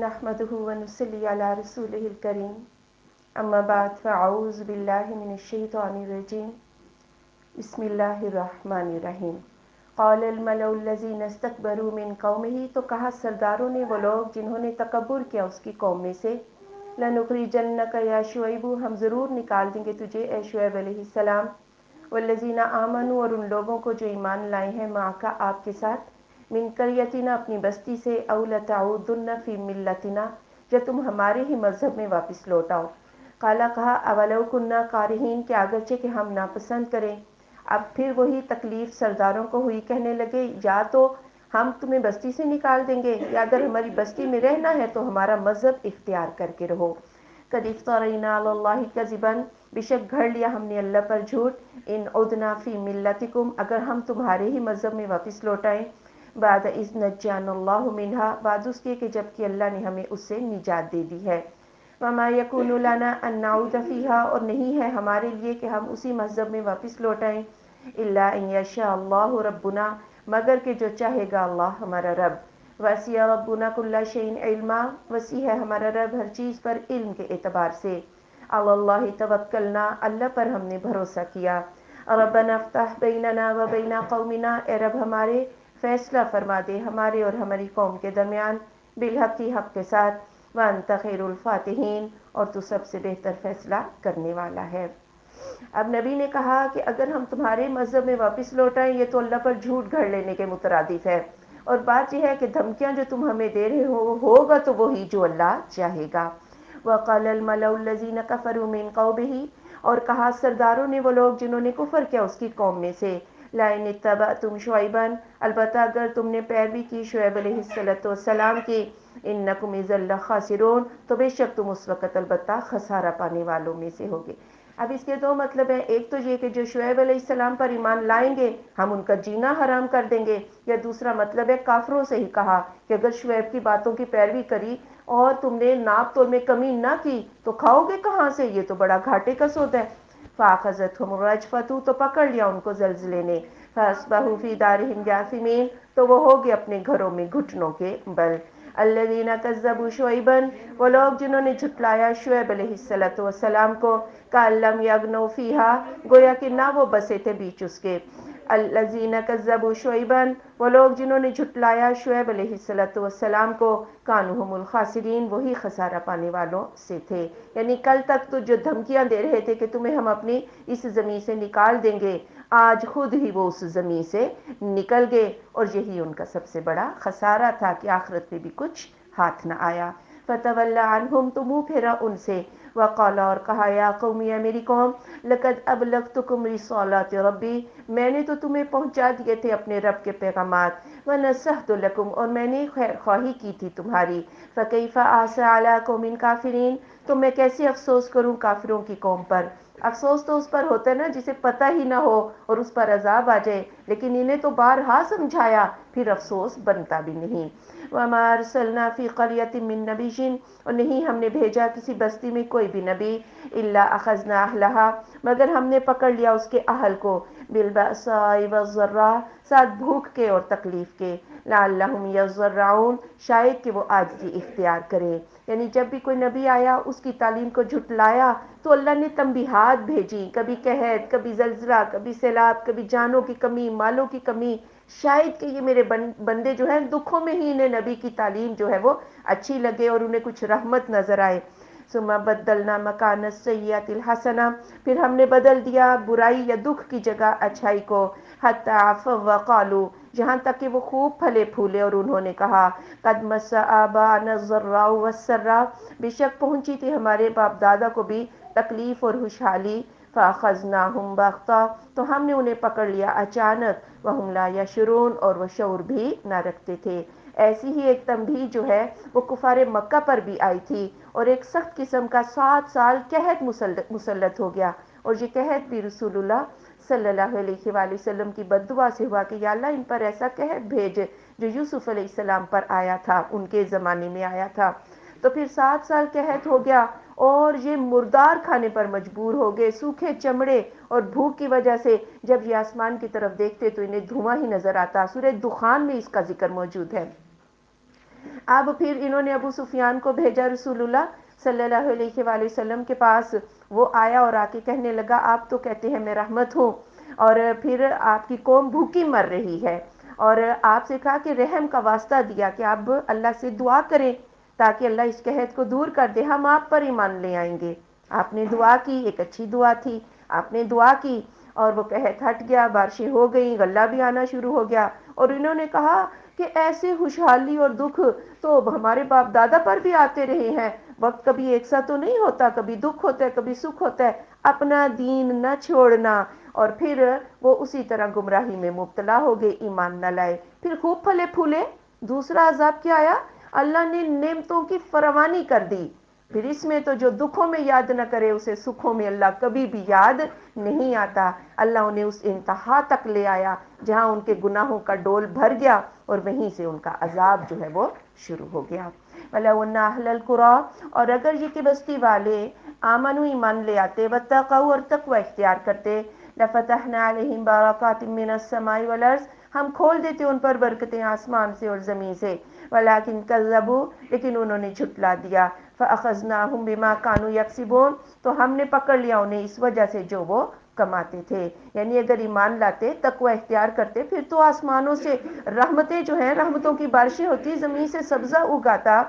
نحمده ونصلي على رسوله الكريم اما بعد فاعوذ بالله من الشیطان الرجیم بسم اللہ الرحمن الرحیم قال الملأ الذین استکبروا من قومه، تو کہا سرداروں نے وہ لوگ جنہوں نے تکبر کیا اس کی قوم میں سے، لنخرجنک یا شعیب، ہم ضرور نکال دیں گے تجھے اے شعیب علیہ السلام، والذین آمنوا، اور ان لوگوں کو جو ایمان لائے ہیں، معک آپ کے ساتھ، من قریتنا اپنی بستی سے، او لتعودن فی ملتنا، یا تم ہمارے ہی مذہب میں واپس لوٹ آؤ۔ قالا کہا، اولو کننا کارہین، کہ اگرچہ کہ ہم ناپسند کریں۔ اب پھر وہی تکلیف سرداروں کو ہوئی، کہنے لگے یا تو ہم تمہیں بستی سے نکال دیں گے، یا اگر ہماری بستی میں رہنا ہے تو ہمارا مذہب اختیار کر کے رہو۔ قد افترینا علی اللہ کذبا، بے شک گھڑ لیا ہم نے اللہ پر جھوٹ، ان عدنا فی ملتکم، اگر ہم تمہارے ہی مذہب میں واپس لوٹ آئیں، بعد اذ نجانا اللہ منہا، بعد اس کے کہ جب کہ اللہ نے ہمیں اس سے نجات دے دی ہے۔ وما یکون لنا ان نعود فیہا، اور نہیں ہے ہمارے لیے کہ ہم اسی مذہب میں واپس لوٹ آئیں، الا ان یشاء اللہ ربنا، مگر کہ جو چاہے گا اللہ ہمارا رب۔ وسع ربنا کل شیء علما، وسیع ہے ہمارا رب ہر چیز پر علم کے اعتبار سے۔ علی اللہ توکلنا، اللہ پر ہم نے بھروسہ کیا۔ ربنا افتح بیننا و بین قومنا، اے رب ہمارے فیصلہ فرما دے ہمارے اور ہماری قوم کے درمیان، بالحق حق کے ساتھ، وانت خیر الفاتحین، اور تو سب سے بہتر فیصلہ کرنے والا ہے۔ اب نبی نے کہا کہ اگر ہم تمہارے مذہب میں واپس لوٹ آئیں، یہ تو اللہ پر جھوٹ گھڑ لینے کے مترادف ہے، اور بات یہ ہے کہ دھمکیاں جو تم ہمیں دے رہے ہو ہوگا تو وہی جو اللہ چاہے گا۔ وقال الملأ الذین کفروا من قومہ، اور کہا سرداروں نے وہ لوگ جنہوں نے کفر کیا اس کی قوم میں سے، لئن اتبعتم شعیبا، البتہ اگر تم نے پیروی کی شعیب علیہ السلام کی، انکم اذا لخاسرون، تو بے شک تم اس وقت البتہ خسارہ پانے والوں میں سے ہوگے۔ اب اس کے دو مطلب ہیں، ایک تو یہ کہ جو شعیب علیہ السلام پر ایمان لائیں گے ہم ان کا جینا حرام کر دیں گے، یا دوسرا مطلب ہے کافروں سے ہی کہا کہ اگر شعیب کی باتوں کی پیروی کری اور تم نے ناپ تول میں کمی نہ کی تو کھاؤ گے کہاں سے، یہ تو بڑا گھاٹے کا سودا ہے۔ فَأَخَذَتْهُمُ الرَّجْفَةُ، تو پکڑ لیا ان کو زلزلے نے، فَأَصْبَحُوا فِي دَارِهِمْ جَاثِمِينَ، تو وہ ہو گئے اپنے گھروں میں گھٹنوں کے بل۔ الذین کذبوا شعیبا، وہ لوگ جنہوں نے جھٹلایا شعیب علیہ السلام کو، کأن لم یغنوا فیہا، گویا کہ نہ وہ بسے تھے بیچ اس کے۔ الذین کذبوا شعیبا، وہ لوگ جنہوں نے جھٹلایا شعیب علیہ السلام کو، کانوا هم الخاسرین، وہی خسارہ پانے والوں سے تھے۔ یعنی کل تک تو جو دھمکیاں دے رہے تھے کہ تمہیں ہم اپنی اس زمین سے نکال دیں گے، آج خود ہی وہ اس زمین سے نکل گئے، اور یہی ان کا سب سے بڑا خسارہ تھا کہ آخرت میں بھی کچھ ہاتھ نہ آیا۔ فتول عنہم، تو منہ پھیرا ان سے، وقال، اور کہا، یا قوم، یا میری قوم، لقد ابلغتکم رسالات ربی، میں نے تو تمہیں پہنچا دیے تھے اپنے رب کے پیغامات، ونصحت لکم، اور میں نے خیر خواہی کی تھی تمہاری، فکیف آسى علی قوم کافرین، تو میں کیسے افسوس کروں کافروں کی قوم پر۔ افسوس تو اس پر ہوتا ہے نا جسے پتہ ہی نہ ہو اور اس پر عذاب آ جائے، لیکن انہیں تو بارہا سمجھایا، پھر افسوس بنتا بھی نہیں۔ وما ارسلنا فی قریۃ من نبی، اور نہیں ہم نے بھیجا کسی بستی میں کوئی بھی نبی، الا اخذنا اہلها، مگر ہم نے پکڑ لیا اس کے اہل کو، بالبأساء والضراء، ساتھ بھوک کے اور تکلیف کے، لعلہم یضرعون، شاید کہ وہ عاجزی اختیار کریں۔ یعنی جب بھی کوئی نبی آیا اس کی تعلیم کو جھٹلایا تو اللہ نے تنبیہات بھیجی، کبھی قحط، کبھی زلزلہ، کبھی سیلاب، کبھی جانوں کی کمی، مالوں کی کمی، شاید کہ یہ میرے بندے جو ہیں دکھوں میں ہی انہیں نبی کی تعلیم جو ہے وہ اچھی لگے اور انہیں کچھ رحمت نظر آئے۔ ثم بدلنا مکان السیئۃ الحسنہ، پھر ہم نے بدل دیا برائی یا دکھ کی جگہ اچھائی کو، حتی عفوا وقالوا، جہاں تک کہ وہ خوب پھلے پھولے اور انہوں نے کہا، قد مس آباءنا الضراء والسراء، بے شک پہنچی تھی ہمارے باپ دادا کو بھی تکلیف اور خوشحالی، فاخذناہم بغتہ، تو ہم نے انہیں پکڑ لیا اچانک، وہم لا یشعرون، اور وہ شعور بھی نہ رکھتے تھے۔ ایسی ہی ایک تنبیہ جو ہے وہ کفار مکہ پر بھی آئی تھی، اور ایک سخت قسم کا 7 سال قحط مسلط ہو گیا، اور یہ قحط بھی رسول اللہ صلی اللہ علیہ وآلہ وسلم کی بد دعا سے ہوا کہ یا اللہ ان پر ایسا قحط بھیج جو یوسف علیہ السلام پر آیا تھا، ان کے زمانے میں آیا تھا۔ تو پھر 7 سال قحط ہو گیا اور یہ مردار کھانے پر مجبور ہو گئے، سوکھے چمڑے اور بھوک کی وجہ سے جب یہ آسمان کی طرف دیکھتے تو انہیں دھواں ہی نظر آتا۔ سورہ دخان میں اس کا ذکر موجود ہے۔ اب پھر انہوں نے ابو سفیان کو بھیجا رسول اللہ صلی اللہ علیہ وآلہ وسلم کے پاس. وہ آیا اور آ کے کہنے لگا آپ تو کہتے ہیں میں رحمت ہوں اور پھر آپ کی قوم بھوکی مر رہی ہے, اور آپ سے کہا کہ رحم کا واسطہ دیا کہ آپ اللہ سے دعا کریں تاکہ اللہ اس قحط کو دور کر دے, ہم آپ پر ایمان لے آئیں گے. آپ نے دعا کی, ایک اچھی دعا تھی, آپ نے دعا کی اور وہ قحط ہٹ گیا, بارشیں ہو گئیں, غلہ بھی آنا شروع ہو گیا. اور انہوں نے کہا کہ ایسے خوشحالی اور دکھ تو ہمارے باپ دادا پر بھی آتے رہے ہیں, وقت کبھی ایک سا تو نہیں ہوتا, کبھی دکھ ہوتا ہے کبھی سکھ ہوتا ہے, اپنا دین نہ چھوڑنا. اور پھر وہ اسی طرح گمراہی میں مبتلا ہو گئے, ایمان نہ لائے, پھر خوب پھلے پھولے. دوسرا عذاب کیا آیا, اللہ نے نعمتوں کی فراوانی کر دی. پھر اس میں تو جو دکھوں میں یاد نہ کرے اسے سکھوں میں اللہ کبھی بھی یاد نہیں آتا. اللہ انہیں اس انتہا تک لے آیا جہاں ان کے گناہوں کا ڈول بھر گیا اور وہیں سے ان کا عذاب جو ہے وہ شروع ہو گیا. وَلَوْ أَنَّ أَهْلَ الْقُرَىٰ, اور اگر یہ کہ بستی والے آمنوا ایمان لے آتے, واتقوا اور تقوی اختیار کرتے, لَفَتَحْنَا عَلَيْهِمْ بَرَكَاتٍ مِّنَ السَّمَاءِ وَالْأَرْضِ, ہم کھول دیتے ان پر برکتیں آسمان سے اور زمین سے. وَلَٰكِن كَذَّبُوا, لیکن انہوں نے جھٹلا دیا. فَأَخَذْنَاهُمْ بِمَا كَانُوا يَكْسِبُونَ, تو ہم نے پکڑ لیا انہیں اس وجہ سے جو وہ کماتے تھے. یعنی اگر ایمان لاتے, تقوی اختیار کرتے, پھر تو آسمانوں سے رحمتیں جو ہیں, رحمتوں کی بارشیں ہوتی, زمین سے سبزہ اگاتا,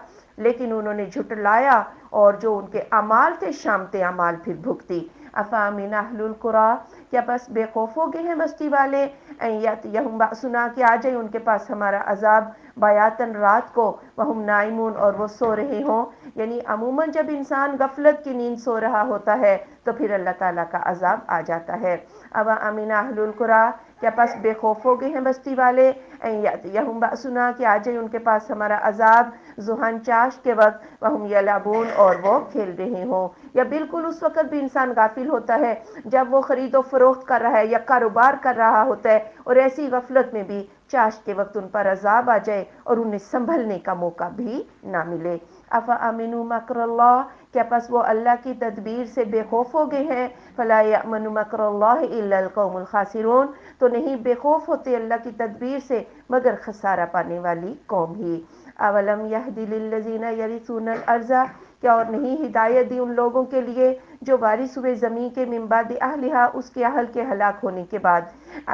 لیکن انہوں نے جھٹلایا اور جو ان کے اعمال تھے شامت اعمال پھر بھگتی. افامن اہل القریٰ, کیا بس بے خوف ہو گئے ہیں بستی والے, ان یاتیہم باسنا, کہ آ جائے ان کے پاس ہمارا عذاب, بیاتن رات کو, وہم نائمون اور وہ سو رہے ہوں. یعنی عموماً جب انسان غفلت کی نیند سو رہا ہوتا ہے تو پھر اللہ تعالیٰ کا عذاب آ جاتا ہے. اب امن اہل القریٰ, کیا پس بے خوف ہو گئے ہیں بستی والے, ان یاتیہم باسنا, کہ آ جائے ان کے پاس ہمارا عذاب, ضحیٰ چاشت کے وقت, وہم یلعبون اور وہ کھیل رہے ہوں. یا بالکل اس وقت بھی انسان غافل ہوتا ہے جب وہ خرید و فروخت کر رہا ہے یا کاروبار کر رہا ہوتا ہے, اور ایسی غفلت میں بھی چاشت کے وقت ان پر عذاب آ جائے اور انہیں سنبھلنے کا موقع بھی نہ ملے. افامنوا مکر اللہ, کیا پس وہ اللہ کی تدبیر سے بے خوف ہو گئے ہیں, فلا یأمن مکر اللہ الا القوم الخاسرون, تو نہیں بے خوف ہوتے اللہ کی تدبیر سے مگر خسارہ پانے والی قوم ہی. اولم یہد للذین یرثون الارض, کیا اور نہیں ہدایت دی ان لوگوں کے لیے جو وارث ہوئے زمین کے, من بعد اہلہا, اس کے اہل کے ہلاک ہونے کے بعد,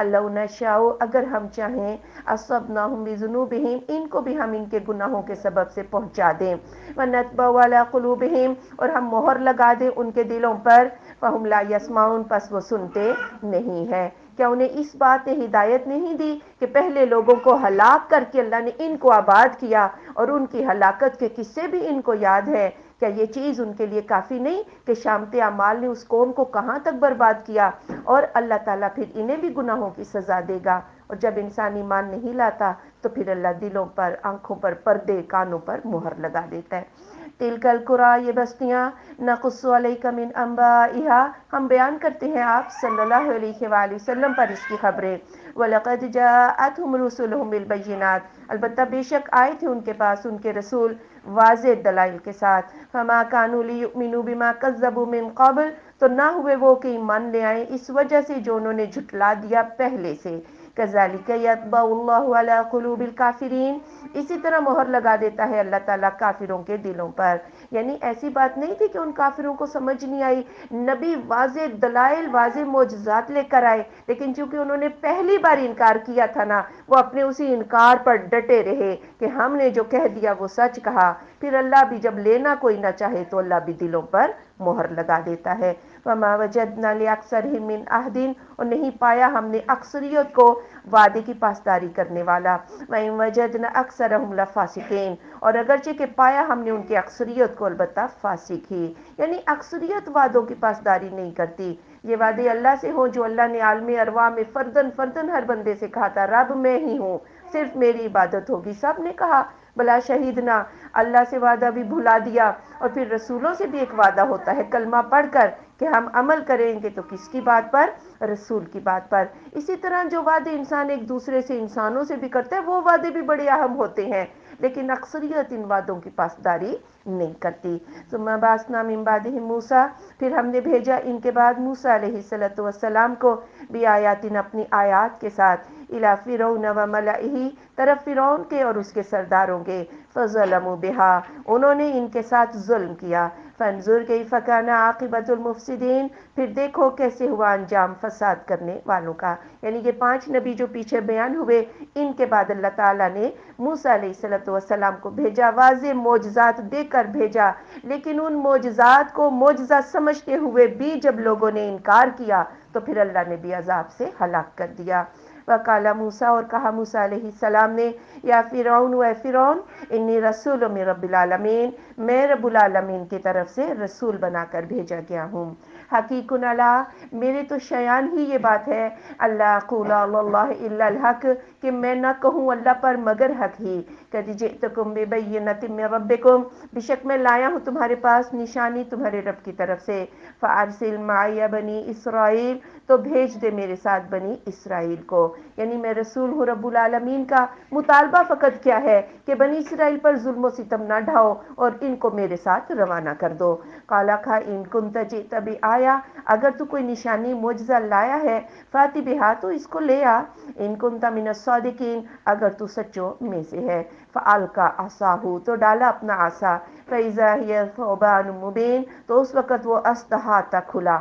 لو نشاء, اگر ہم چاہیں, اصبناہم بذنوبہم, ان کو بھی ہم ان کے گناہوں کے سبب سے پہنچا دیں, ونطبع علی قلوبہم, اور ہم مہر لگا دیں ان کے دلوں پر, فہم لا یسمعون, پس وہ سنتے نہیں ہیں. کیا انہیں اس بات نے ہدایت نہیں دی کہ پہلے لوگوں کو ہلاک کر کے اللہ نے ان کو آباد کیا اور ان کی ہلاکت کے قصے بھی ان کو یاد ہے؟ کیا یہ چیز ان کے لیے کافی نہیں کہ شامت اعمال نے اس قوم کو کہاں تک برباد کیا, اور اللہ تعالیٰ پھر انہیں بھی گناہوں کی سزا دے گا. اور جب انسان ایمان نہیں لاتا تو پھر اللہ دلوں پر, آنکھوں پر پردے, کانوں پر مہر لگا دیتا ہے. تلک القریٰ, یہ بستیاں, نقص علیک من انبائہا, ہم بیان کرتے ہیں آپ صلی اللہ علیہ وآلہ وسلم پر اس کی خبریں. وَلَقَدْ جَاءَتْهُمْ رُسُلُهُم بِالْبَيِّنَاتِ, البتہ بے شک آئے تھے ان کے پاس ان کے رسول واضح دلائل کے ساتھ. فَمَا كَانُوا لِيُؤْمِنُوا بِمَا كَذَّبُوا مِن قَبْلُ, تو نہ ہوئے وہ کہ ایمان لے آئیں اس وجہ سے جو انہوں نے جھٹلا دیا پہلے سے. كَذَلِكَ يَطْبَعُ اللَّهُ عَلَى قُلُوبِ الْكَافِرِينَ, اسی طرح مہر لگا دیتا ہے اللہ تعالیٰ کافروں کے دلوں پر. یعنی ایسی بات نہیں تھی کہ ان کافروں کو سمجھ نہیں آئی, نبی واضح دلائل, واضح معجزات لے کر آئے, لیکن چونکہ انہوں نے پہلی بار انکار کیا تھا نا, وہ اپنے اسی انکار پر ڈٹے رہے کہ ہم نے جو کہہ دیا وہ سچ کہا. پھر اللہ بھی جب لینا کوئی نہ چاہے تو اللہ بھی دلوں پر مہر لگا دیتا ہے. وَمَا وَجَدْنَا لِأَكْثَرِهِم مِّنْ عَهْدٍ, اور نہیں پایا ہم نے اکثریت کو وعدے کی پاسداری کرنے والا. وَإِن وَجَدْنَا أَكْثَرَهُمْ لَفَاسِقِينَ, اور اگرچہ کہ پایا ہم نے ان کی اکثریت کو البتہ فاسق ہی, یعنی اکثریت وعدوں کی پاسداری نہیں کرتی. یہ وعدے اللہ سے ہوں جو اللہ نے عالم ارواح میں فردن فردن ہر بندے سے کہا تھا, رب میں ہی ہوں, صرف میری عبادت ہوگی. سب نے کہا بلا شہیدنا, اللہ سے وعدہ بھی بھلا دیا. اور پھر رسولوں سے بھی ایک وعدہ ہوتا ہے کلمہ پڑھ کر کہ ہم عمل کریں گے, تو کس کی بات پر؟ رسول کی بات پر. اسی طرح جو وعدے انسان ایک دوسرے سے, انسانوں سے بھی کرتا ہے, وہ وعدے بھی بڑے اہم ہوتے ہیں, لیکن اکثریت ان وعدوں کی پاسداری نہیں کرتی. ثم بعثنا من بعدهم موسیٰ, پھر ہم نے بھیجا ان کے بعد موسیٰ علیہ السلام کو, بھی آیاتن, اپنی آیات کے ساتھ, الی فرعون و ملئہ، طرف فرعون کے اور اس کے سرداروں کے، فظلموا بہا، انہوں نے ان کے ساتھ ظلم کیا، فانظر کیف کان عاقبۃ المفسدین، پھر دیکھو کیسے ہوا انجام فساد کرنے والوں کا۔ یعنی یہ 5 نبی جو پیچھے بیان ہوئے، ان کے بعد اللہ تعالیٰ نے موسیٰ علیہ السلام کو بھیجا، واضح معجزات دے کر بھیجا، لیکن ان معجزات کو معجزہ سمجھتے ہوئے بھی جب لوگوں نے انکار کیا تو پھر اللہ نے بھی عذاب سے ہلاک کر دیا۔ وقال موسیٰ، اور کہا موسیٰ علیہ السلام نے، یا فرعون، اے فرعون، انی رسول من رب العالمین، میں رب العالمین کی طرف سے رسول بنا کر بھیجا گیا ہوں۔ حقیق اللہ، میرے تو شیان ہی یہ بات ہے، اللہ اقول علی اللہ الا الحق، کہ میں نہ کہوں اللہ پر مگر حق ہی، قد جئتکم ببینۃ من ربکم، بے شک میں لایا ہوں تمہارے پاس نشانی تمہارے رب کی طرف سے، فارسل معی بنی اسرائیل، تو بھیج دے میرے ساتھ بنی اسرائیل کو۔ یعنی میں رسول ہوں رب العالمین کا، مطالبہ فقط کیا ہے کہ بنی اسرائیل پر ظلم و ستم نہ ڈھاؤ اور ان کو میرے ساتھ روانہ کر دو۔ قال کہا، ان کنت جئت بآیہ، اگر تو کوئی نشانی معجزہ لایا ہے، فات بہا، تو اس کو لے آ، ان کنت من الصادقین، اگر تو سچوں میں سے ہے۔ فالقى عصاہ، تو ڈالا اپنا عصا، فاذا هي ثعبان مبین، تو اس وقت وہ اژدہا تھا کھلا۔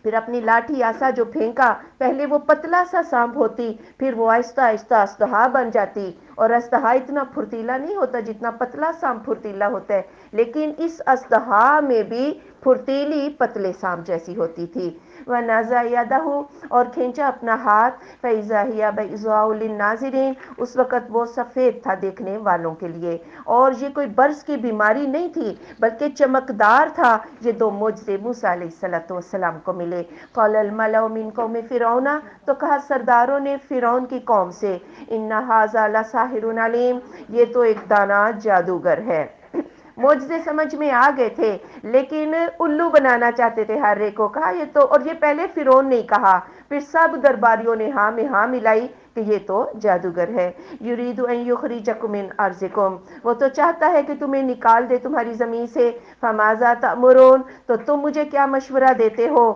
پھر اپنی لاٹھی عصا جو پھینکا، پہلے وہ پتلا سا سانپ ہوتی، پھر وہ آہستہ آہستہ اژدہا بن جاتی، اور اژدہا اتنا پھرتیلا نہیں ہوتا جتنا پتلا سانپ پھرتیلا ہوتا ہے، لیکن اس اژدہا میں بھی پھرتیلی پتلے سانپ جیسی ہوتی تھی۔ وَنَزَعَ يَدَهُ، اور کھینچا اپنا ہاتھ، فَإِذَا هِيَ بَيْضَاءُ لِلنَّاظِرِينَ، اس وقت وہ سفید تھا دیکھنے والوں کے لیے، اور یہ کوئی برس کی بیماری نہیں تھی بلکہ چمکدار تھا۔ یہ 2 معجزے موسیٰ علیہ السلام کو ملے۔ قَالَ الْمَلَأُ مِن قَوْمِ فِرْعَوْنَ، تو کہا سرداروں نے فرعون کی قوم سے، إِنَّ هَٰذَا لَسَاحِرٌ عَلِيمٌ، یہ تو ایک دانا جادوگر ہے۔ معجزے سمجھ میں آ گئے تھے، لیکن الو بنانا چاہتے تھے ہر ایک کو، کہا یہ تو، اور یہ پہلے فرعون نے کہا، پھر سب درباریوں نے ہاں میں ہاں ملائی کہ یہ تو جادوگر ہے۔ یرید ان یخرجکم من ارضکم، وہ تو چاہتا ہے کہ تمہیں نکال دے تمہاری زمین سے۔ فماذا تأمرون، تو تم مجھے کیا مشورہ دیتے ہو؟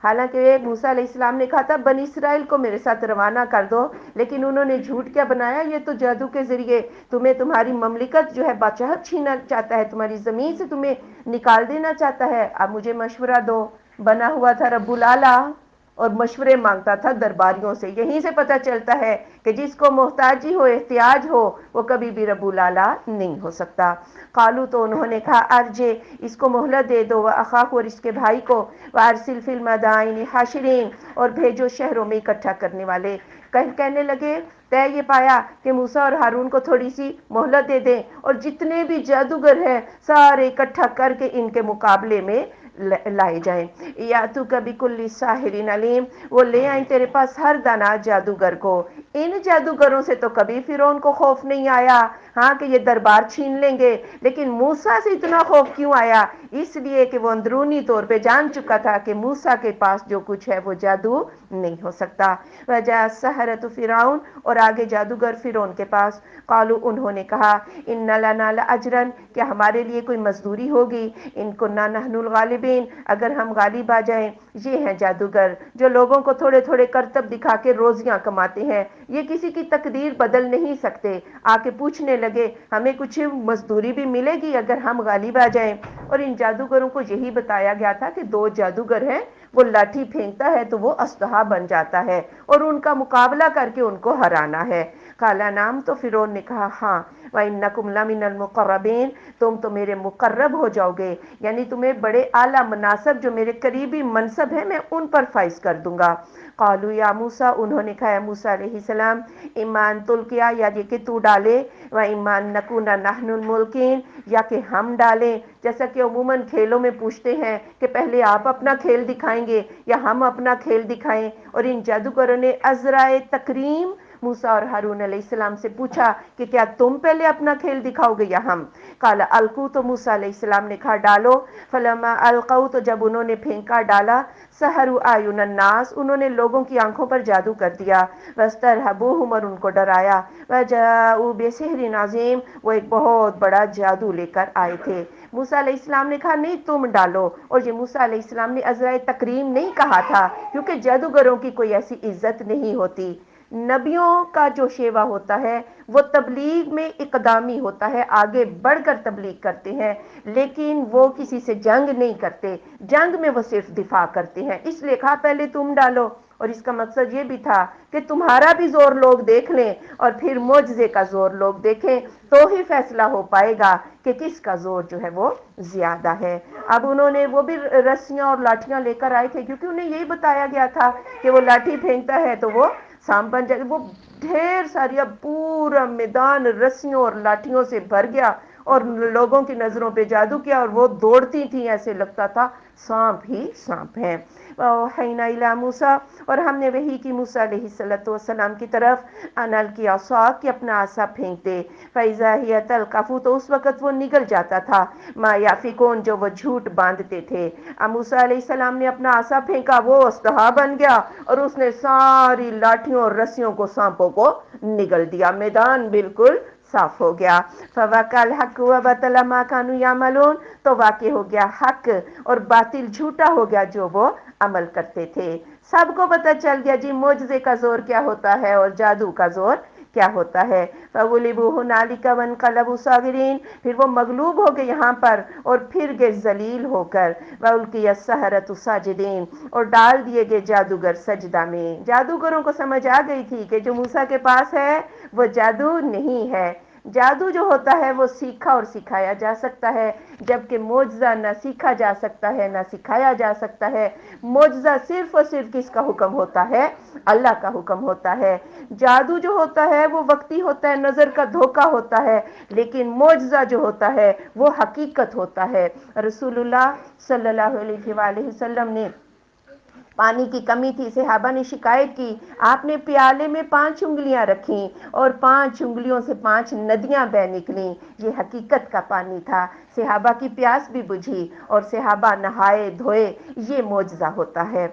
حالانکہ موسیٰ علیہ السلام نے کہا تھا بنی اسرائیل کو میرے ساتھ روانہ کر دو، لیکن انہوں نے جھوٹ کیا بنایا، یہ تو جادو کے ذریعے تمہیں تمہاری مملکت جو ہے بادشاہت چھیننا چاہتا ہے، تمہاری زمین سے تمہیں نکال دینا چاہتا ہے، اب مجھے مشورہ دو۔ بنا ہوا تھا رب العالی اور مشورے مانگتا تھا درباریوں سے۔ یہیں سے پتہ چلتا ہے کہ جس کو محتاجی ہو، احتیاج ہو، وہ کبھی بھی رب العالی نہیں ہو سکتا۔ قالو، تو انہوں نے کہا، ارجے، اس کو مہلت دے دو، واخاہ، اور اس کے بھائی کو، وارسل فی المدائن حاشرین، اور بھیجو شہروں میں اکٹھا کرنے والے۔ کہنے لگے، طے یہ پایا کہ موسیٰ اور ہارون کو تھوڑی سی مہلت دے دیں اور جتنے بھی جادوگر ہیں سارے اکٹھا کر کے ان کے مقابلے میں لائے جائیں۔ یاتوک بکل ساحر علیم، وہ لے آئیں تیرے پاس ہر دانا جادوگر کو۔ ان جادوگروں سے تو کبھی فرعون کو خوف نہیں آیا، ہاں کہ یہ دربار چھین لیں گے، لیکن موسیٰ سے اتنا خوف کیوں آیا؟ اس لیے کہ وہ اندرونی طور پہ جان چکا تھا کہ موسیٰ کے پاس جو کچھ ہے وہ جادو نہیں ہو سکتا۔ وجاء السحرۃ فرعون، اور آگے جادوگر فرعون کے پاس، قالو، انہوں نے کہا، ان لنا لاجرا، کیا ہمارے لیے کوئی مزدوری ہوگی، ان کنا نحن الغالبین، اگر ہم غالب آ جائیں۔ یہ ہیں جادوگر جو لوگوں کو تھوڑے تھوڑے کرتب دکھا کے روزیاں کماتے ہیں، یہ کسی کی تقدیر بدل نہیں سکتے۔ آ کے پوچھنے لگے ہمیں کچھ مزدوری بھی ملے گی اگر ہم غالب آ جائیں؟ اور ان جادوگروں کو یہی بتایا گیا تھا کہ 2 جادوگر ہیں، وہ لاٹھی پھینکتا ہے تو وہ اژدہا بن جاتا ہے، اور ان کا مقابلہ کر کے ان کو ہرانا ہے۔ قال نعم، تو فرعون نے کہا ہاں، وَإِنَّكُمْ لَمِنَ الْمُقَرَّبِينَ، تم تو میرے مقرب ہو جاؤ گے، یعنی تمہیں بڑے اعلیٰ مناصب جو میرے قریبی منصب ہیں میں ان پر فائز کر دوں گا۔ قالوا یا موسیٰ، انہوں نے کہا موسیٰ علیہ السلام، ایمان تلقیا، یا یہ کہ تو ڈالے، و ایمان نکون نحن الملکین، یا کہ ہم ڈالیں، جیسا کہ عموماً کھیلوں میں پوچھتے ہیں کہ پہلے آپ اپنا کھیل دکھائیں گے یا ہم اپنا کھیل دکھائیں۔ اور ان جادوگروں نے عذرائے تکریم موسیٰ اور ہارون علیہ السلام سے پوچھا کہ کیا تم پہلے اپنا کھیل دکھاؤ گے یا ہم؟ قال القوا، تو موسیٰ علیہ السلام نے کہا ڈالو۔ فلما القوا، تو جب انہوں نے پھینکا ڈالا، سحروا اعین الناس، انہوں نے لوگوں کی آنکھوں پر جادو کر دیا، واسترهبوهم، اور ان کو ڈرایا، وجاءوا بسحر عظیم، وہ ایک بہت بڑا جادو لے کر آئے تھے۔ موسیٰ علیہ السلام نے کہا نہیں تم ڈالو، اور یہ موسیٰ علیہ السلام نے عذرائے تکریم نہیں کہا تھا کیونکہ جادوگروں کی کوئی ایسی عزت نہیں ہوتی۔ نبیوں کا جو شیوا ہوتا ہے وہ تبلیغ میں اقدامی ہوتا ہے، آگے بڑھ کر تبلیغ کرتے ہیں، لیکن وہ کسی سے جنگ نہیں کرتے، جنگ میں وہ صرف دفاع کرتے ہیں۔ اس لیے کہا پہلے تم ڈالو، اور اس کا مقصد یہ بھی تھا کہ تمہارا بھی زور لوگ دیکھ لیں اور پھر معجزے کا زور لوگ دیکھیں، تو ہی فیصلہ ہو پائے گا کہ کس کا زور جو ہے وہ زیادہ ہے۔ اب انہوں نے وہ بھی رسیاں اور لاٹھیاں لے کر آئے تھے، کیونکہ انہیں یہی بتایا گیا تھا کہ وہ لاٹھی پھینکتا ہے تو وہ سانپ بن جائے گا۔ وہ ڈھیر ساری، اب پورا میدان رسیوں اور لاٹھیوں سے بھر گیا، اور لوگوں کی نظروں پہ جادو کیا، اور وہ دوڑتی تھیں، ایسے لگتا تھا سانپ ہی سانپ ہیں۔ وَأَوْحَيْنَا إِلَىٰ مُوسَىٰ، اور ہم نے وحی کی موسیٰ علیہ السلام کی طرف، ان القی عصاک، کہ اپنا عصا پھینک دے، فَإِذَا هِيَ تَلْقَفُ، تو اس وقت وہ نگل جاتا تھا، مَا يَأْفِكُونَ، جو وہ جھوٹ باندھتے تھے۔ اب موسیٰ علیہ السلام نے اپنا عصا پھینکا، وہ اژدہا بن گیا، اور اس نے ساری لاٹھیوں اور رسیوں کو، سانپوں کو نگل دیا، میدان بالکل صاف ہو گیا۔ فَوَقَعَ الْحَقُّ وَبَطَلَ مَا كَانُوا يَعْمَلُونَ، تو واقع ہو گیا حق اور باطل جھوٹا ہو گیا جو وہ عمل کرتے تھے۔ سب کو پتہ چل گیا جی معجزے کا زور کیا ہوتا ہے اور جادو کا زور کیا ہوتا ہے۔ فَغُلِبُوا هُنَالِكَ وَانقَلَبُوا صَاغِرِينَ، پھر وہ مغلوب ہو گئے یہاں پر اور پھر گئے ذلیل ہو کر۔ وَأُلْقِيَ السَّحَرَةُ ساجدین، اور ڈال دیے گئے جادوگر سجدہ میں۔ جادوگروں کو سمجھ آ گئی تھی کہ جو موسیٰ کے پاس ہے وہ جادو نہیں ہے۔ جادو جو ہوتا ہے وہ سیکھا اور سکھایا جا سکتا ہے، جبکہ معجزہ نہ سیکھا جا سکتا ہے نہ سکھایا جا سکتا ہے۔ معجزہ صرف اور صرف کس کا حکم ہوتا ہے؟ اللہ کا حکم ہوتا ہے۔ جادو جو ہوتا ہے وہ وقتی ہوتا ہے، نظر کا دھوکہ ہوتا ہے، لیکن معجزہ جو ہوتا ہے وہ حقیقت ہوتا ہے۔ رسول اللہ صلی اللہ علیہ وآلہ وسلم نے، پانی کی کمی تھی، صحابہ نے شکایت کی، آپ نے پیالے میں 5 انگلیاں رکھیں اور 5 انگلیوں سے 5 ندیاں بہ نکلیں، یہ حقیقت کا پانی تھا۔ صحابہ کی پیاس بھی بجھی اور صحابہ نہائے دھوئے، یہ معجزہ ہوتا ہے۔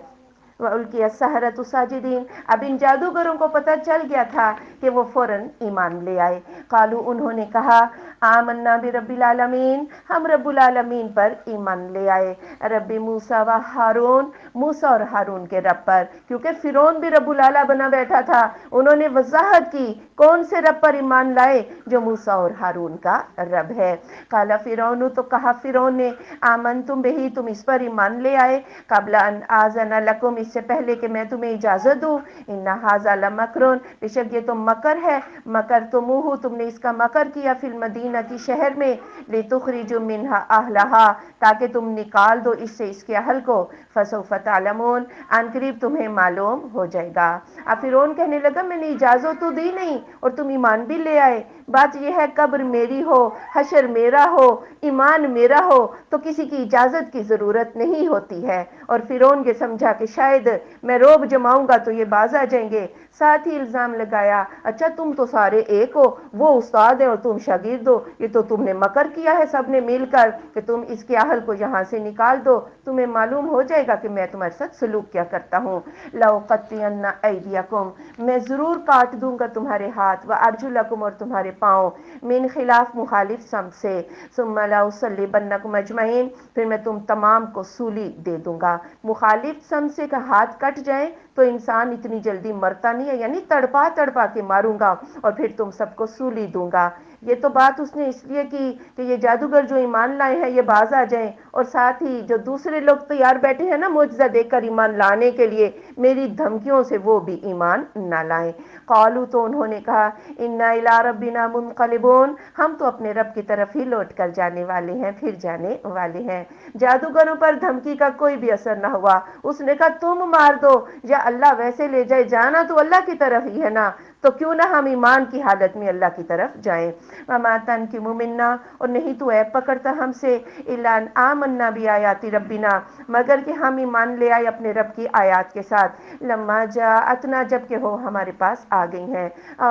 وَأُلْقِيَ السَّحَرَةُ ساجدین، اب ان جادوگروں کو پتہ چل گیا تھا کہ وہ فوراً ایمان لے آئے۔ قالوا، انہوں نے کہا، آمنا برب العالمین، ہم رب العالمین پر ایمان لے آئے، رب موسیٰ و ہارون، موسیٰ اور ہارون کے رب پر، کیونکہ فرعون بھی رب العالیٰ بنا بیٹھا تھا۔ انہوں نے وضاحت کی کون سے رب پر ایمان لائے؟ جو موسیٰ اور ہارون کا رب ہے۔ قال فرعون، تو کہا فرعون نے، آمنتم بہ، تم اس پر ایمان لے آئے، قبل ان آذن لکم، اس سے پہلے کہ میں تمہیں اجازت دوں، ان ھذا لمکر، بے شک یہ تو مکر ہے، مکرتموہ، تم نے اس کا مکر کیا، فی المدینہ کی شہر میں، لتخرجوا منہا اہلہا، تاکہ تم نکال دو اس سے اس کے اہل کو، فسوف تعلمون، ان قریب تمہیں معلوم ہو جائے گا۔ اب فرعون کہنے لگا میں نے اجازت تو دی نہیں اور تم ایمان بھی لے آئے، بات یہ ہے قبر میری ہو، حشر میرا ہو، ایمان میرا ہو تو کسی کی اجازت کی ضرورت نہیں ہوتی ہے۔ اور فرعون یہ سمجھا کہ شاید میں روب جماؤں گا تو یہ باز آ جائیں گے، ساتھ ہی الزام لگایا، اچھا تم تو سارے ایک ہو، وہ استاد ہیں اور تم شاگرد ہو، یہ تو تم نے مکر کیا ہے سب نے مل کر کہ تم اس کے اہل کو یہاں سے نکال دو، تمہیں معلوم ہو جائے گا کہ میں تمہارے ساتھ سلوک کیا کرتا ہوں۔ لَأُقَطِّعَنَّ أَيْدِيَكُمْ، میں ضرور کاٹ دوں گا تمہارے ہاتھ، وَأَرْجُلَكُمْ، اور تمہارے پاؤں، من خلاف، مخالف سمت سے، ثُمَّ لَأُصَلِّبَنَّكُمْ أَجْمَعِينَ، پھر میں تم تمام کو سولی دے دوں گا۔ مخالف سمت سے کہ ہاتھ کٹ جائیں تو انسان اتنی جلدی مرتا نہیں ہے، یعنی تڑپا تڑپا کے ماروں گا اور پھر تم سب کو سولی دوں گا۔ یہ تو بات اس نے اس لیے کی کہ یہ جادوگر جو ایمان لائے ہیں یہ باز آ جائیں، اور ساتھ ہی جو دوسرے لوگ تیار بیٹھے ہیں نا معجزہ دیکھ کر ایمان لانے کے لیے میری دھمکیوں سے، وہ بھی ایمان نہ لائیں۔ قالوا، تو انہوں نے کہا، انا الی ربنا منقلبون، ہم تو اپنے رب کی طرف ہی لوٹ کر جانے والے ہیں، پھر جانے والے ہیں۔ جادوگروں پر دھمکی کا کوئی بھی اثر نہ ہوا، اس نے کہا تم مار دو یا اللہ ویسے لے جائے، جانا تو اللہ کی طرف ہی ہے نا، تو کیوں نہ ہم ایمان کی حالت میں اللہ کی طرف جائیں۔ وما تنقم منا، اور نہیں تو عیب پکڑتا ہم سے، الا ان آمنا بآیات ربنا، مگر کہ ہم ایمان لے آئے اپنے رب کی آیات کے ساتھ، لما جاءتنا، جب کہ وہ ہمارے پاس آ گئی ہیں،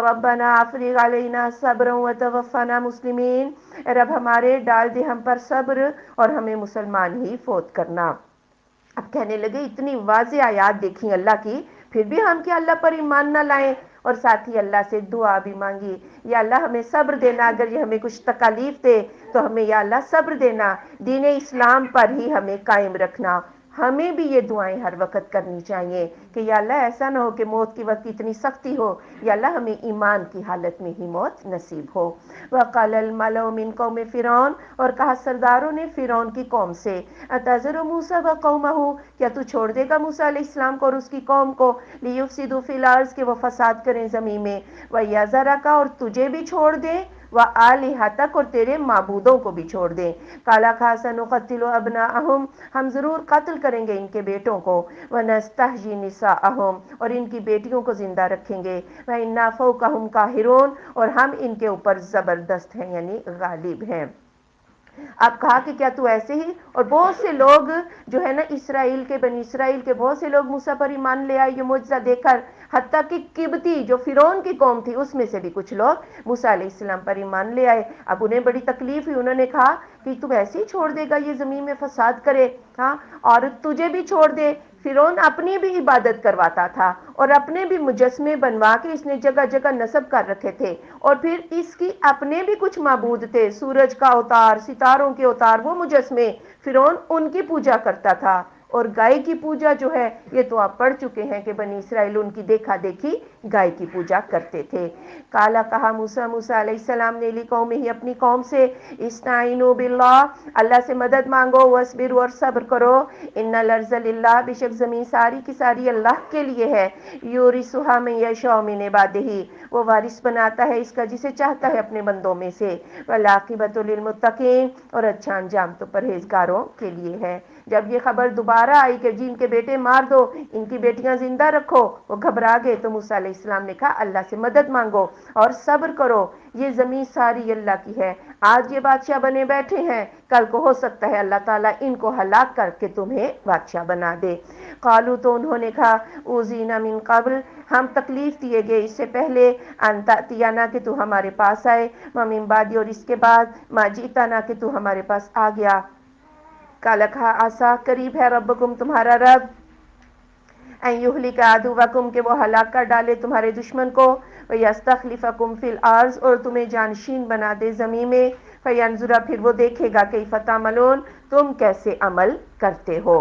ربنا افرغ علینا صبرا وتوفنا مسلمین، اے رب ہمارے ڈال دے ہم پر صبر اور ہمیں مسلمان ہی فوت کرنا۔ اب کہنے لگے اتنی واضح آیات دیکھی اللہ کی، پھر بھی ہم کیا اللہ پر ایمان نہ لائیں، اور ساتھ ہی اللہ سے دعا بھی مانگی، یا اللہ ہمیں صبر دینا، اگر یہ ہمیں کچھ تکالیف دے تو ہمیں یا اللہ صبر دینا، دین اسلام پر ہی ہمیں قائم رکھنا۔ ہمیں بھی یہ دعائیں ہر وقت کرنی چاہیے کہ یا اللہ ایسا نہ ہو کہ موت کی وقت اتنی سختی ہو، یا اللہ ہمیں ایمان کی حالت میں ہی موت نصیب ہو۔ وقال الملأ من قوم فرعون، اور کہا سرداروں نے فرعون کی قوم سے، اتذر موسیٰ وقومہ، کیا تو چھوڑ دے گا موسیٰ علیہ السلام کو اور اس کی قوم کو، لیفسدوا فی الارض، کہ وہ فساد کریں زمین میں، ویذرک، اور تجھے بھی چھوڑ دیں، وآلہتک، اور تیرے معبودوں کو بھی چھوڑ دیں۔ قال سنقتل ابناءہم، ہم ضرور قتل کریں گے ان کے بیٹوں کو، ونستحیی نساءہم، اور ان کی بیٹیوں کو زندہ رکھیں گے، وإنا فوقہم قاہرون، اور ہم ان کے اوپر زبردست ہیں، یعنی غالب ہیں۔ اب کہا کہ کیا تو ایسے ہی، اور بہت سے لوگ جو ہے نا اسرائیل کے، بنی اسرائیل کے بہت سے لوگ موسیٰ پر ایمان لے آئے یہ معجزہ دیکھ کر، حتیٰ کہ قبطی جو فرعون کی قوم تھی اس میں سے بھی کچھ لوگ موسیٰ علیہ السلام پر ایمان لے آئے۔ اب انہیں بڑی تکلیف ہوئی، انہوں نے کہا کہ تو ایسے ہی چھوڑ دے گا یہ زمین میں فساد کرے، ہاں، اور تجھے بھی چھوڑ دے۔ فرعون اپنی بھی عبادت کرواتا تھا اور اپنے بھی مجسمے بنوا کے اس نے جگہ جگہ نصب کر رکھے تھے، اور پھر اس کی اپنے بھی کچھ معبود تھے، سورج کا اوتار، ستاروں کے اوتار، وہ مجسمے فرعون ان کی پوجا کرتا تھا۔ اور گائے کی پوجا جو ہے یہ تو آپ پڑھ چکے ہیں کہ بنی اسرائیل ان کی دیکھا دیکھی گائے کی پوجا کرتے تھے۔ کالا، کہا موسیٰ علیہ السلام نے لقومہ، ہی اپنی قوم سے، استعینوا باللہ، اللہ سے مدد مانگو، واصبروا، اور صبر کرو، ان الارض للہ، بے شک زمین ساری کی ساری اللہ کے لیے ہے، یورثھا من یشاء من عبادہ، وہ وارث بناتا ہے اس کا جسے چاہتا ہے اپنے بندوں میں سے، والعاقبۃ للمتقین، اور اچھا انجام تو پرہیزگاروں کے لیے ہے۔ جب یہ خبر دوبارہ آئی کہ جن کے بیٹے مار دو، ان کی بیٹیاں زندہ رکھو، وہ گھبرا گئے، تو موسیٰ علیہ السلام نے کہا اللہ سے مدد مانگو اور صبر کرو، یہ زمین ساری اللہ کی ہے، آج یہ بادشاہ بنے بیٹھے ہیں، کل کو ہو سکتا ہے اللہ تعالیٰ ان کو ہلاک کر کے تمہیں بادشاہ بنا دے۔ قالوا، تو انہوں نے کہا، اوذینا من قبل، ہم تکلیف دیے گئے اس سے پہلے، ان تأتینا، کہ تو ہمارے پاس آئے، ومن بعد، اور اس کے بعد، ما جئتنا، کہ تو ہمارے پاس آ گیا۔ قال، کہا، عسیٰ، قریب ہے، ربکم، تمہارا رب، ان یہلک عدوکم، کہ وہ ہلاک کر ڈالے تمہارے دشمن کو، ویستخلفکم فی الارض، اور تمہیں جانشین بنا دے زمین میں، فینظر، پھر وہ دیکھے گا، کیف تعملون، تم کیسے عمل کرتے ہو۔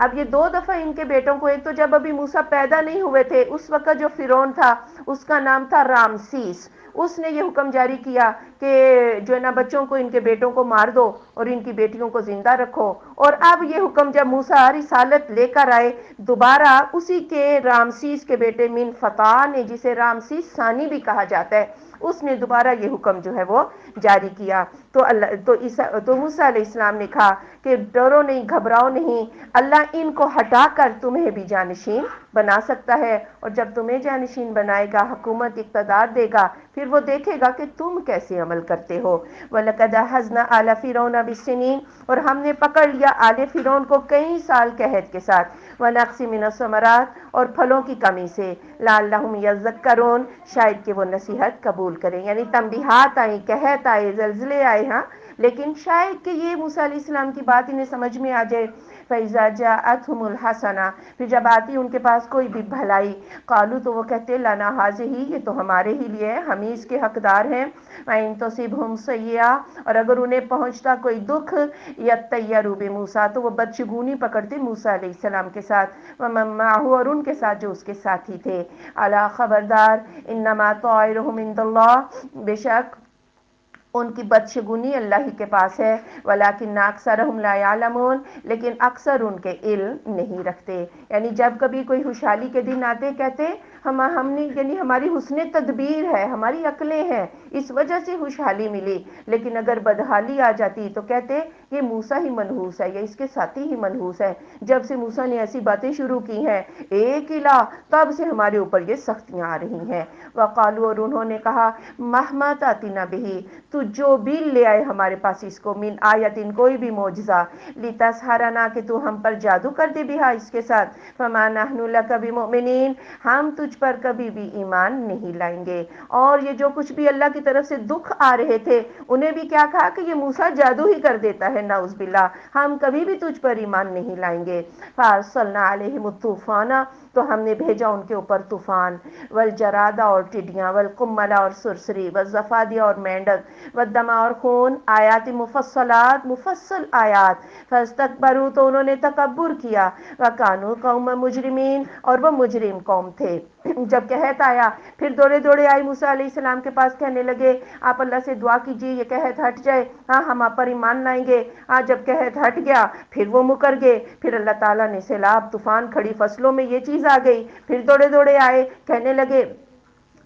اب یہ دو دفعہ ان کے بیٹوں کو، ایک تو جب ابھی موسیٰ پیدا نہیں ہوئے تھے، اس وقت جو فرعون تھا اس کا نام تھا رامسیس، اس نے یہ حکم جاری کیا کہ جو ہے نا بچوں کو، ان کے بیٹوں کو مار دو اور ان کی بیٹیوں کو زندہ رکھو۔ اور اب یہ حکم جب موسیٰ رسالت لے کر آئے دوبارہ، اسی کے رامسیس کے بیٹے من فتح نے، جسے رامسیس ثانی بھی کہا جاتا ہے، اس نے دوبارہ یہ حکم جو ہے وہ جاری کیا۔ تو موسیٰ علیہ السلام نے کہا کہ ڈرو نہیں، گھبراؤ نہیں، اللہ ان کو ہٹا کر تمہیں بھی جانشین بنا سکتا ہے، اور جب تمہیں جانشین بنائے گا، حکومت اقتدار دے گا، پھر وہ دیکھے گا کہ تم کیسے عمل کرتے ہو۔ وَلَقَدْ أَخَذْنَا آلَ فِرْعَوْنَ بِالسِّنِينَ، اور ہم نے پکڑ لیا آل فرعون کو کئی سال قحط کے ساتھ، وَنَقْصٍ مِّنَ الثَّمَرَاتِ، اور پھلوں کی کمی سے، لَعَلَّهُمْ يَذَّكَّرُونَ، شاید کہ وہ نصیحت قبول کریں، یعنی تنبیہات آئیں، قحط آئے، زلزلے آئے، ہاں، لیکن شاید کہ یہ موسیٰ علیہ السلام کی بات انہیں سمجھ میں آ جائے۔ فَإِذَا جَاءَتْهُمُ الْحَسَنَةُ، پھر جب آتی ان کے پاس کوئی بھی بھلائی، قالوا، تو وہ کہتے، لنا هذه، یہ تو ہمارے ہی لیے ہے، ہم ہی اس کے حقدار ہیں، وَإِن تُصِبْهُمْ سَيِّئَةٌ، اور اگر انہیں پہنچتا کوئی دکھ، يَطَّيَّرُوا بِموسیٰ، تو وہ بدشگونی پکڑتے موسیٰ علیہ السلام کے ساتھ، وَمَن مَّعَهُ، اور ان کے ساتھ جو اس کے ساتھی تھے، الا، خبردار، انما طائرهم عند اللہ، بے شک ان کی بدشگونی اللہ ہی کے پاس ہے، ولیکن اکثرهم لا يعلمون، لیکن اکثر ان کے علم نہیں رکھتے۔ یعنی جب کبھی کوئی خوشحالی کے دن آتے، کہتے ہم نے، یعنی ہماری حسن تدبیر ہے، ہماری عقلیں ہیں، اس وجہ سے خوشحالی ملی، لیکن اگر بدحالی آ جاتی تو کہتے یہ موسیٰ ہی منحوس ہے، یا اس کے ساتھی ہی منحوس ہے، جب سے موسیٰ نے ایسی باتیں شروع کی ہیں ایک الہ، تب سے ہمارے اوپر یہ سختیاں آ رہی ہیں۔ وقالوا، اور انہوں نے کہا، مہما تأتینا بہ، تو جو بھی لے آئے ہمارے پاس اس کو، من آیت، کوئی بھی معجزہ، لتسحرنا، کہ تو ہم پر جادو کر دے بہا، اس کے ساتھ، فما نحن لک بمؤمنین، ہم تجھ تجھ پر کبھی بھی ایمان نہیں لائیں گے۔ اور یہ جو کچھ بھی اللہ کی طرف سے دکھ آ رہے تھے انہیں بھی کیا کہا کہ یہ موسیٰ جادو ہی کر دیتا ہے، نعوذ باللہ، ہم کبھی بھی تجھ پر ایمان نہیں لائیں گے۔ فَأَرْسَلْنَا عَلَيْهِمُ الطُّوفَانَ، تو ہم نے بھیجا ان کے اوپر طوفان، والجراد اور ٹڈیاں، والقمل اور سرسری، والضفادع اور مینڈک، والدم اور خون، آیات مفصلات، مفصل آیات، فاستکبروا، تو انہوں نے تکبر کیا، وکانوا قوم مجرمین، اور وہ مجرم قوم تھے۔ جب قحط آیا پھر دوڑے دوڑے آئے موسیٰ علیہ السلام کے پاس، کہنے لگے آپ اللہ سے دعا کیجئے یہ قحط ہٹ جائے، ہاں ہم آپ پر ایمان لائیں گے۔ ہاں جب قحط ہٹ گیا پھر وہ مکر گئے، پھر اللہ تعالیٰ نے سیلاب، طوفان، کھڑی فصلوں میں یہ چیز آ گئی، پھر دوڑے دوڑے آئے، کہنے لگے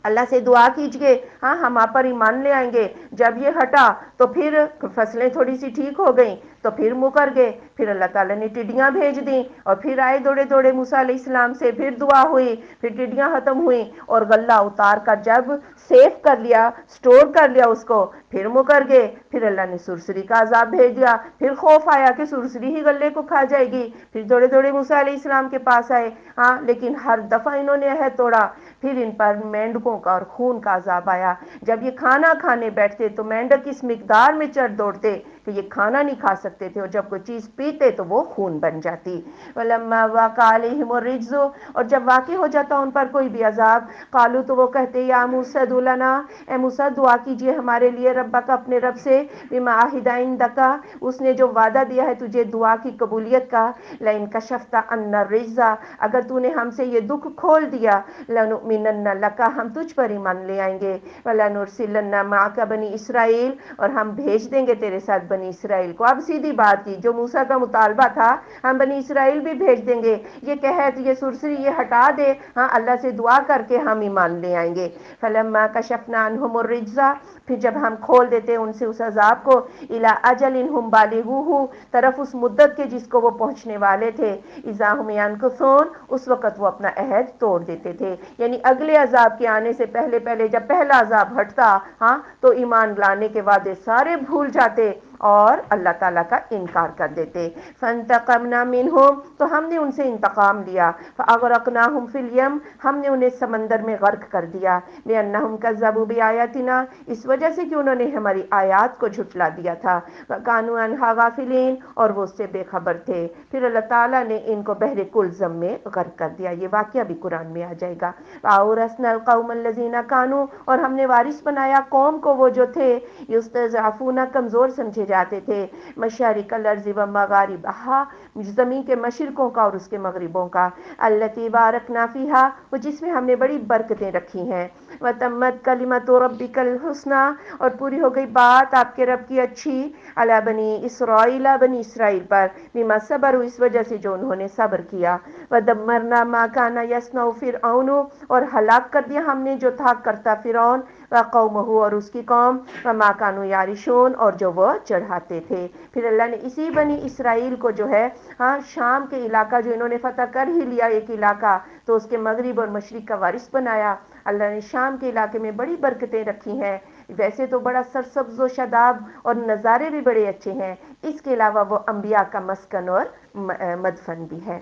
اللہ سے دعا کیجئے، ہاں ہم آپ پر ایمان لے آئیں گے۔ جب یہ ہٹا تو پھر فصلیں تھوڑی سی ٹھیک ہو گئیں تو پھر مکر گئے، پھر اللہ تعالیٰ نے ٹڈیاں بھیج دیں، اور پھر آئے دوڑے دوڑے موسیٰ علیہ السلام سے، پھر دعا ہوئی، پھر ٹڈیاں ختم ہوئیں، اور غلہ اتار کر جب سیف کر لیا، سٹور کر لیا اس کو، پھر مکر گئے، پھر اللہ نے سرسری کا عذاب بھیج دیا، پھر خوف آیا کہ سرسری ہی غلے کو کھا جائے گی، پھر دوڑے دوڑے موسیٰ علیہ السلام کے پاس آئے، ہاں لیکن ہر دفعہ انہوں نے عہد توڑا، پھر ان پر مینڈکوں کا اور خون کا عذاب آیا۔ جب یہ کھانا کھانے بیٹھتے تو مینڈک اس مقدار میں چڑھ دوڑتے کہ یہ کھانا نہیں کھا سکتے تھے، اور جب کوئی چیز پیتے تو وہ خون بن جاتی۔ وَلَمَّا وَقَعَ عَلَيْهِمُ الرِّجْزُ، اور جب واقع ہو جاتا ان پر کوئی بھی عذاب، قالوا، تو وہ کہتے یا موسیٰ ادع لنا، اے موسیٰ دعا کیجئے ہمارے لیے، ربک، اپنے رب سے، بما عہد عندک، اس نے جو وعدہ دیا ہے تجھے دعا کی قبولیت کا، لئن کشفت عنا الرجز، اگر تو نے ہم سے یہ دکھ کھول دیا، لنؤمنن لک، ہم تجھ پر ایمان لے آئیں گے، ولنرسلن معک بنی اسرائیل، اور ہم بھیج دیں گے تیرے ساتھ بنی اسرائیل کو۔ اب سیدھی بات کی، جو موسیٰ کا مطالبہ تھا ہم بنی اسرائیل بھی بھیج دیں گے، یہ قحط، یہ سرسری، یہ ہٹا دے، ہاں اللہ سے دعا کر کے ہم ایمان لے آئیں گے۔ فلما کشفنا عنہم الرجز، پھر جب ہم کھول دیتے ان سے اس عذاب کو، الی اجل ہم بالغوہ، طرف اس مدت کے جس کو وہ پہنچنے والے تھے، اذا ہم ینکثون، اس وقت وہ اپنا عہد توڑ دیتے تھے، یعنی اگلے عذاب کے آنے سے پہلے پہلے جب پہلا عذاب ہٹتا، ہاں تو ایمان لانے کے وعدے سارے بھول جاتے اور اللہ تعالیٰ کا انکار کر دیتے۔ فانتقمنا منہم، تو ہم نے ان سے انتقام لیا، فاغرقناہم فی الیم، ہم نے انہیں سمندر میں غرق کر دیا، لأنہم کذبوا بآیاتنا، اس وجہ سے کہ انہوں نے ہماری آیات کو جھٹلا دیا تھا، وکانوا عنہا غافلین، اور وہ اس سے بے خبر تھے۔ پھر اللہ تعالیٰ نے ان کو بحر کلزم میں غرق کر دیا، یہ واقعہ بھی قرآن میں آ جائے گا۔ وَأَوْرَثْنَا الْقَوْمَ الَّذِينَ كَانُوا، اور ہم نے وارث بنایا قوم کو وہ جو تھے، یستضعفون، کمزور سمجھے جاتے تھے، مشارق الارض و مغاربہا، زمین کے مشرقوں کا اور اس کے مغربوں کا، التی بارکنا فیہا، وہ جس میں ہم نے بڑی برکتیں رکھی ہیں، وتمت کلمۃ ربک الحسنی، اور پوری ہو گئی بات آپ کے رب کی اچھی، علی بنی اسرائیل، بنی اسرائیل پر، بما صبروا، اس وجہ سے جو انہوں نے صبر کیا، ودمرنا ما کان یصنع فرعون، اور ہلاک کر دیا ہم نے جو تھا کرتا فرعون، وقومہ، اور اس کی قوم، وما کانوا یعرشون، اور جو وہ چڑھاتے تھے۔ پھر اللہ نے اسی بنی اسرائیل کو جو ہے، ہاں شام کے علاقہ جو انہوں نے فتح کر ہی لیا ایک علاقہ، تو اس کے مغرب اور مشرق کا وارث بنایا۔ اللہ نے شام کے علاقے میں بڑی برکتیں رکھی ہیں، ویسے تو بڑا سرسبز و شاداب اور نظارے بھی بڑے اچھے ہیں، اس کے علاوہ وہ انبیاء کا مسکن اور مدفن بھی ہے،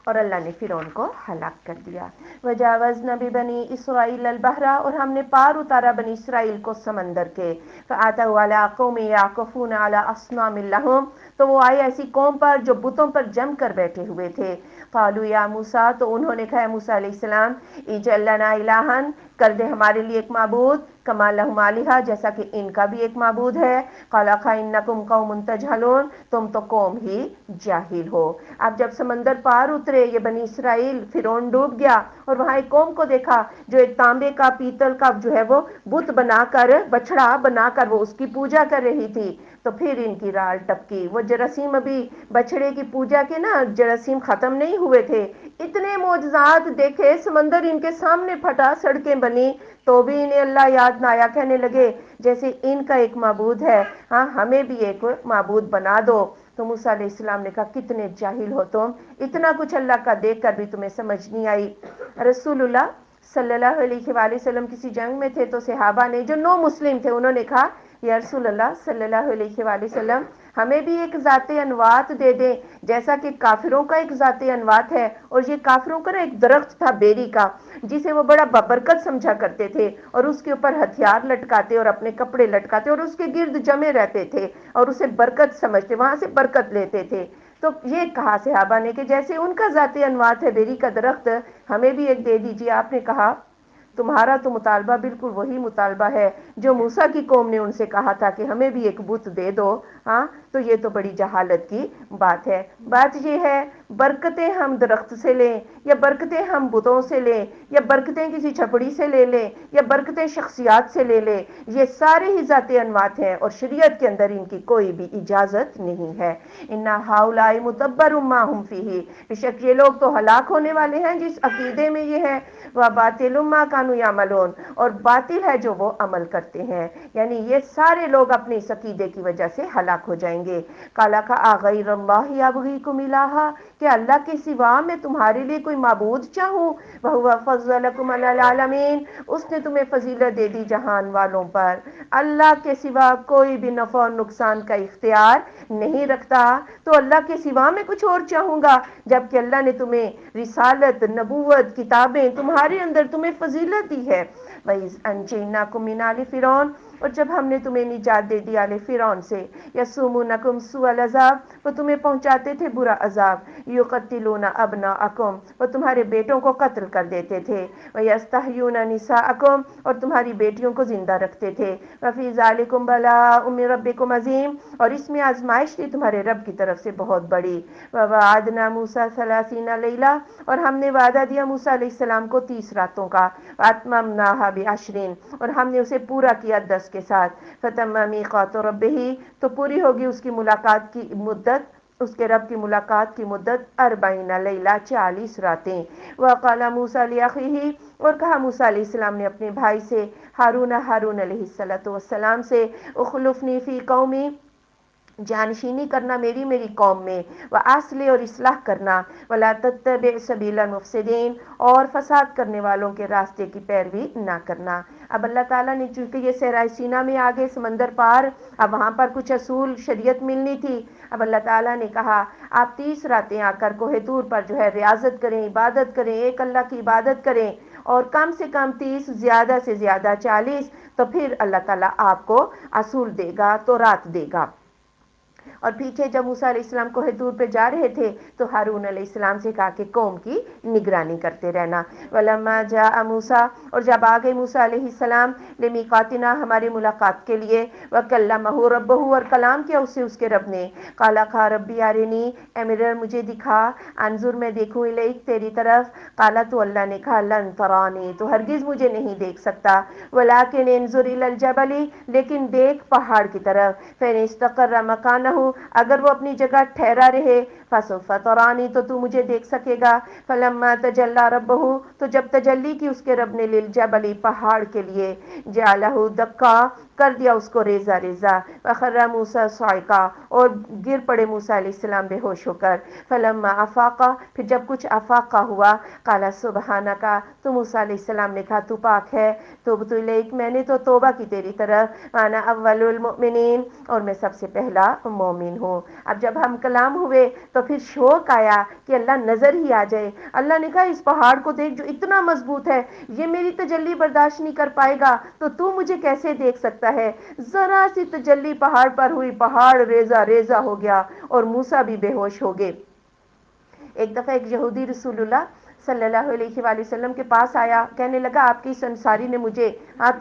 اور اللہ نے فرعون کو ہلاک کر دیا۔ وجاوزنا ببنی اسرائیل البحر، اور ہم نے پار اتارا بنی اسرائیل کو سمندر کے، فاتوا علی قوم یعکفون علی اصنام لہم، تو وہ آئے ایسی قوم پر جو بتوں پر جم کر بیٹھے ہوئے تھے، قالوا یا موسیٰ، تو انہوں نے کہا موسیٰ علیہ السلام، اجعل لنا الہا، کر دے ہمارے لیے ایک معبود، کما لہم آلہہ، جیسا کہ ان کا بھی ایک معبود ہے، قال انکم قوم تجہلون، تم تو قوم ہی جاہل ہو۔ اب جب سمندر پار اترے یہ بنی اسرائیل، فرعون ڈوب گیا، اور وہاں ایک قوم کو دیکھا جو ایک تانبے کا، پیتل کا جو ہے وہ بت بنا کر، بچڑا بنا کر وہ اس کی پوجا کر رہی تھی، تو پھر ان کی رال ٹپکی، وہ جراثیم ابھی بچڑے کی پوجا کے نا جراثیم ختم نہیں ہوئے تھے، اتنے معجزات دیکھے، سمندر ان کے سامنے پھٹا، سڑکیں بنی، تو بھی انہیں اللہ یاد نہ آیا، کہنے لگے جیسے ان کا ایک معبود ہے، ہاں ہمیں بھی ایک معبود بنا دو۔ تو موسیٰ علیہ السلام نے کہا کتنے جاہل ہو تم، اتنا کچھ اللہ کا دیکھ کر بھی تمہیں سمجھ نہیں آئی۔ رسول اللہ صلی اللہ علیہ وآلہ وسلم کسی جنگ میں تھے، تو صحابہ نے جو نو مسلم تھے انہوں نے کہا یا رسول اللہ صلی اللہ علیہ وآلہ وسلم ہمیں بھی ایک ذات انوات دے دیں جیسا کہ کافروں کا ایک ذات انوات ہے، اور یہ کافروں کا ایک درخت تھا بیری کا جسے وہ بڑا ببرکت سمجھا کرتے تھے، اور اس کے اوپر ہتھیار لٹکاتے اور اپنے کپڑے لٹکاتے اور اس کے گرد جمے رہتے تھے اور اسے برکت سمجھتے، وہاں سے برکت لیتے تھے۔ تو یہ کہا صحابہ نے کہ جیسے ان کا ذات انوات ہے بیری کا درخت، ہمیں بھی ایک دے دیجیے۔ آپ نے کہا تمہارا تو مطالبہ بالکل وہی مطالبہ ہے جو موسیٰ کی قوم نے ان سے کہا تھا کہ ہمیں بھی ایک بت دے دو۔ ہاں تو یہ تو بڑی جہالت کی بات ہے۔ بات یہ ہے برکتیں ہم درخت سے لیں یا برکتیں ہم بتوں سے لیں یا برکتیں کسی چھپڑی سے لے لیں یا برکتیں شخصیات سے لے لیں، یہ سارے ہی ذات انوات ہیں اور شریعت کے اندر ان کی کوئی بھی اجازت نہیں ہے۔ اِنَّ هَؤُلَاءِ مُتَبَّرٌ مَّا هُمْ فِيهِ، بے شک یہ لوگ تو ہلاک ہونے والے ہیں جس عقیدے میں یہ ہے، وَبَاطِلٌ مَّا كَانُوا يَعْمَلُونَ، اور باطل ہے جو وہ عمل کرتے ہیں، یعنی یہ سارے لوگ اپنے اس عقیدے کی وجہ سے ہلاک ہو جائیں گے۔ قَالَ أَغَيْرَ اللَّهِ أَبْغِيكُمْ إِلَٰهًا، کہ اللہ کے سوا میں تمہارے لیے کوئی معبود چاہوں، وَهُوَ فَضَّلَكُمْ عَلَى الْعَالَمِينَ، اس نے تمہیں فضیلت دے دی جہان والوں پر۔ اللہ کے سوا کوئی بھی نفع اور نقصان کا اختیار نہیں رکھتا، تو اللہ کے سوا میں کچھ اور چاہوں گا، جبکہ اللہ نے تمہیں رسالت، نبوت، کتابیں تمہارے اندر تمہیں فضیلت دی ہے۔ وَإِذْ أَنْجَيْنَاكُمْ مِنْ آلِ فِرْعَوْنَ، اور جب ہم نے تمہیں نجات دے دی آل فرعون سے، یسومونکم سوء العذاب، وہ تمہیں پہنچاتے تھے برا عذاب، یقتلون ابناءکم، وہ تمہارے بیٹوں کو قتل کر دیتے تھے، ویستحیون نساءکم، اور تمہاری بیٹیوں کو زندہ رکھتے تھے، وفی ذالکم بلاء من ربکم عظیم، اور اس میں آزمائش تھی تمہارے رب کی طرف سے بہت بڑی۔ ووعدنا موسیٰ 30 لیلہ، اور ہم نے وعدہ دیا موسیٰ علیہ السلام کو 30 راتوں کا، واتممناها بعشر، اور ہم نے اسے پورا کیا 10 کے ساتھ، فتم میقات ربہ، تو پوری ہوگی اس کی ملاقات کی مدت، اس کے رب کی ملاقات کی مدت 40 لیلہ، 40 راتیں۔ وقال موسیٰ لأخیہ، اور کہا موسیٰ علیہ السلام نے اپنے بھائی سے ہارون علیہ السلام سے، اخلفنی فی قومی، جانشینی کرنا میری قوم میں، وَأَصْلِحْ، اور اصلاح کرنا، وَلَا تَتَّبِعْ سَبِيلَ الْمُفْسِدِينَ، اور فساد کرنے والوں کے راستے کی پیروی نہ کرنا۔ اب اللہ تعالیٰ نے چونکہ یہ صحرائے سینا میں آگے سمندر پار، اب وہاں پر کچھ اصول شریعت ملنی تھی، اب اللہ تعالیٰ نے کہا آپ 30 راتیں آ کر کوہ طور پر جو ہے ریاضت کریں، عبادت کریں، ایک اللہ کی عبادت کریں، اور کم سے کم 30، زیادہ سے زیادہ 40، تو پھر اللہ تعالیٰ آپ کو اصول دے گا، تورات دے گا۔ اور پیچھے جب موسیٰ علیہ السلام کوہ طور پہ جا رہے تھے تو ہارون علیہ السلام سے کہا کہ قوم کی نگرانی کرتے رہنا۔ وَلَمَّا جَاءَ موسیٰ، اور جب آ گئے موسیٰ علیہ السلام لِمِیقَاتِنَا، ہماری ملاقات کے لیے، وَكَلَّمَهُ رَبُّهُ، اور کلام کیا اسے اس کے رب نے، قَالَ رَبِّ أَرِنِي، اے میرے رب مجھے دکھا، انظر میں دیکھوں الیک تیری طرف، قَالَ، تو اللہ نے کہا لَن تَرَانِی، تو ہرگز مجھے نہیں دیکھ سکتا، وَلَٰكِنْ انظر إِلَى الْجَبَلِ، لیکن دیکھ پہاڑ کی طرف، فَإِنِ اسْتَقَرَّ مَكَانَهُ، اگر وہ اپنی جگہ ٹھہرا رہے، فَسَوْفَ تَرَانِی، تو مجھے دیکھ سکے گا۔ فَلَمَّا تَجَلَّىٰ رَبُّهُ، تو جب تجلی کی اس کے رب نے لِلْجَبَلِ، پہاڑ کے لیے، جَعَلَهُ دَكًّا، کر دیا اس کو ریزہ ریزہ، وَخَرَّ مُوسَىٰ صَعِقًا، اور گر پڑے موسیٰ علیہ السلام بے ہوش ہو کر۔ فَلَمَّا أَفَاقَ، پھر جب کچھ افاقہ ہوا، قَالَ سُبْحَانَكَ، تو موسیٰ علیہ السلام نے کہا تو پاک ہے، تُبْتُ إِلَيْكَ، میں نے تو توبہ کی تیری طرف، وَأَنَا أَوَّلُ الْمُؤْمِنِينَ، اور میں سب سے پہلا مومن ہوں۔ اب جب ہم کلام ہوئے تو پھر شوق آیا کہ اللہ نظر ہی آ جائے۔ اللہ نے کہا اس پہاڑ کو دیکھ جو اتنا مضبوط ہے، یہ میری تجلی برداشت نہیں کر پائے گا تو مجھے کیسے دیکھ سکتا ہے؟ ذرا سی تجلی پہاڑ پر ہوئی، پہاڑ ریزہ ریزہ ہو گیا اور موسیٰ بھی بے ہوش ہو گئے۔ ایک دفعہ ایک یہودی رسول اللہ صلی اللہ علیہ وآلہ وسلم کے پاس آیا، کہنے لگا آپ کی اس انصاری نے مجھے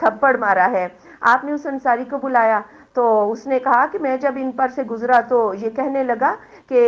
تھپڑ مارا ہے۔ آپ نے اس انصاری کو بلایا تو اس نے کہا کہ میں جب ان پر سے گزرا تو یہ کہنے لگا کہ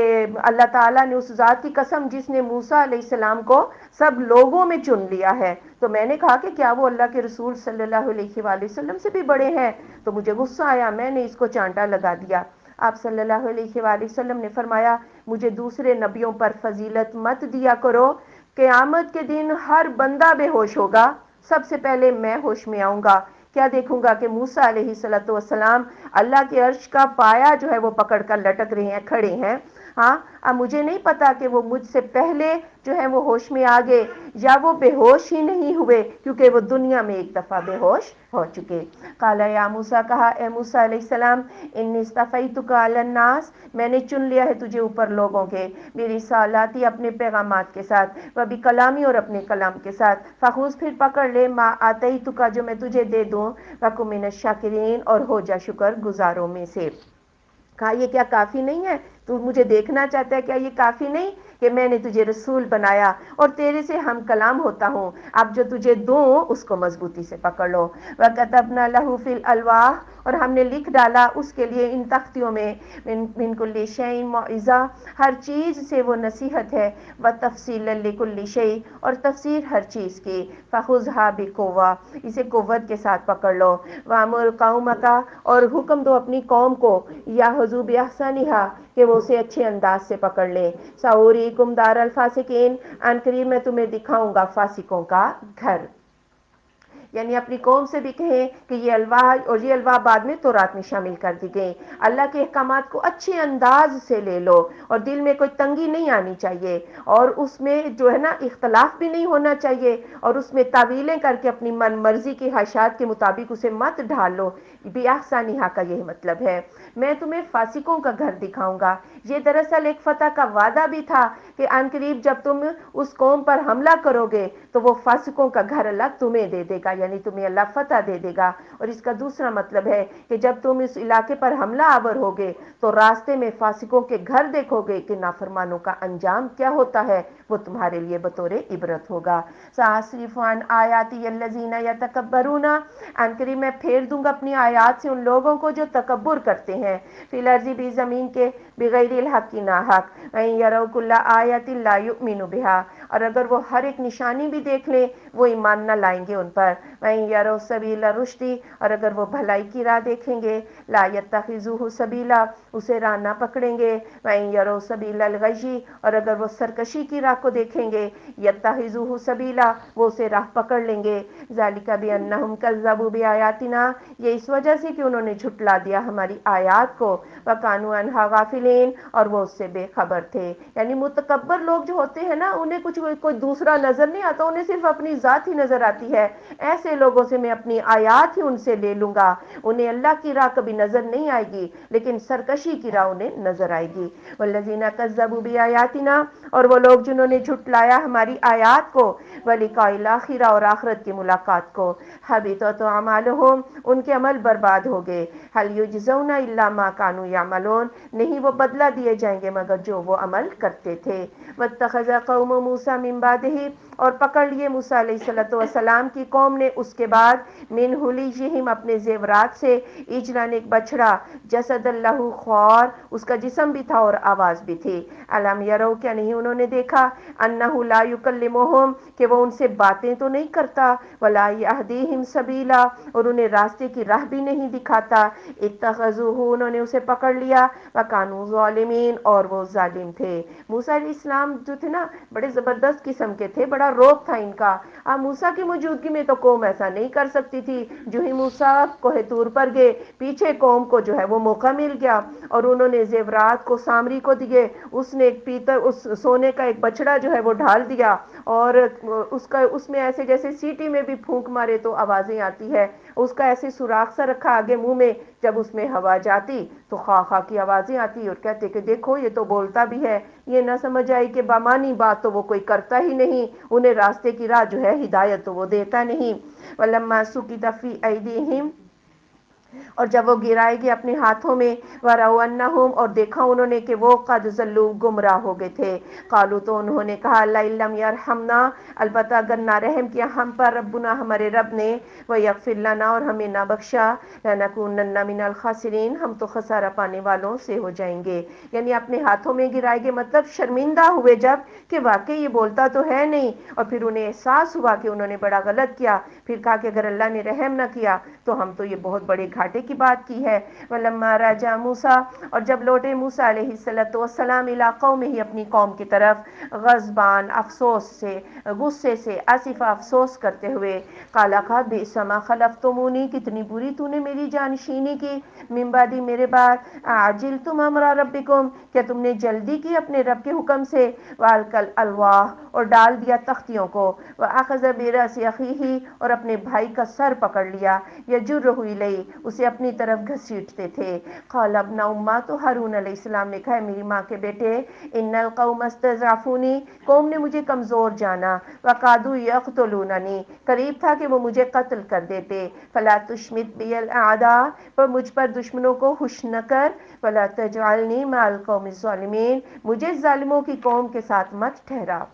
اللہ تعالیٰ نے اس ذات کی قسم جس نے موسیٰ علیہ السلام کو سب لوگوں میں چن لیا ہے، تو میں نے کہا کہ کیا وہ اللہ کے رسول صلی اللہ علیہ وآلہ وسلم سے بھی بڑے ہیں؟ تو مجھے غصہ آیا، میں نے اس کو چانٹا لگا دیا۔ آپ صلی اللہ علیہ وآلہ وسلم نے فرمایا مجھے دوسرے نبیوں پر فضیلت مت دیا کرو، قیامت کے دن ہر بندہ بے ہوش ہوگا، سب سے پہلے میں ہوش میں آؤں گا، کیا دیکھوں گا کہ موسیٰ علیہ السلام اللہ کے عرش کا پایا جو ہے وہ پکڑ کر لٹک رہے ہیں، کھڑے ہیں، ہاں اب مجھے نہیں پتا کہ وہ مجھ سے پہلے جو ہے وہ ہوش میں آ گئے یا وہ بے ہوش ہی نہیں ہوئے کیونکہ وہ دنیا میں ایک دفعہ بے ہوش ہو چکے. قال یا موسیٰ، کہا اے موسیٰ علیہ السلام، انی اصطفیتک علی الناس، میں نے چن لیا ہے تجھے اوپر لوگوں کے، میری رسالاتی اپنے پیغامات کے ساتھ، وبی کلامی اور اپنے کلام کے ساتھ، فخذ پھر پکڑ لے ما آتیتک جو میں تجھے دے دوں، وکن من الشاکرین اور ہو جا شکر گزاروں میں سے. کہا یہ کیا کافی نہیں ہے؟ تو مجھے دیکھنا چاہتا ہے، کیا یہ کافی نہیں کہ میں نے تجھے رسول بنایا اور تیرے سے ہم کلام ہوتا ہوں؟ اب جو تجھے دوں اس کو مضبوطی سے پکڑ لو. وَكَتَبْنَا لَهُ فِي الْأَلْوَاحِ، اور ہم نے لکھ ڈالا اس کے لیے ان تختیوں میں، من کل شیء موعظہ، ہر چیز سے وہ نصیحت ہے، وتفصیلا لکل شیء، اور تفسیر ہر چیز کی. فخذھا بقوہ، اسے قوت کے ساتھ پکڑ لو. وامر قومک، اور حکم دو اپنی قوم کو، یاخذوا باحسنھا، کہ وہ اسے اچھے انداز سے پکڑ لیں. ساوریکم دار الفاسقین، ان قریب میں تمہیں دکھاؤں گا فاسقوں کا گھر. یعنی اپنی قوم سے بھی کہیں کہ یہ الواح، اور یہ الواح بعد میں تورات میں شامل کر دی گئی، اللہ کے احکامات کو اچھے انداز سے لے لو اور دل میں کوئی تنگی نہیں آنی چاہیے، اور اس میں جو ہے نا اختلاف بھی نہیں ہونا چاہیے، اور اس میں تعویلیں کر کے اپنی من مرضی کی خواہشات کے مطابق اسے مت ڈھال لو. باحسنھا کا یہی مطلب ہے. میں تمہیں فاسقوں کا گھر دکھاؤں گا. یہ دراصل ایک فتح کا وعدہ بھی تھا کہ ان قریب جب تم اس قوم پر حملہ کرو گے تو وہ فاسقوں کا گھر اللہ تمہیں دے دے گا، یعنی تمہیں اللہ فتح دے دے گا. اور اس کا دوسرا مطلب ہے کہ جب تم اس علاقے پر حملہ آور ہوگے تو راستے میں فاسقوں کے گھر دیکھو گے کہ نافرمانوں کا انجام کیا ہوتا ہے، وہ تمہارے لیے بطور عبرت ہوگا. سأصرف عن آیاتی الذین یتکبرون، ان قریب میں پھیر دوں گا اپنی آیات سے ان لوگوں کو جو تکبر کرتے ہیں، فی الارض بھی زمین کے، بغیر الحق کی ناحق، وَإِن يَرَوْا كُلَّ آیَةٍ لَا يُؤْمِنُوا بِهَا، اور اگر وہ ہر ایک نشانی بھی دیکھ لیں وہ ایمان نہ لائیں گے ان پر. وَإِن يَرَوْا سَبِيلَ الرُّشْدِ، اور اگر وہ بھلائی کی راہ دیکھیں گے، لَا يَتَّخِذُوهُ سَبِيلًا، اسے راہ نہ پکڑیں گے. وَإِن يَرَوْا سَبِيلَ الْغَيِّ، اور اگر وہ سرکشی کی راہ کو دیکھیں گے، يَتَّخِذُوهُ سَبِيلًا، وہ اسے راہ پکڑ لیں گے. ذَلِكَ بِأَنَّهُمْ كَذَّبُوا بِآيَاتِنَا، یہ اس وجہ سے کہ انہوں نے جھٹلا دیا ہماری آیات کو، وَكَانُوا عَنْهَا غَافِلِينَ، اور وہ اس سے بے خبر تھے. یعنی متکبر لوگ جو ہوتے ہیں نا، انہیں کچھ کوئی دوسرا نظر نہیں آتا، انہیں صرف اپنی ذات ہی نظر آتی ہے. ایسے لوگوں سے میں اپنی آیات ہی ان سے لے لوں گا، انہیں اللہ کی راہ کبھی نظر نہیں آئے گی لیکن سرکشی کی راہ انہیں نظر آئے گی. والذین کذبوا بآیاتنا، اور وہ لوگ جنہوں نے جھٹلایا ہماری آیات کو، ولقاء الآخرہ، اور آخرت کی ملاقات کو، حبطت اعمالہم، ان کے عمل برباد ہو گئے. هل یجزون الا ما كانوا یعملون، نہیں وہ بدلہ دیے جائیں گے مگر جو وہ عمل کرتے تھے. واتخذ قوم موسیٰ من بعدہ، اور پکڑ لیے موسیٰ علیہ السلام کی قوم نے اس کے بعد، من حلیہم، اپنے زیورات سے، عجلاً ایک بچڑا، جسد اللہ خوار، اس کا جسم بھی تھا اور آواز بھی تھی. الم یروا، کیا نہیں انہوں نے دیکھا، انہ لا یکلمہم، کہ وہ ان سے باتیں تو نہیں کرتا، ولا یہدیہم سبیلا، اور انہیں راستے کی راہ بھی نہیں دکھاتا. اتخذوہ، انہوں نے اسے پکڑ لیا، وکانوا ظالمین، اور وہ ظالم تھے. موسیٰ علیہ السلام جو تھے نا بڑے زبردست قسم کے تھے، بڑا روب تھا ان کا. اب موسیٰ کی موجودگی میں تو قوم ایسا نہیں کر سکتی تھی. جو ہی موسیٰ کوہ طور پر گئے، پیچھے قوم کو جو ہے وہ موقع مل گیا اور انہوں نے زیورات کو سامری کو دیے. اس نے ایک پیتل، اس سونے کا ایک بچڑا جو ہے وہ ڈھال دیا، اور اس میں ایسے جیسے سیٹی میں بھی پھونک مارے تو آوازیں آتی ہے، اس کا ایسے سوراخ سا رکھا آگے منہ میں، جب اس میں ہوا جاتی تو خواہ خواہ کی آوازیں آتی، اور کہتے کہ دیکھو یہ تو بولتا بھی ہے. یہ نہ سمجھ آئی کہ بامانی بات تو وہ کوئی کرتا ہی نہیں، انہیں راستے کی راہ جو ہے ہدایت تو وہ دیتا نہیں. وَلَمَّا سُقِطَ فِي أَيْدِيهِمْ، اور جب وہ گرائے گئے اپنے ہاتھوں میں، وَرَأَوْا أَنَّهُمْ، اور دیکھا انہوں نے کہ وہ قد ضلوا، گمراہ ہو گئے تھے. قالوا، تو انہوں نے کہا، لَئِن لَّمْ يَرْحَمْنَا، البتہ اگر نہ رحم کیا ہم پر، ربنا، ہمارے رب نے، وَيَغْفِرْ لَنَا، اور ہمیں نہ بخشا، لَنَكُونَنَّ مِنَ الْخَاسِرِينَ، ہم تو خسارہ پانے والوں سے ہو جائیں گے. یعنی اپنے ہاتھوں میں گرائے گئے، مطلب شرمندہ ہوئے جب کہ واقعی یہ بولتا تو ہے نہیں، اور پھر انہیں احساس ہوا کہ انہوں نے بڑا غلط کیا. پھر کہا کہ اگر اللہ نے رحم نہ کیا تو ہم تو یہ بہت بڑے گھاٹے کی بات کی ہے۔ وَلَمَّا رَجَعَ موسیٰ، اور جب لوٹے موسیٰ علیہ السلام الی قومہ، اپنی قوم کی طرف، غضبان، افسوس سے، غصے سے، آصف افسوس کرتے ہوئے، قال کہا بئس ما خلفتمونی، کتنی بری تو نے میری جانشینی کی، من بعدی میرے بعد، اعجلتم امر ربکم، کیا تم نے جلدی کی اپنے رب کے حکم سے، والقى الالواح، اور ڈال دیا تختیوں کو، واخذ براس اخیہ، اور اپنے بھائی کا سر پکڑ لیا، یجرہ الیہ، اسے اپنی طرف گھسیٹتے تھے۔ قال ابن امہ، تو ہارون علیہ السلام نے کہا میری ماں کے بیٹے، ان القوم استضعفونی، قوم نے مجھے کمزور جانا، وقادوا یقتلوننی، قریب تھا کہ وہ مجھے قتل کر دیتے، فلا تشمت بی الاعداء، پر مجھ پر دشمنوں کو خوش نہ کر، ولا تجعلنی مع القوم الظالمین، مجھے ظالموں کی قوم کے ساتھ مت ٹھہرا۔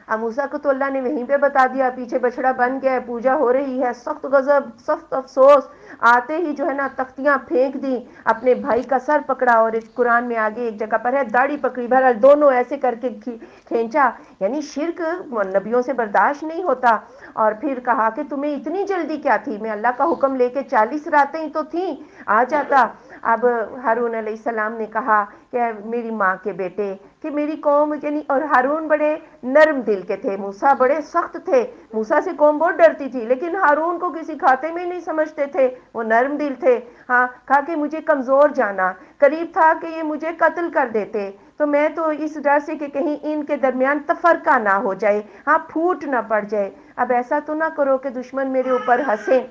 اب موسیٰ کو تو اللہ نے وہیں پہ بتا دیا، پیچھے بچڑا بن گیا ہے، پوجا ہو رہی ہے، سخت غضب، سخت افسوس، آتے ہی جو ہے نا تختیاں پھینک دی، اپنے بھائی کا سر پکڑا، اور ایک قرآن میں آگے ایک جگہ پر ہے داڑھی پکڑی، بہرحال دونوں ایسے کر کے کھینچا، یعنی شرک نبیوں سے برداشت نہیں ہوتا۔ اور پھر کہا کہ تمہیں اتنی جلدی کیا تھی، میں اللہ کا حکم لے کے 40 راتیں ہی تو تھیں، آ جاتا۔ اب ہارون علیہ السلام نے کہا کہ میری ماں کے بیٹے، کہ میری قوم، یعنی، اور ہارون بڑے نرم دل کے تھے، موسیٰ بڑے سخت تھے، موسیٰ سے قوم بہت ڈرتی تھی، لیکن ہارون کو کسی کھاتے میں نہیں سمجھتے تھے، وہ نرم دل تھے۔ ہاں، کہا کہ مجھے کمزور جانا، قریب تھا کہ یہ مجھے قتل کر دیتے، تو میں تو اس ڈر سے کہ کہیں ان کے درمیان تفرقہ نہ ہو جائے، ہاں پھوٹ نہ پڑ جائے، اب ایسا تو نہ کرو کہ دشمن میرے اوپر ہنسیں۔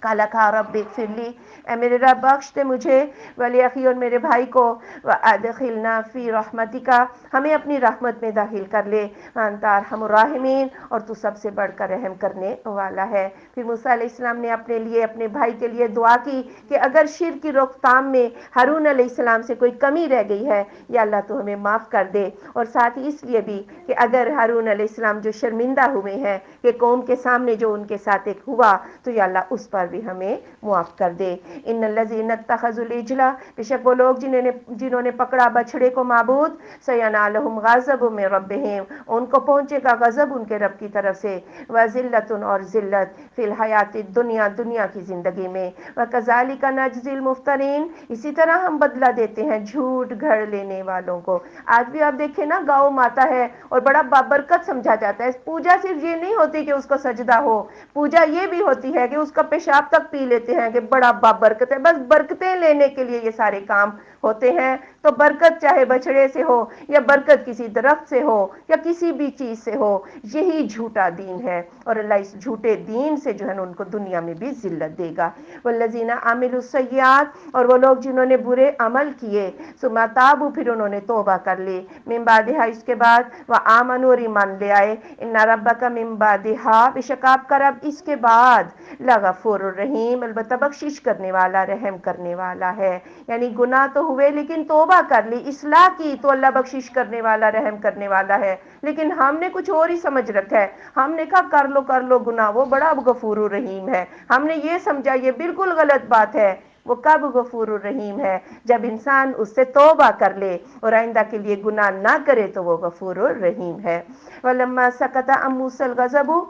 قال کہا رب اغفر لی، اے میرے رب بخش دے مجھے، ولی اخی، اور میرے بھائی کو، وادخلنا فی رحمتک، ہمیں اپنی رحمت میں داخل کر لے، وانت ارحم الراحمین، اور تو سب سے بڑھ کر رحم کرنے والا ہے۔ پھر موسیٰ علیہ السلام نے اپنے لیے، اپنے بھائی کے لیے دعا کی کہ اگر شرک کی روک تھام میں ہارون علیہ السلام سے کوئی کمی رہ گئی ہے، یا اللہ تو ہمیں معاف کر دے، اور ساتھ ہی اس لیے بھی کہ اگر ہارون علیہ السلام جو شرمندہ ہوئے ہیں کہ قوم کے سامنے جو ان کے ساتھ ایک ہوا، تو یا اللہ اس پر بھی ہمیں معاف کر دے۔ ان الذین اتخذوا العجل، بے شک وہ لوگ جنہوں نے پکڑا بچھڑے کو معبود، سینالہم غضب من ربہم، ان کو پہنچے گا غضب ان کے رب کی طرف سے، وذلت، اور ذلت، فی الحیات الدنیا، دنیا کی زندگی میں، وکذالک نجزی المفترین، اسی طرح ہم بدلہ دیتے ہیں جھوٹ گھڑ لینے والوں کو۔ آج بھی آپ دیکھیں نا، گاؤں ماتا ہے اور بڑا بابرکت سمجھا جاتا ہے، پوجا صرف یہ نہیں ہوتی کہ اس کو سجدہ ہو، پوجا یہ بھی ہوتی ہے کہ اس کا پیشاب تک پی لیتے ہیں کہ بڑا بابرکت ہے، بس برکتیں لینے کے لیے یہ سارے کام ہوتے ہیں۔ تو برکت چاہے بچڑے سے ہو، یا برکت کسی درخت سے ہو، یا کسی بھی چیز سے ہو، یہی جھوٹا دین ہے، اور اللہ اس جھوٹے دین سے جو ہے ان کو دنیا میں بھی ذلت دے گا۔ والذین عملوا السیئات، اور وہ لوگ جنہوں نے برے عمل کیے، ثم تابوا، پھر انہوں نے توبہ کر لی، من بعدہا، اس کے بعد، وآمنوا، اور ایمان لے آئے، ان ربک من بعدہا، بے شک آپ کا رب اس کے بعد، لغفور الرحیم، البتہ بخشش کرنے والا، رحم کرنے والا ہے۔ یعنی گناہ تو ہوئے لیکن توبہ کر لی، اصلاح کی، تو اللہ بخشش کرنے والا، رحم کرنے والا ہے۔ لیکن ہم نے کچھ اور ہی سمجھ رکھا ہے، ہم نے کہا کر لو گناہ، وہ بڑا غفور الرحیم ہے، ہم نے یہ سمجھا، یہ بالکل غلط بات ہے۔ وہ کب غفور الرحیم ہے؟ جب انسان اس سے توبہ کر لے اور آئندہ کے لیے گناہ نہ کرے، تو وہ غفور الرحیم ہے۔ وَلَمَّا سَكَتَ عَن مُوسَى الْغَضَبُ،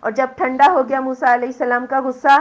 اور جب ٹھنڈا ہو گیا موسیٰ علیہ السلام کا غصہ،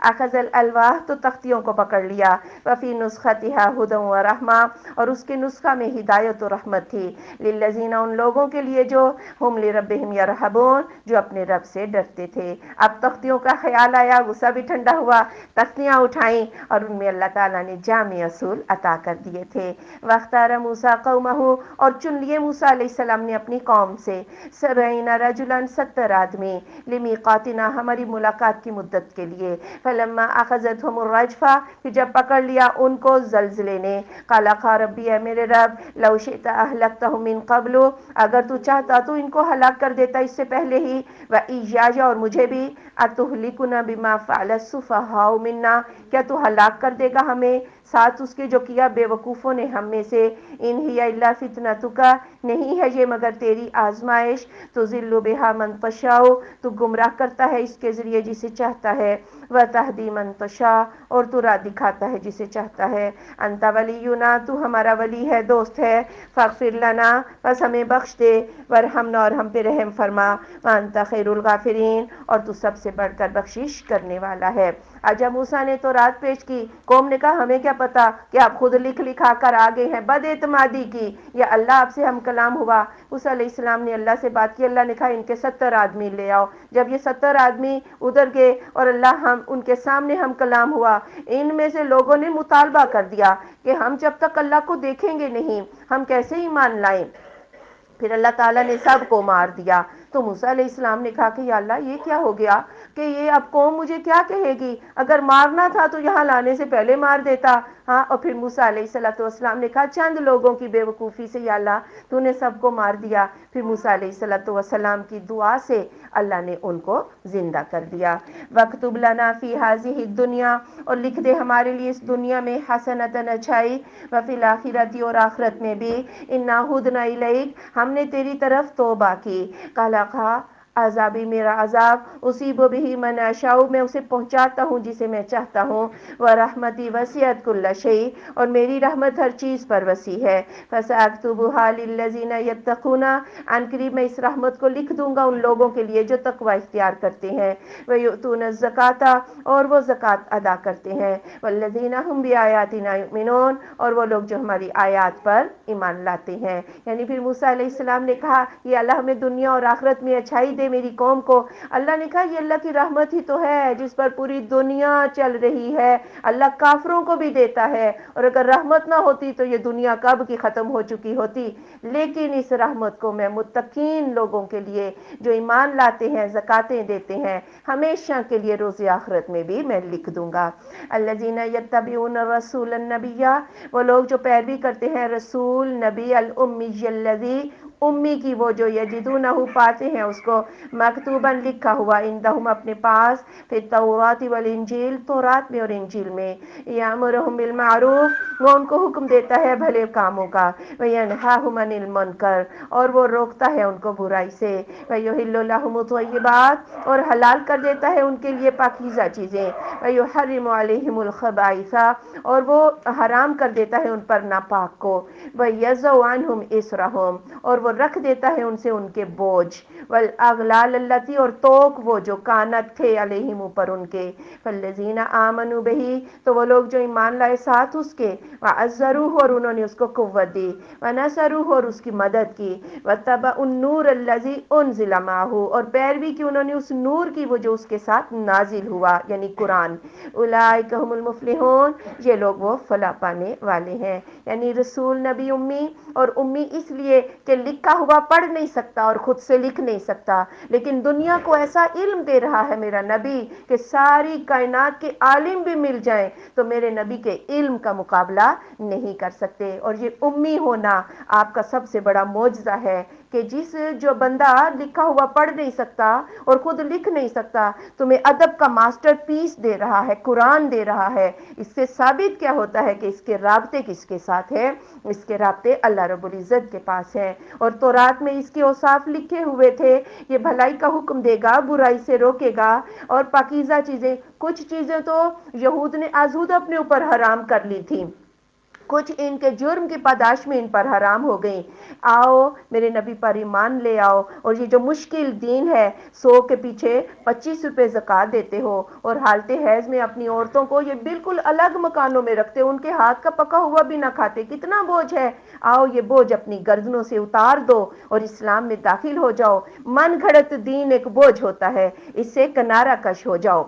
اخذ الالواح، تو تختیوں کو پکڑ لیا، وفی نسختها هدى ورحمہ، اور اس کے نسخہ میں ہدایت و رحمت تھی، للذین، ان لوگوں کے لیے جو، ہم لربہم یرہبون، جو اپنے رب سے ڈرتے تھے۔ اب تختیوں کا خیال آیا، غصہ بھی ٹھنڈا ہوا، تختیاں اٹھائیں، اور ان میں اللہ تعالیٰ نے جامع اصول عطا کر دیے تھے۔ واختار موسیٰ قومہ، اور چن لیے موسیٰ علیہ السلام نے اپنی قوم سے، 70 رجلا، 70 آدمی، لمیقاتنا، ہماری ملاقات کی مدت کے لیے، فلما اخذتهم الرجفہ، پھر جب پکڑ لیا ان کو زلزلے نے، قال ربی، اے میرے رب، لو شئت اہلکتهم من قبل، اگر تو چاہتا تو ان کو ہلاک کر دیتا اس سے پہلے ہی، وإیایا، اور مجھے بھی، اتہلکنا بما فعل السفہاء منا، کیا تو ہلاک کر دے گا ہمیں ساتھ اس کے جو کیا بے وقوفوں نے ہم میں سے، ان ہی الا فتنتک، نہیں ہے یہ مگر تیری آزمائش، تضل بہا من تشاء، تو گمراہ کرتا ہے اس کے ذریعے جسے چاہتا ہے، وتہدی من تشاء، اور تو راہ دکھاتا ہے جسے چاہتا ہے، انت ولینا، تو ہمارا ولی ہے، دوست ہے، فاغفر لنا، بس ہمیں بخش دے، ورحمنا، اور ہم پہ رحم فرما، وانت خیر الغافرین، اور تو سب سے بڑھ کر بخشش کرنے والا ہے۔ جب موسیٰ نے تو رات پیش کی، قوم نے کہا ہمیں کیا پتا کہ آپ خود لکھ لکھا کر آگے ہیں، بد اعتمادی کی، یا اللہ آپ سے ہم کلام ہوا۔ موسیٰ علیہ السلام نے اللہ سے بات کی، اللہ نے کہا ان کے 70 آدمی لے آؤ۔ جب یہ 70 آدمی ادھر گئے اور ان کے سامنے ہم کلام ہوا، ان میں سے لوگوں نے مطالبہ کر دیا کہ ہم جب تک اللہ کو دیکھیں گے نہیں ہم کیسے ایمان لائیں۔ پھر اللہ تعالیٰ نے سب کو مار دیا۔ تو موسیٰ علیہ السلام نے کہا کہ یا اللہ یہ کیا ہو گیا کہ یہ اب قوم مجھے کیا کہے گی، اگر مارنا تھا تو یہاں لانے سے پہلے مار دیتا۔ ہاں، اور پھر موسیٰ علیہ السلام نے کہا چند لوگوں کی بے وقوفی سے یا اللہ تو نے سب کو مار دیا۔ پھر موسیٰ علیہ السلام کی دعا سے اللہ نے ان کو زندہ کر دیا۔ وَاكْتُبْ لَنَا فِي هَذِهِ الدُّنْيَا، اور لکھ دے ہمارے لیے اس دنیا میں، حسنۃ اچھائی، وَفِي الْآخِرَةِ، اور آخرت میں بھی، اِنَّا هُدْنَا إِلَيْكَ، ہم نے تیری طرف توبہ کی، قَالَ کہا عذابی میرا عذاب، اصیب بہ من اشاء، میں اسے پہنچاتا ہوں جسے میں چاہتا ہوں، ورحمتی وسعت کل شیء، اور میری رحمت ہر چیز پر وسیع ہے، فساکتبھا للذین یتقون، عن قریب میں اس رحمت کو لکھ دوں گا ان لوگوں کے لیے جو تقوی اختیار کرتے ہیں، ویؤتون الزکاۃ، اور وہ زکوٰۃ ادا کرتے ہیں، والذین هم بآیاتنا یؤمنون، اور وہ لوگ جو ہماری آیات پر ایمان لاتے ہیں۔ یعنی پھر موسیٰ علیہ السلام نے کہا یہ اللہ ہمیں دنیا اور آخرت میں اچھائی دے میری قوم کو۔ اللہ نے کہا یہ اللہ کی رحمت ہی تو ہے جس پر پوری دنیا چل رہی ہے، اللہ کافروں کو بھی دیتا ہے، اور اگر رحمت نہ ہوتی تو یہ دنیا کب کی ختم ہو چکی ہوتی، لیکن اس رحمت کو میں متقین لوگوں کے لیے جو ایمان لاتے ہیں، زکاتیں دیتے ہیں، ہمیشہ کے لیے روز آخرت میں بھی میں لکھ دوں گا۔ الذین یتبعون الرسول النبی، وہ لوگ جو پیروی کرتے ہیں رسول نبی الامی الذی، امی کی، وہ جو یجدونہ پاتے ہیں اس کو، مکتوباً لکھا ہوا، عندہم اپنے پاس، پھر توراۃ والانجیل، تورات میں اور انجیل میں، یامرہم بالمعروف، وہ ان کو حکم دیتا ہے بھلے کاموں کا، وینہاہم عن المنکر، اور وہ روکتا ہے ان کو برائی سے، ویحل لہم الطیبات، اور حلال کر دیتا ہے ان کے لیے پاکیزہ چیزیں، ویحرم علیہم الخبائث، اور وہ حرام کر دیتا ہے ان پر ناپاک کو، ویضع عنہم اسرہم، اور وہ رکھ دیتا ہے ان سے ان کے بوجھ، والاغلال التی، اور توق وہ جو کانت تھے، علیہم اوپر ان کے، فالذین آمنوا بہ، تو وہ لوگ جو ایمان لائے ساتھ اس کے، وعزروہ، اور انہوں نے اس کو قوت دی، ونصروہ، اور اس کی مدد کی، واتبعوا النور الذی انزل معہ، اور پیروی کی انہوں نے اس نور کی وہ جو اس کے ساتھ نازل ہوا، یعنی قرآن، اولئک هم المفلحون، یہ لوگ وہ فلاح پانے والے ہیں۔ یعنی رسول نبی امی، اور امی اس لیے کہ لکھا ہوا پڑھ نہیں سکتا اور خود سے لکھ نہیں سکتا، لیکن دنیا کو ایسا علم دے رہا ہے میرا نبی کہ ساری کائنات کے عالم بھی مل جائیں تو میرے نبی کے علم کا مقابلہ نہیں کر سکتے۔ اور یہ امی ہونا آپ کا سب سے بڑا معجزہ ہے کہ جو بندہ لکھا ہوا پڑھ نہیں سکتا اور خود لکھ نہیں سکتا تمہیں ادب کا ماسٹر پیس دے رہا ہے، قرآن دے رہا ہے، اس سے ثابت کیا ہوتا ہے کہ اس کے رابطے کس کے ساتھ ہے؟ اس کے رابطے اللہ رب العزت کے پاس ہے۔ اور تورات میں اس کے اوصاف لکھے ہوئے تھے، یہ بھلائی کا حکم دے گا، برائی سے روکے گا، اور پاکیزہ چیزیں، کچھ چیزیں تو یہود نے ازہد اپنے اوپر حرام کر لی تھی، کچھ ان کے جرم کی پاداش میں ان پر حرام ہو گئیں۔ آؤ میرے نبی پر ایمان لے آؤ، اور یہ جو مشکل دین ہے، 100 کے پیچھے 25 روپے زکوٰۃ دیتے ہو، اور حالت حیض میں اپنی عورتوں کو یہ بالکل الگ مکانوں میں رکھتے، ان کے ہاتھ کا پکا ہوا بھی نہ کھاتے، کتنا بوجھ ہے۔ آؤ یہ بوجھ اپنی گردنوں سے اتار دو اور اسلام میں داخل ہو جاؤ۔ من گھڑت دین ایک بوجھ ہوتا ہے، اس سے کنارہ کش ہو جاؤ۔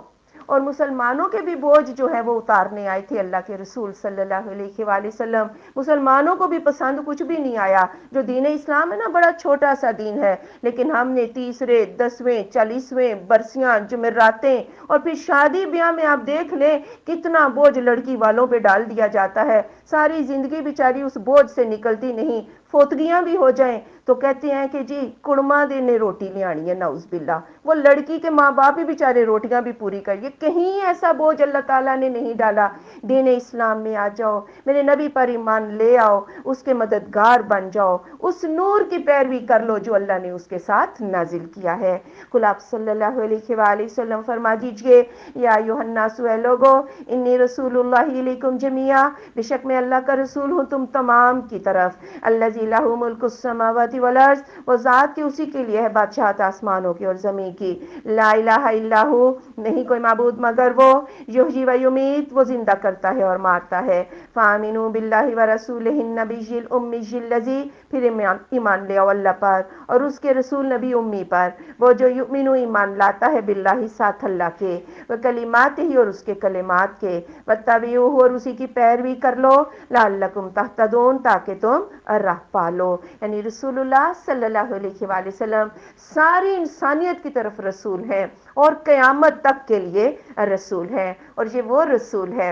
اور مسلمانوں کے بھی بوجھ جو ہے وہ اتارنے آئے تھے اللہ کے رسول صلی اللہ علیہ وآلہ وسلم، مسلمانوں کو بھی پسند کچھ بھی نہیں آیا۔ جو دین اسلام ہے نا، بڑا چھوٹا سا دین ہے، لیکن ہم نے 30ویں 10ویں 40ویں برسیاں، جمعراتیں، اور پھر شادی بیاہ میں آپ دیکھ لیں کتنا بوجھ لڑکی والوں پہ ڈال دیا جاتا ہے، ساری زندگی بیچاری اس بوجھ سے نکلتی نہیں، فوتگیاں بھی ہو جائیں تو کہتے ہیں کہ جی کڑما دینے روٹی لے آنی ہے، نعوذ باللہ، وہ لڑکی کے ماں باپ بھی بیچارے روٹیاں بھی پوری کریے، کہیں ایسا بوجھ اللہ تعالیٰ نے نہیں ڈالا۔ دین اسلام میں آ جاؤ، میرے نبی پر ایمان لے آؤ، اس کے مددگار بن جاؤ، اس نور کی پیروی کر لو جو اللہ نے اس کے ساتھ نازل کیا ہے۔ قل آپ صلی اللہ علیہ وآلہ وسلم فرما دیجئے، یا ایھا الناس، اے لوگو، انی رسول اللہ الیکم جمیعا، بے شک میں اللہ کا رسول ہوں تم تمام کی طرف، الذی لہ ملک السماوات والارض، وہ ذات کی اسی کے لیے ہے بادشاہت آسمانوں کی اور زمین کی، لا الہ الا ہو، نہیں کوئی معبود مگر وہ، یحیی و یمیت، وہ زندہ کرتا ہے اور مارتا ہے، فآمنوا باللہ ورسولہ النبی الامی الذی، پھر ایمان لے آؤ اللہ پر اور اس کے رسول نبی امی پر، وہ جو یؤمنو ایمان لاتا ہے باللہ ساتھ اللہ کے، وہ کلمات ہی اور اس کے کلمات کے، واتبعوہ اور اسی کی پیروی کر لو، لعلکم تہتدون تاکہ تم راہ پالو، یعنی رسول اللہ صلی اللہ علیہ وآلہ وسلم ساری انسانیت کی طرف رسول ہیں اور قیامت تک کے لیے رسول ہیں، اور یہ وہ رسول ہے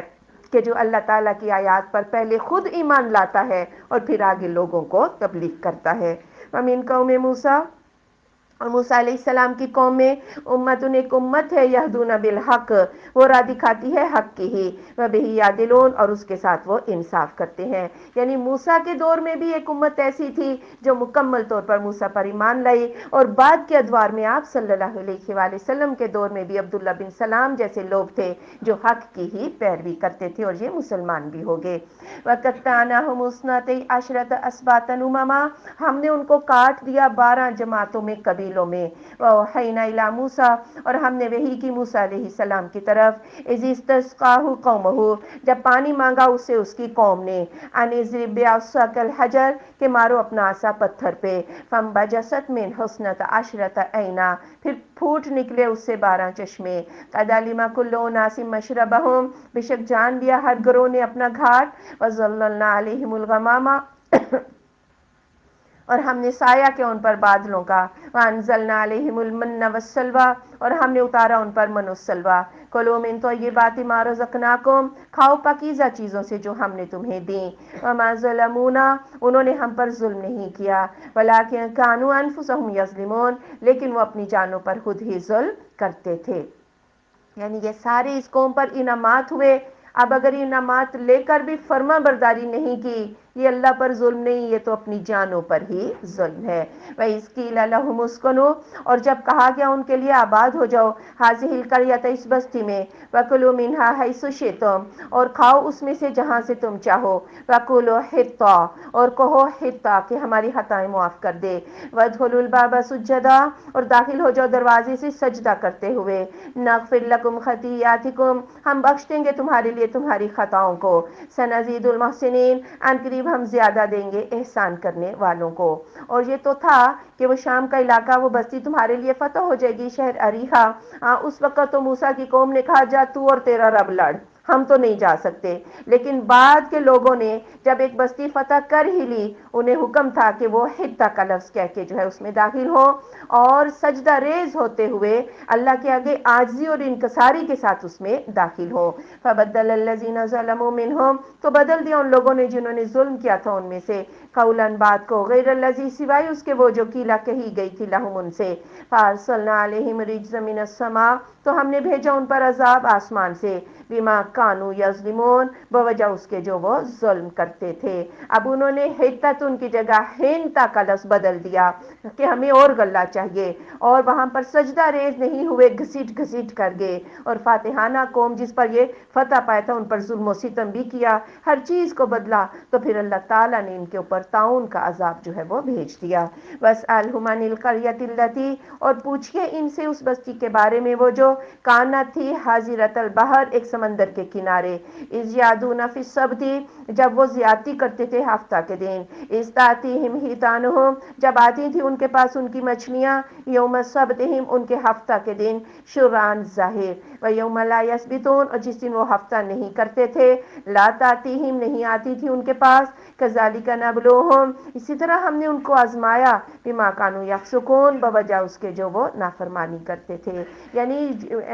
کہ جو اللہ تعالیٰ کی آیات پر پہلے خود ایمان لاتا ہے اور پھر آگے لوگوں کو تبلیغ کرتا ہے۔ وَمِن قَوْمِ مُوسیٰ، اور موسیٰ علیہ السلام کی قوم میں امتن ایک امت ہے، یہدون بالحق، وہ راہ دکھاتی ہے حق کی ہی، وبہ یعدلون، اور اس کے ساتھ وہ انصاف کرتے ہیں، یعنی موسیٰ کے دور میں بھی ایک امت ایسی تھی جو مکمل طور پر موسیٰ پر ایمان لائی، اور بعد کے ادوار میں آپ صلی اللہ علیہ وآلہ وسلم کے دور میں بھی عبداللہ بن سلام جیسے لوگ تھے جو حق کی ہی پیروی کرتے تھے، اور یہ مسلمان بھی ہو گئے۔ وَقَطَّعْنَاهُمُ اثْنَتَيْ عَشْرَةَ أَسْبَاطًا أُمَمًا، ہم نے ان کو کاٹ دیا 12 جماعتوں میں، قبیلوں میں، وَأَوْحَيْنَا إِلَىٰ مُوسَىٰ، اور ہم نے وحی کی موسیٰ علیہ السلام کی طرف، إِذِ اسْتَسْقَاهُ قَوْمُهُ، جب پانی مانگا اس سے اس کی قوم نے، أَنِ اضْرِب بِعَصَاكَ الْحَجَرَ، کہ مارو اپنا عصا پتھر پہ، فَانبَجَسَتْ مِنْهُ اثْنَتَ عَشْرَةَ عَيْنًا، پھر پھوٹ نکلے اس سے 12 چشمے، قَدْ عَلِمَ كُلُّ أُنَاسٍ مَشْرَبَهُمْ، بے شک جان لیا ہر گروہ نے اپنا گھاٹ، وَظَلَّلْنَا عَلَيْهِمُ الْغَمَامَ، اور ہم نے سایہ کیا ان پر بادلوں کا، وَأَنزَلْنَا عَلَيْهِمُ الْمَنَّ وَالسَّلْوَىٰ، اور ہم نے اتارا ان پر من و سلویٰ، کُلُوا مِن طَیِّبَاتِ مَا رَزَقْنَاکُمْ، کھاؤ پاکیزہ چیزوں سے جو ہم نے تمہیں دیں، وَمَا ظَلَمُونَا، انہوں نے ہم پر ظلم نہیں کیا، وَلَٰكِن كَانُوا أَنفُسَهُمْ يَظْلِمُونَ، لیکن وہ اپنی جانوں پر خود ہی ظلم کرتے تھے، یعنی یہ سارے اس قوم پر انعامات ہوئے، اب اگر انعامات لے کر بھی فرما برداری نہیں کی، یہ اللہ پر ظلم نہیں، یہ تو اپنی جانوں پر ہی ظلم ہے۔ وَإِذْ قِيلَ لَهُمُ اسْكُنُوا، اور جب کہا گیا ان کے لیے آباد ہو جاؤ، هَٰذِهِ الْقَرْيَةَ، اس بستی میں، وَكُلُوا مِنْهَا حَيْثُ شِئْتُمْ، اور کھاؤ اس میں سے جہاں سے تم چاہو، وَقُولُوا حِطَّةٌ، اور کہو حِطّہ کہ ہماری خطائیں معاف کر دے، وَادْخُلُوا الْبَابَ سُجَّدًا، اور داخل ہو جاؤ دروازے سے سجدہ کرتے ہوئے، نَغْفِرْ لَكُمْ خَطِیئَاتِکُمْ، ہم بخش دیں گے تمہارے لیے تمہاری خطاؤں کو، سَنَزِیدُ الْمُحْسِنِینَ، ان قریب ہم زیادہ دیں گے احسان کرنے والوں کو۔ اور یہ تو تھا کہ وہ شام کا علاقہ، وہ بستی تمہارے لیے فتح ہو جائے گی، شہر اریحا، اس وقت تو موسیٰ کی قوم نے کہا جا تو اور تیرا رب لڑ، ہم تو نہیں جا سکتے، لیکن بعد کے لوگوں نے جب ایک بستی فتح کر ہی لی، انہیں حکم تھا کہ وہ حطہ کا لفظ کہہ کے جو ہے اس میں داخل ہو، اور سجدہ ریز ہوتے ہوئے اللہ کے آگے عاجزی اور انکساری کے ساتھ اس میں داخل ہو۔ فَبَدَّلَ الَّذِينَ ظَلَمُوا مِنْهُمْ، تو بدل دیا ان لوگوں نے جنہوں نے ظلم کیا تھا ان میں سے، قولاً بات کو، غیر الذی، سوائے اس کے وہ جو قیلا کہی گئی تھی لہم ان سے، فَأَرْسَلْنَا عَلَيْهِمْ رِجْزًا مِّنَ السَّمَاءِ، تو ہم نے بھیجا ان پر عذاب آسمان سے، بِمَا كَانُوا يَظْلِمُونَ، بوجہ اس کے جو وہ ظلم کرتے تھے۔ اب انہوں نے حتتن کی جگہ ہینتا کا لفظ بدل دیا کہ ہمیں اور غلہ چاہیے، اور وہاں پر سجدہ ریز نہیں ہوئے، گھسیٹ گھسیٹ کر گئے، اور فاتحانہ قوم جس پر یہ فتح پایا تھا ان پر ظلم و ستم بھی کیا، ہر چیز کو بدلا، تو پھر اللہ تعالیٰ نے ان کے اوپر طاعون کا عذاب جو ہے وہ بھیج دیا۔ وَاسْأَلْهُمْ عَنِ الْقَرْيَةِ الَّتِي، اور پوچھئے ان سے اس بستی کے بارے میں وہ جو کانت تھی حاضرۃ البحر، ایک سمندر کے کنارے، اِذْ یَعْدُونَ فِی السَّبْتِ، جب وہ زیادتی کرتے تھے ہفتہ کے دن، اِذْ تَأْتِیہِمْ حِیتَانُہُم، جب آتی تھی ان کے پاس ان کی مچھلیاں، یوم سبتہم، ان کے ہفتہ کے دن، شرعاً ظاہر، وَیَوْمَ لَا یَسْبِتُونَ، اور جس دن وہ ہفتہ نہیں کرتے تھے، لا تَأْتِیہم، نہیں آتی تھی ان کے پاس، کَذَالِکَ نَبْلُوہُم، اسی طرح ہم نے ان کو آزمایا، بِمَا کَانُوا یَفْسُقُونَ، بوجہ اس کے جو وہ نافرمانی کرتے تھے، یعنی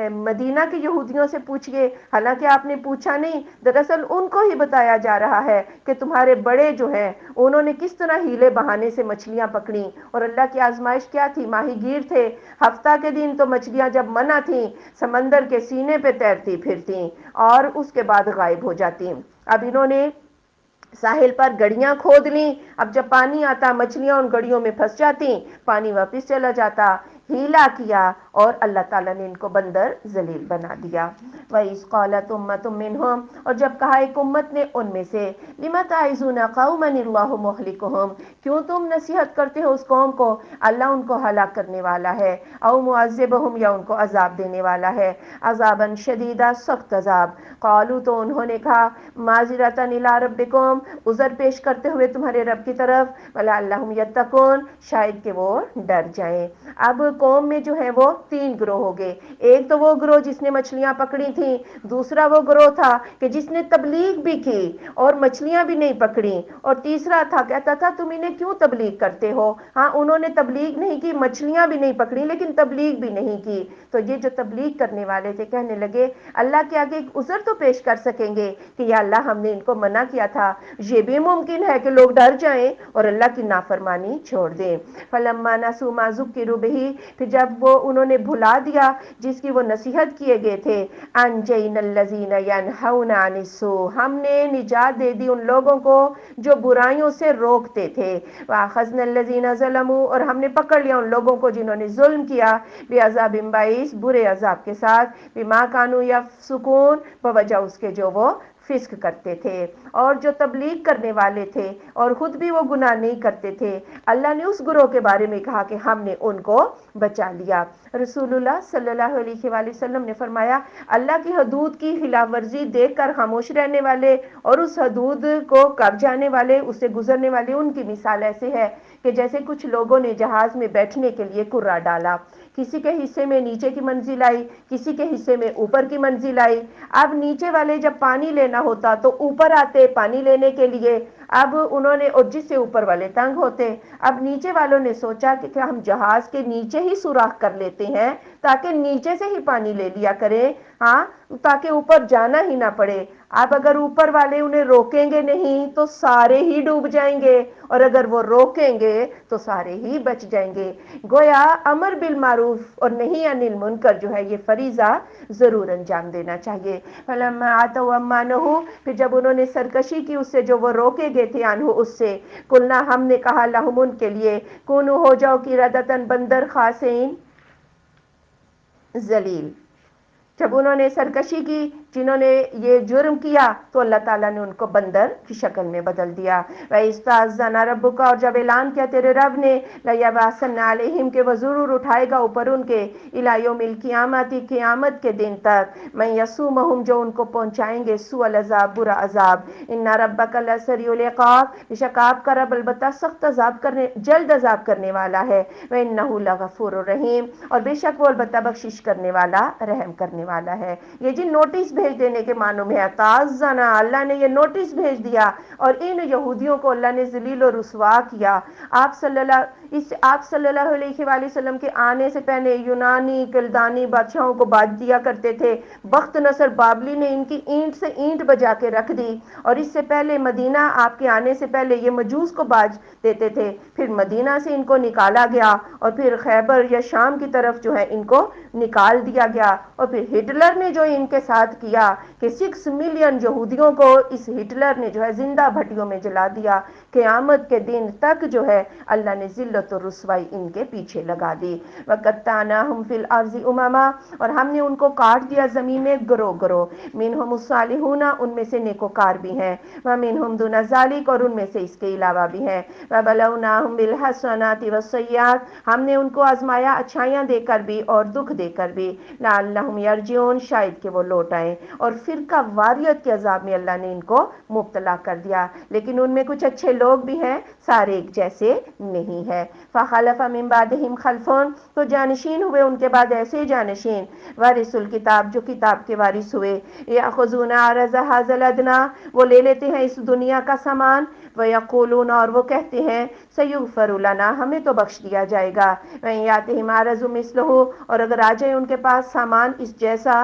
مدینہ کے یہودیوں سے پوچھئے، حالانکہ آپ نے پوچھا نہیں، دراصل ان کو ہی بتایا جا رہا ہے کہ تمہارے بڑے جو ہیں انہوں نے کس طرح ہیلے بہانے سے مچھلیاں پکڑیں، اور اللہ کی آزمائش کیا تھی، ماہی گیر تھے، ہفتہ کے دن تو مچھلیاں جب منع تھیں سمندر کے سینے پہ تیرتی پھرتیں اور اس کے بعد غائب ہو جاتی، اب انہوں نے ساحل پر گڑیاں کھود لیں، اب جب پانی آتا مچھلیاں ان گڑیوں میں پھنس جاتی، پانی واپس چلا جاتا، ہیلا کیا اور اللہ تعالیٰ نے ان کو بندر ذلیل بنا دیا۔ وَإِذْ قَالَتْ أُمَّةٌ مِّنْهُمْ، اور جب کہا ایک امت نے ان میں سے، لِمَ تَعِظُونَ قَوْمًا اللَّهُ مُهْلِكُهُمْ، کیوں تم نصیحت کرتے ہو اس قوم کو اللہ ان کو ہلاک کرنے والا ہے، او معذبہم، یا ان کو عذاب دینے والا ہے، عذابًا شدیدا، سخت عذاب۔ قالوا، تو انہوں نے کہا، معذرۃً الی ربکم، عذر پیش کرتے ہوئے تمہارے رب کی طرف، وَلَعَلَّهُمْ يَتَّقُونَ، شاید کہ وہ ڈر جائیں۔ اب قوم میں جو ہے وہ تین گروہ ہو گئے، ایک تو وہ گروہ جس نے مچھلیاں پکڑی تھیں، دوسرا وہ گروہ تھا کہ جس نے تبلیغ بھی کی اور مچھلیاں بھی نہیں پکڑی، اور تیسرا تھا کہتا تھا تم انہیں کیوں تبلیغ کرتے ہو۔ ہاں انہوں نے تبلیغ نہیں کی، مچھلیاں بھی نہیں پکڑی، لیکن تبلیغ بھی نہیں کی۔ تو یہ جو تبلیغ کرنے والے تھے کہنے لگے اللہ کے آگے ایک عذر تو پیش کر سکیں گے کہ یا اللہ ہم نے ان کو منع کیا تھا، یہ بھی ممکن ہے کہ لوگ ڈر جائیں اور اللہ کی نافرمانی چھوڑ دیں۔ فَلَمَّا نَسُوا مَا ذُكِّرُوا بِهِ، پھر جب وہ انہوں نے بھلا دیا جس کی وہ نصیحت کیے گئے تھے، أَنجَيْنَا الَّذِينَ يَنْهَوْنَ عَنِ السُّوءِ، ہم نے نجات دے دی ان لوگوں کو جو برائیوں سے روکتے تھے، وَأَخَذْنَا الَّذِينَ ظَلَمُوا، اور ہم نے پکڑ لیا ان لوگوں کو جنہوں نے ظلم کیا، بِعَذَابٍ بَئِيسٍ، برے عذاب کے ساتھ، بِمَا كَانُوا يَفْسُقُونَ، بوجہ اس کے جو وہ فسق کرتے تھے۔ اور جو تبلیغ کرنے والے تھے اور خود بھی وہ گناہ نہیں کرتے تھے، اللہ نے اس گروہ کے بارے میں کہا کہ ہم نے ان کو بچا لیا۔ رسول اللہ صلی اللہ علیہ وآلہ وسلم نے فرمایا اللہ کی حدود کی خلاف ورزی دیکھ کر خاموش رہنے والے اور اس حدود کو کر جانے والے، اس سے گزرنے والے، ان کی مثال ایسے ہے کہ جیسے کچھ لوگوں نے جہاز میں بیٹھنے کے لیے کرہ ڈالا، کسی کے حصے میں نیچے کی منزل آئی، کسی کے حصے میں اوپر کی منزل آئی۔ اب نیچے والے جب پانی لینا ہوتا تو اوپر آتے پانی لینے کے لیے، اب انہوں نے، اور جس سے اوپر والے تنگ ہوتے، اب نیچے والوں نے سوچا کہ کیا ہم جہاز کے نیچے ہی سوراخ کر لیتے ہیں تاکہ نیچے سے ہی پانی لے لیا کریں، ہاں تاکہ اوپر جانا ہی نہ پڑے۔ اب اگر اوپر والے انہیں روکیں گے نہیں تو سارے ہی ڈوب جائیں گے، اور اگر وہ روکیں گے تو سارے ہی بچ جائیں گے۔ گویا امر بالمعروف اور نہی عن المنکر جو ہے یہ فریضہ ضرور انجام دینا چاہیے۔ فَلَمَّا عَتَوْا عَمَّا نُهُوا، پھر جب انہوں نے سرکشی کی اس سے جو وہ روکے گئے تھے، عنہ اس سے، قلنا ہم نے کہا لہم ان کے لیے، کونوا ہو جاؤ قردۃ بندر، خاسئین ذلیل۔ جب انہوں نے سرکشی کی، جنہوں نے یہ جرم کیا، تو اللہ تعالیٰ نے ان کو بندر کی شکل میں بدل دیا۔ وَإِسْتَأْذَنَ رَبُّكَ، اور جب اعلان کیا تیرے رب نے، لَيَبْعَثَنَّ عَلَيْهِمْ، کہ وہ ضرور اٹھائے گا اوپر ان کے، إِلَى يَوْمِ الْقِيَامَةِ، قیامت کے دن تک، مَن يَسُومُهُمْ، جو ان کو پہنچائیں گے، سوء العذاب، برا عذاب، إِنَّ رَبَّكَ لَسَرِيعُ الْعِقَابِ، بے شک آپ کا رب البتہ سخت عذاب کرنے، جلد عذاب کرنے والا ہے، وَإِنَّهُ لَغَفُورٌ رَحِيمٌ، اور بے شک وہ البتہ بخشش کرنے والا، رحم کرنے والا ہے۔ یہ جی نوٹس بھیج دینے کے معنوں میں ہے، تعزنا، اللہ نے یہ نوٹس بھیج دیا اور ان یہودیوں کو اللہ نے ذلیل و رسوا کیا۔ آپ صلی اللہ علیہ وآلہ وسلم کے آنے سے پہلے یونانی کلدانی بادشاہوں کو باج دیا کرتے تھے، بخت نصر بابلی نے ان کی اینٹ سے اینٹ بجا کے رکھ دی، اور اس سے پہلے مدینہ آپ کے آنے سے پہلے یہ مجوس کو باج دیتے تھے، پھر مدینہ سے ان کو نکالا گیا اور پھر خیبر یا شام کی طرف جو ہے ان کو نکال دیا گیا، اور پھر ہٹلر نے جو ان کے ساتھ کیا کہ 6 ملین یہودیوں کو اس ہٹلر نے جو ہے زندہ بھٹیوں میں جلا دیا، قیامت کے دن تک جو ہے اللہ نے ذلت و رسوائی ان کے پیچھے لگا دی۔ وَقَطَّعْنَاهُمْ فِي الْأَرْضِ أُمَمًا، اور ہم نے ان کو کاٹ دیا زمین میں گروہ گروہ، مِنْهُمُ الصَّالِحُونَ، ان میں سے نیکوکار بھی ہیں، وَمِنْهُمْ دُونَ ذَلِكَ، اور ان میں سے اس کے علاوہ بھی ہیں، وَبَلَوْنَاهُمْ بِالْحَسَنَاتِ وَالسَّيِّئَاتِ، ہم نے ان کو آزمایا اچھائیاں دے کر بھی اور دکھ دے کر بھی، لَعَلَّهُمْ يَرْجِعُونَ، شاید کہ وہ لوٹ آئیں، اور فرقہ واریت کے عذاب میں اللہ نے ان کو مبتلا کر دیا، لیکن ان میں کچھ اچھے لوگ بھی ہیں، سارے ایک جیسے نہیں ہے۔ فَخَلَفَ مِن بَعْدِهِمْ خَلْفٌ، تو جانشین ہوئے ان کے بعد ایسے جانشین، وارث الکتاب، جو کتاب کے وارث ہوئے، یأخذون عرض هذا الأدنى، وہ لے لیتے ہیں اس دنیا کا سامان، ویقولون، اور وہ کہتے ہیں، سیغفر لنا، ہمیں تو بخش دیا جائے گا، وَإِن یأتِہم عرض مثلہ، اور اگر آ جائے ان کے پاس سامان اس جیسا،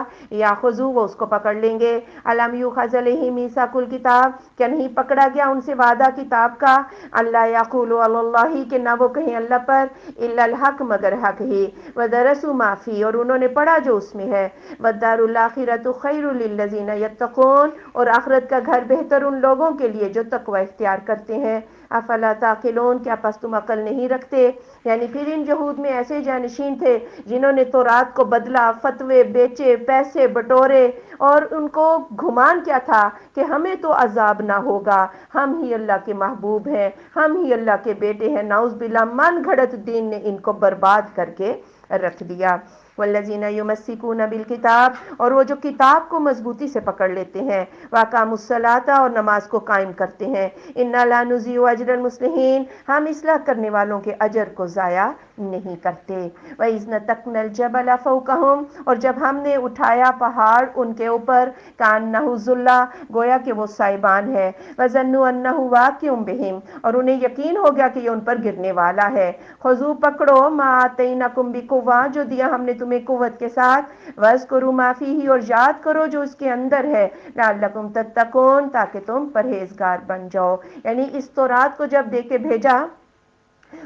یاخذو، وہ اس کو پکڑ لیں گے، الم یؤخذ علیہم میثاق الکتاب، کیا نہیں پکڑا گیا ان سے وعدہ کتاب کا، اللہ یقولوا علی اللہ، کہ نہ وہ کہیں اللہ پر الا الحق، مگر حق ہی، ودرسوا ما فیہ، اور انہوں نے پڑھا جو اس میں ہے، والدار الآخرۃ خیر للذین یتقون، اور آخرت کا گھر بہتر ان لوگوں کے لیے جو تقوی اختیار پیار کرتے ہیں۔ افلا تعقلون، کیا پس تم عقل نہیں رکھتے؟ یعنی پھر ان یہود میں ایسے جانشین تھے جنہوں نے تورات کو بدلا، فتوے بیچے، پیسے بٹورے، اور ان کو گمان کیا تھا کہ ہمیں تو عذاب نہ ہوگا، ہم ہی اللہ کے محبوب ہیں، ہم ہی اللہ کے بیٹے ہیں۔ نعوذ باللہ، من گھڑت دین نے ان کو برباد کر کے رکھ دیا۔ والذین یمسکون بالکتاب، اور وہ جو کتاب کو مضبوطی سے پکڑ لیتے ہیں، واقاموا الصلاۃ، اور نماز کو قائم کرتے ہیں، انا لا نضیع اجر المصلحین، ہم اصلاح کرنے والوں کے اجر کو ضائع نہیں کرتے۔ وَإِذْ نَتَقْنَا الْجَبَلَ فَوْقَهُمْ، اور جب ہم نے اٹھایا پہاڑ ان کے اوپر، كَأَنَّهُ ظُلَّةٌ، گویا کہ وہ سائبان ہے، وَظَنُّوا أَنَّهُ واقع بِهِمْ، اور انہیں یقین ہو گیا کہ یہ ان پر گرنے والا ہے۔ خذوا، پکڑو، ما آتیناکم بقوہ، جو دیا ہم نے تمہیں قوت کے ساتھ، واذکروا ما فیہ، اور یاد کرو جو اس کے اندر ہے، لعلکم تتقون، تاکہ تم پرہیزگار بن جاؤ۔ یعنی اس تورات کو جب دے کے بھیجا،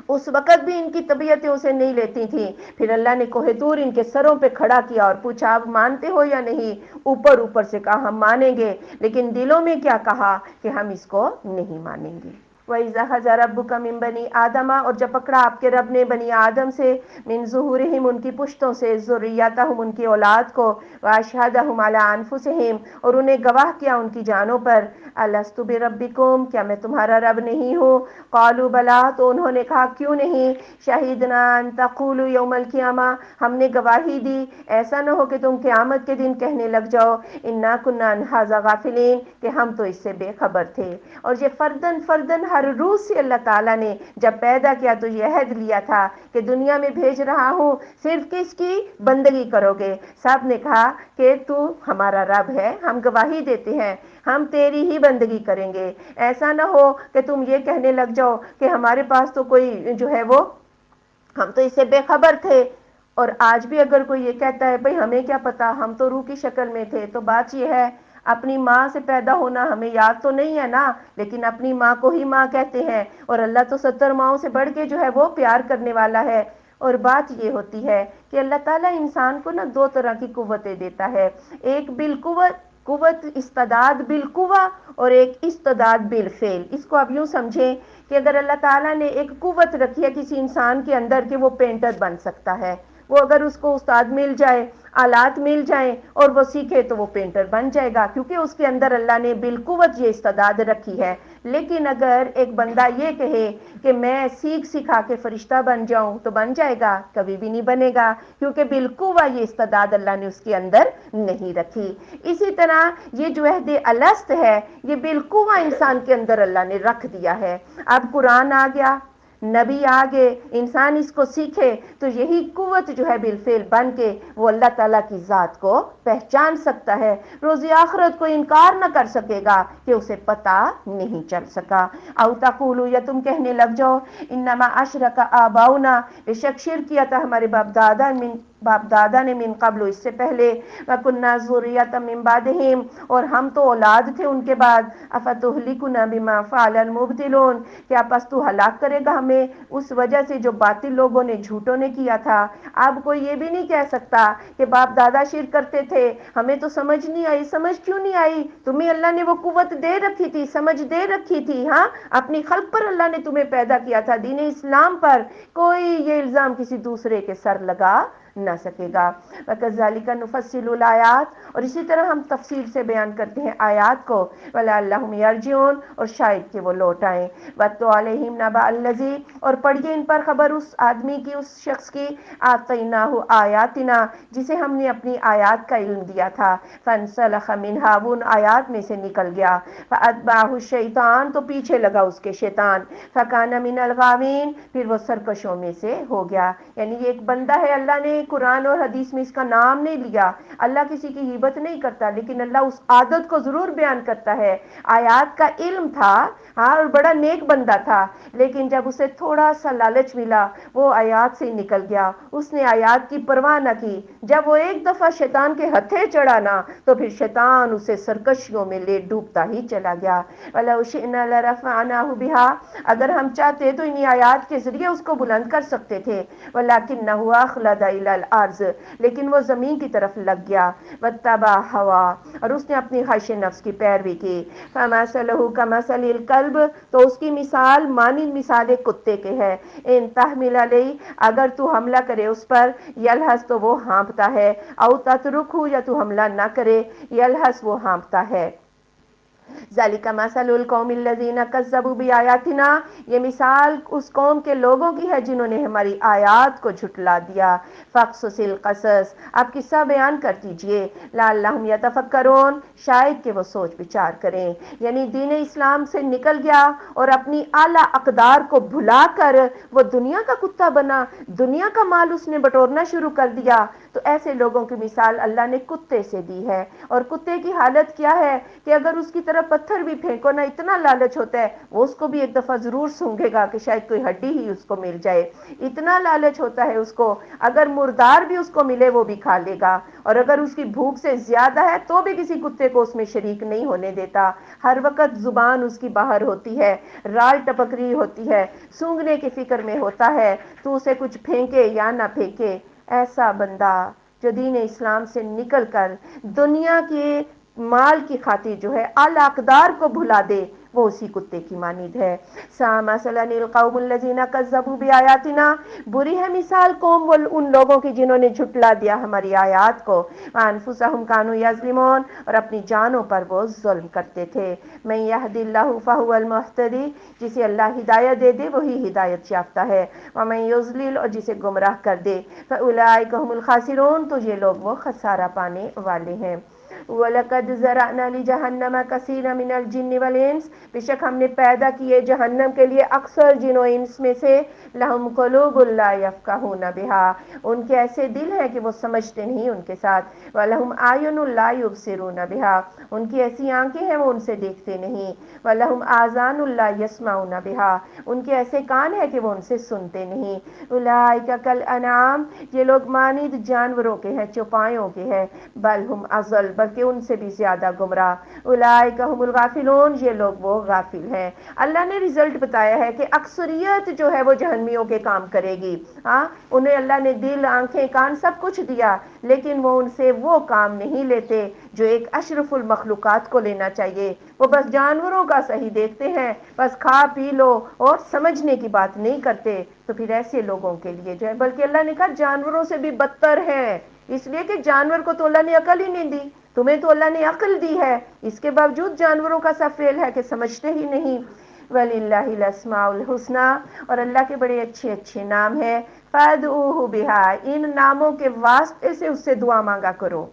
اس وقت بھی ان کی طبیعتیں اسے نہیں لیتی تھیں، پھر اللہ نے کوہ طور ان کے سروں پہ کھڑا کیا اور پوچھا اب مانتے ہو یا نہیں؟ اوپر اوپر سے کہا ہم مانیں گے، لیکن دلوں میں کیا کہا کہ ہم اس کو نہیں مانیں گے۔ وَإِذَا أَخَذَ رَبُّكَ مِن بَنِي آدَمَ، اور جب پکڑا آپ کے رب نے بنی آدم سے، من ظہورہم، ان کی پشتوں سے، ذریتہم، ان کی اولاد کو، وَأَشْهَدَهُمْ عَلَىٰ أَنفُسِهِمْ، اور انہیں گواہ کیا ان کی جانوں پر، أَلَسْتُ بِرَبِّكُمْ، کیا میں تمہارا رب نہیں ہوں؟ قالوا بلا، تو انہوں نے کہا کیوں نہیں، شہیدنا ان تقولوا یوم القیامہ، ہم نے گواہی دی ایسا نہ ہو کہ تم قیامت کے دن کہنے لگ جاؤ، انا کنا عن ھذا غافلین، کہ ہم تو اس سے بے خبر تھے۔ اور یہ فردن فردن ہر روح سے اللہ تعالیٰ نے جب پیدا کیا تو یہ عہد لیا تھا کہ دنیا میں بھیج رہا ہوں صرف کس کی بندگی کرو گے؟ سب نے کہا کہ تو ہمارا رب ہے، ہم گواہی دیتے ہیں ہم تیری ہی بندگی کریں گے، ایسا نہ ہو کہ تم یہ کہنے لگ جاؤ کہ ہمارے پاس تو کوئی جو ہے وہ، ہم تو اس سے بے خبر تھے۔ اور آج بھی اگر کوئی یہ کہتا ہے بھئی ہمیں کیا پتا، ہم تو روح کی شکل میں تھے، تو بات یہ ہے اپنی ماں سے پیدا ہونا ہمیں یاد تو نہیں ہے نا، لیکن اپنی ماں کو ہی ماں کہتے ہیں، اور اللہ تو 70 ماؤں سے بڑھ کے جو ہے وہ پیار کرنے والا ہے۔ اور بات یہ ہوتی ہے کہ اللہ تعالیٰ انسان کو نا دو طرح کی قوتیں دیتا ہے، ایک بالقوت، قوت استعداد بالقوہ، اور ایک استعداد بالفعل۔ اس کو آپ یوں سمجھیں کہ اگر اللہ تعالیٰ نے ایک قوت رکھی ہے کسی انسان کے اندر کہ وہ پینٹر بن سکتا ہے، وہ اگر اس کو استاد مل جائے، آلات مل جائیں اور وہ سیکھے تو وہ پینٹر بن جائے گا، کیونکہ اس کے اندر اللہ نے بالقوت یہ استعداد رکھی ہے۔ لیکن اگر ایک بندہ یہ کہے کہ میں سیکھ سکھا کے فرشتہ بن جاؤں تو بن جائے گا؟ کبھی بھی نہیں بنے گا، کیونکہ بالقوہ یہ استعداد اللہ نے اس کے اندر نہیں رکھی۔ اسی طرح یہ جو عہد الست ہے یہ بالقوہ انسان کے اندر اللہ نے رکھ دیا ہے۔ اب قرآن آ گیا، نبی آگے، انسان اس کو سیکھے تو یہی قوت جو ہے بالفعل بن کے وہ اللہ تعالیٰ کی ذات کو پہچان سکتا ہے، روز آخرت کو انکار نہ کر سکے گا کہ اسے پتہ نہیں چل سکا۔ او تقولوا، یا تم کہنے لگ جاؤ، انما اشرک آباؤنا، بے شک شرک کیا تھا ہمارے باپ دادا نے، من قبل، اس سے پہلے، وَكُنَّا ذُرِّيَّةً مِّن بَعْدِهِمْ، اور ہم تو اولاد تھے ان کے بعد، أَفَتُهْلِكُنَا بِمَا فَعَلَ الْمُبْطِلُونَ، کیا پس تو ہلاک کرے گا ہمیں اس وجہ سے جو باطل لوگوں نے، جھوٹوں نے کیا تھا۔ اب کوئی یہ بھی نہیں کہہ سکتا کہ باپ دادا شرک کرتے تھے، ہمیں تو سمجھ نہیں آئی۔ سمجھ کیوں نہیں آئی؟ تمہیں اللہ نے وہ قوت دے رکھی تھی، سمجھ دے رکھی تھی، ہاں، اپنی خلق پر اللہ نے تمہیں پیدا کیا تھا، دین اسلام پر، کوئی یہ الزام کسی دوسرے کے سر لگا نہ سکے گا۔ وَكَذَلِكَ نُفَصِّلُ الْآيَاتِ، اور اسی طرح ہم تفصیل سے بیان کرتے ہیں آیات کو، وَلَعَلَّهُمْ يَرْجِعُونَ، اور شاید کہ وہ لوٹ آئیں۔ وَاتْلُ عَلَيْهِمْ نَبَأَ الَّذِي، اور پڑھیے ان پر خبر اس آدمی کی، اس شخص کی، آتَيْنَاهُ آيَاتِنَا، جسے ہم نے اپنی آیات کا علم دیا تھا، فَانْسَلَخَ مِنْهَا، وہ ان آیات میں سے نکل گیا، فَأَتْبَعَهُ الشَّيْطَانُ، تو پیچھے لگا اس کے شیطان، فَكَانَ مِنَ الْغَاوِينَ، پھر وہ سرکشوں میں سے ہو گیا۔ یعنی یہ ایک بندہ ہے، اللہ نے قرآن اور حدیث میں اس کا نام نہیں لیا، اللہ کسی کی غیبت نہیں کرتا، لیکن اللہ اس عادت کو ضرور بیان کرتا ہے۔ آیات کا علم تھا، ہاں، اور بڑا نیک بندہ تھا، لیکن جب اسے تھوڑا سا لالچ ملا وہ آیات سے نکل گیا، اس نے آیات کی پرواہ نہ کی۔ جب وہ ایک دفعہ شیطان کے ہتھے چڑھا نا تو پھر شیطان اسے سرکشیوں میں لے ڈوبتا ہی چلا گیا۔ وَلَوْ شِئْنَا لَرَفَعْنَاهُ بِهَا، اگر ہم چاہتے تو انہی آیات کے ذریعے اس کو بلند کر سکتے تھے، وَلَكِنَّهُ أَخْلَدَ إِلَى الارض، لیکن وہ زمین کی طرف لگ گیا، واتبع ہوا، اور اس نے اپنی خواہش نفس کی پیروی کی، فمثلہ کمثل الکلب، تو اس کی مثال مانند مثال کتے کے ہے، ان تحمل علیہ، اگر تو حملہ کرے اس پر، یلہس تو وہ ہانپتا ہے، او تترکہ، یا تو حملہ نہ کرے، یلہس وہ ہانپتا ہے۔ ذالک مثل القوم الذین کذبوا بآیاتنا، یہ مثال اس قوم کے لوگوں کی ہے جنہوں نے ہماری آیات کو جھٹلا دیا۔ فاقصص القصص، آپ قصہ بیان کر دیجئے، لعلہم یتفکرون، شاید کہ وہ سوچ بچار کریں۔ یعنی دین اسلام سے نکل گیا اور اپنی اعلیٰ اقدار کو بھلا کر وہ دنیا کا کتا بنا، دنیا کا مال اس نے بٹورنا شروع کر دیا، تو ایسے لوگوں کی مثال اللہ نے کتے سے دی ہے۔ اور کتے کی حالت کیا ہے کہ اگر اس کی طرف پتھر بھی پھینکو نا، اتنا لالچ ہوتا ہے، وہ اس کو بھی ایک دفعہ ضرور سونگھے گا کہ شاید کوئی ہڈی ہی اس کو مل جائے، اتنا لالچ ہوتا ہے اس کو، اگر مردار بھی اس کو ملے وہ بھی کھا لے گا، اور اگر اس کی بھوک سے زیادہ ہے تو بھی کسی کتے کو اس میں شریک نہیں ہونے دیتا، ہر وقت زبان اس کی باہر ہوتی ہے، رال ٹپک رہی ہوتی ہے، سونگھنے کی فکر میں ہوتا ہے، تو اسے کچھ پھینکے یا نہ پھینکے۔ ایسا بندہ جو دین اسلام سے نکل کر دنیا کے مال کی خاطر جو ہے اعلیٰ اقدار کو بھلا دے، وہ اسی کتے کی مانند ہے۔ سا مثلا القوم الذین کذبوا بآیاتنا، بری ہے مثال قوم ان لوگوں کی جنہوں نے جھٹلا دیا ہماری آیات کو، وانفسہم کانوا یظلمون، اور اپنی جانوں پر وہ ظلم کرتے تھے۔ من یہد اللہ فہو المہتدی، جسے اللہ ہدایت دے دے وہی ہدایت یافتہ ہے، ومن یضلل، اور جسے گمراہ کر دے، فاولئک هم الخاسرون، تو یہ لوگ وہ خسارہ پانے والے ہیں۔ وَلَقَدْ زَرَعْنَا لِجَهَنَّمَ كَثِيرًا مِنَ الْجِنِّ وَالْإِنسِ، بے شک ہم نے پیدا کیے جہنم کے لیے اکثر جن و انس میں سے، لَهُمْ قُلُوبٌ لَا يَفْقَهُونَ بِهَا، ان کے ایسے دل ہیں کہ وہ سمجھتے نہیں ان کے ساتھ، وَلَهُمْ أَعْيُنٌ لَا يُبْصِرُونَ بِهَا، ان کی ایسی آنکھیں ہیں وہ ان سے دیکھتے نہیں، وَلَهُمْ آذَانٌ لَا يَسْمَعُونَ بِهَا، ان کے ایسے کان ہیں کہ وہ ان سے سنتے نہیں۔ أُولَئِكَ كَالْأَنْعَامِ، یہ لوگ مانند جانوروں کے ہیں، چوپایوں کے ہیں، بل ہم اضل، بلکہ ان سے بھی زیادہ گمراہ، اولئک هم الغافلون، یہ لوگ وہ غافل ہیں۔ اللہ نے رزلٹ بتایا ہے کہ اکثریت جو ہے وہ جہنمیوں کے کام کرے گی، ہاں انہیں اللہ نے دل، آنکھیں، کان سب کچھ دیا، لیکن وہ ان سے وہ کام نہیں لیتے جو ایک اشرف المخلوقات کو لینا چاہیے، وہ بس جانوروں کا صحیح دیکھتے ہیں، بس کھا پی لو اور سمجھنے کی بات نہیں کرتے، تو پھر ایسے لوگوں کے لیے جو ہے، بلکہ اللہ نے کہا جانوروں سے بھی بدتر ہیں، اس لیے کہ جانور کو تو اللہ نے عقل ہی نہیں دی، تمہیں تو اللہ نے عقل دی ہے، اس کے باوجود جانوروں کا سا فعل ہے کہ سمجھتے ہی نہیں۔ وَلِلَّهِ الْأَسْمَاءُ الْحُسْنَى، اور اللہ کے بڑے اچھے اچھے نام ہیں، فَادْعُوهُ بِهَا، ان ناموں کے واسطے سے اس سے دعا مانگا کرو۔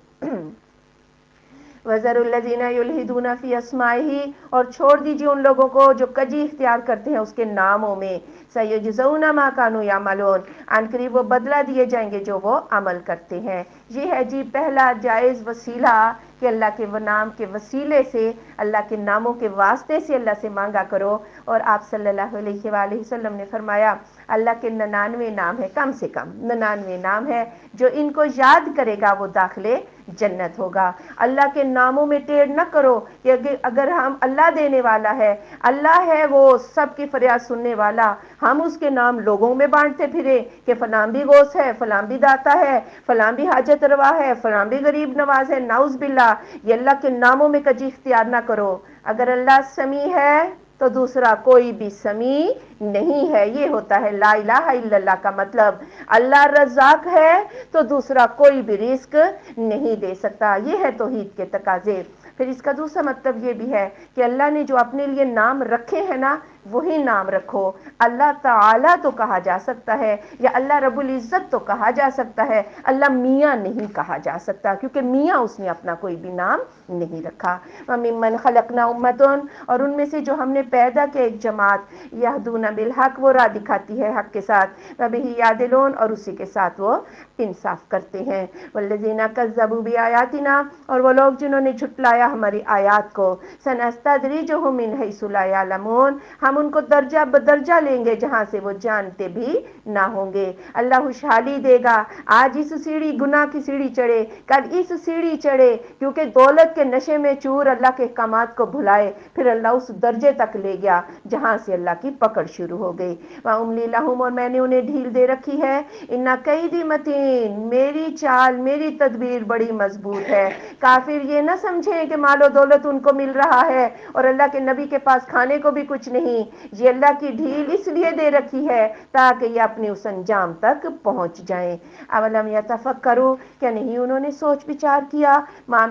وَذَرُوا الَّذِينَ يُلْحِدُونَ فِي أَسْمَائِهِ، اور چھوڑ دیجیے ان لوگوں کو جو کجی اختیار کرتے ہیں اس کے ناموں میں، سَيُجْزَوْنَ مَا كَانُوا يَعْمَلُونَ، عنقریب وہ بدلہ دیے جائیں گے جو وہ عمل کرتے ہیں۔ یہ ہے جی پہلا جائز وسیلہ کہ اللہ کے نام کے وسیلے سے، اللہ کے ناموں کے واسطے سے اللہ سے مانگا کرو، اور آپ صلی اللہ علیہ وآلہ وسلم نے فرمایا اللہ کے 99 نام ہے، کم سے کم 99 نام ہے، جو ان کو یاد کرے گا وہ داخلے جنت ہوگا۔ اللہ کے ناموں میں ٹیڑھ نہ کرو کہ اگر ہم اللہ دینے والا ہے، اللہ ہے وہ سب کی فریاد سننے والا، ہم اس کے نام لوگوں میں بانٹتے پھرے کہ فلاں بھی غوث ہے، فلاں بھی داتا ہے، فلاں بھی حاجت روا ہے، فلاں بھی غریب نواز ہے، نعوذ باللہ، یہ اللہ کے ناموں میں کجی اختیار نہ کرو۔ اگر اللہ سمیع ہے تو دوسرا کوئی بھی سمیع نہیں ہے، یہ ہوتا ہے لا الہ الا اللہ کا مطلب۔ اللہ رزاق ہے تو دوسرا کوئی بھی رزق نہیں دے سکتا، یہ ہے توحید کے تقاضے۔ پھر اس کا دوسرا مطلب یہ بھی ہے کہ اللہ نے جو اپنے لیے نام رکھے ہیں نا وہی نام رکھو۔ اللہ تعالیٰ تو کہا جا سکتا ہے، یا اللہ رب العزت تو کہا جا سکتا ہے، اللہ میاں نہیں کہا جا سکتا، کیونکہ میاں اس نے اپنا کوئی بھی نام نہیں رکھا۔ وَمِمَّنْ خَلَقْنَا أُمَّةٌ، اور ان میں سے جو ہم نے پیدا کیا ایک جماعت، یَهْدُونَ بِالْحَقِّ، وہ راہ دکھاتی ہے حق کے ساتھ، وَبِهِ يَعْدِلُونَ، اور اسی کے ساتھ وہ انصاف کرتے ہیں۔ وَالَّذِينَ كَذَّبُوا بِآيَاتِنَا، اور وہ لوگ جنہوں نے جھٹلایا ہماری آیات کو، سَنَسْتَدْرِجُهُم مِّنْ حَيْثُ لَا يَعْلَمُونَ، ہم ان کو درجہ بدرجہ لیں گے جہاں سے وہ جانتے بھی نہ ہوں گے۔ اللہ خوشحالی دے گا، آج اس سیڑھی گناہ کی سیڑھی چڑھے، کل اس سیڑھی چڑھے، کیونکہ دولت کے نشے میں چور اللہ کے احکامات کو بھلائے، پھر اللہ اس درجے تک لے گیا جہاں سے اللہ کی پکڑ شروع ہو گئی۔ وَأُمْلِي لَهُمْ، اور میں نے انہیں ڈھیل دے رکھی ہے، اِنَّ کَیْدِی مَتِین، میری چال میری تدبیر بڑی مضبوط ہے۔ کافر یہ نہ سمجھیں کہ مال و دولت ان کو مل رہا ہے اور اللہ کے نبی کے پاس کھانے کو بھی کچھ نہیں، یہ اللہ کی ڈھیل اس لیے دے رکھی ہے تاکہ یہ اپنے اس انجام تک پہنچ جائیں۔ اولم یتفکروا، کیا نہیں انہوں نے سوچ بچار کیا، ما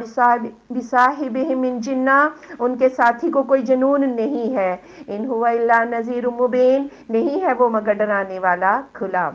بصاحبہم من جنہ، ان کے ساتھی کو کوئی جنون نہیں ہے، ان هو الا نذیر مبین، نہیں ہے وہ مگر ڈرانے والا کھلا۔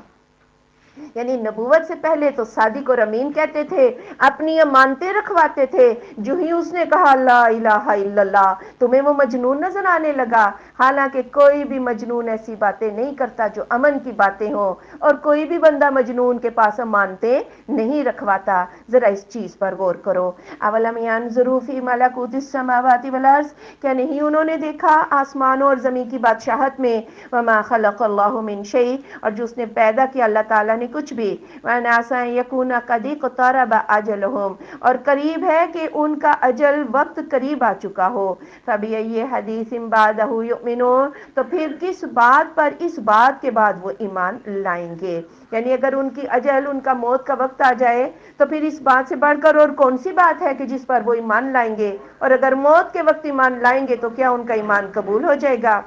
یعنی نبوت سے پہلے تو صادق اور امین کہتے تھے، اپنی امانتیں رکھواتے تھے، جو ہی اس نے کہا لا الہ الا اللہ تمہیں وہ مجنون نظر آنے لگا، حالانکہ کوئی بھی مجنون ایسی باتیں نہیں کرتا جو امن کی باتیں ہوں، اور کوئی بھی بندہ مجنون کے پاس امانتیں نہیں رکھواتا۔ ذرا اس چیز پر غور کرو۔ اولم ینظروا فی ملکوت السماوات والارض، کیا نہیں انہوں نے دیکھا آسمانوں اور زمین کی بادشاہت میں، وما خلق اللہ من شیء، اور جو اس نے پیدا کیا اللہ تعالیٰ نے کچھ بھی، وَأَنْ عَسَىٰ أَن يَكُونَ قَدِ اقْتَرَبَ أَجَلُهُمْ، اور قریب ہے کہ ان کا اجل وقت قریب آ چکا ہو، فَبِأَيِّ حَدِيثٍ بَعْدَهُ يُؤْمِنُونَ، تو پھر کس بات پر اس بات کے بعد وہ ایمان لائیں گے۔ یعنی اگر ان کی اجل، ان کا موت کا وقت آ جائے تو پھر اس بات سے بڑھ کر اور کون سی بات ہے کہ جس پر وہ ایمان لائیں گے، اور اگر موت کے وقت ایمان لائیں گے تو کیا ان کا ایمان قبول ہو جائے گا؟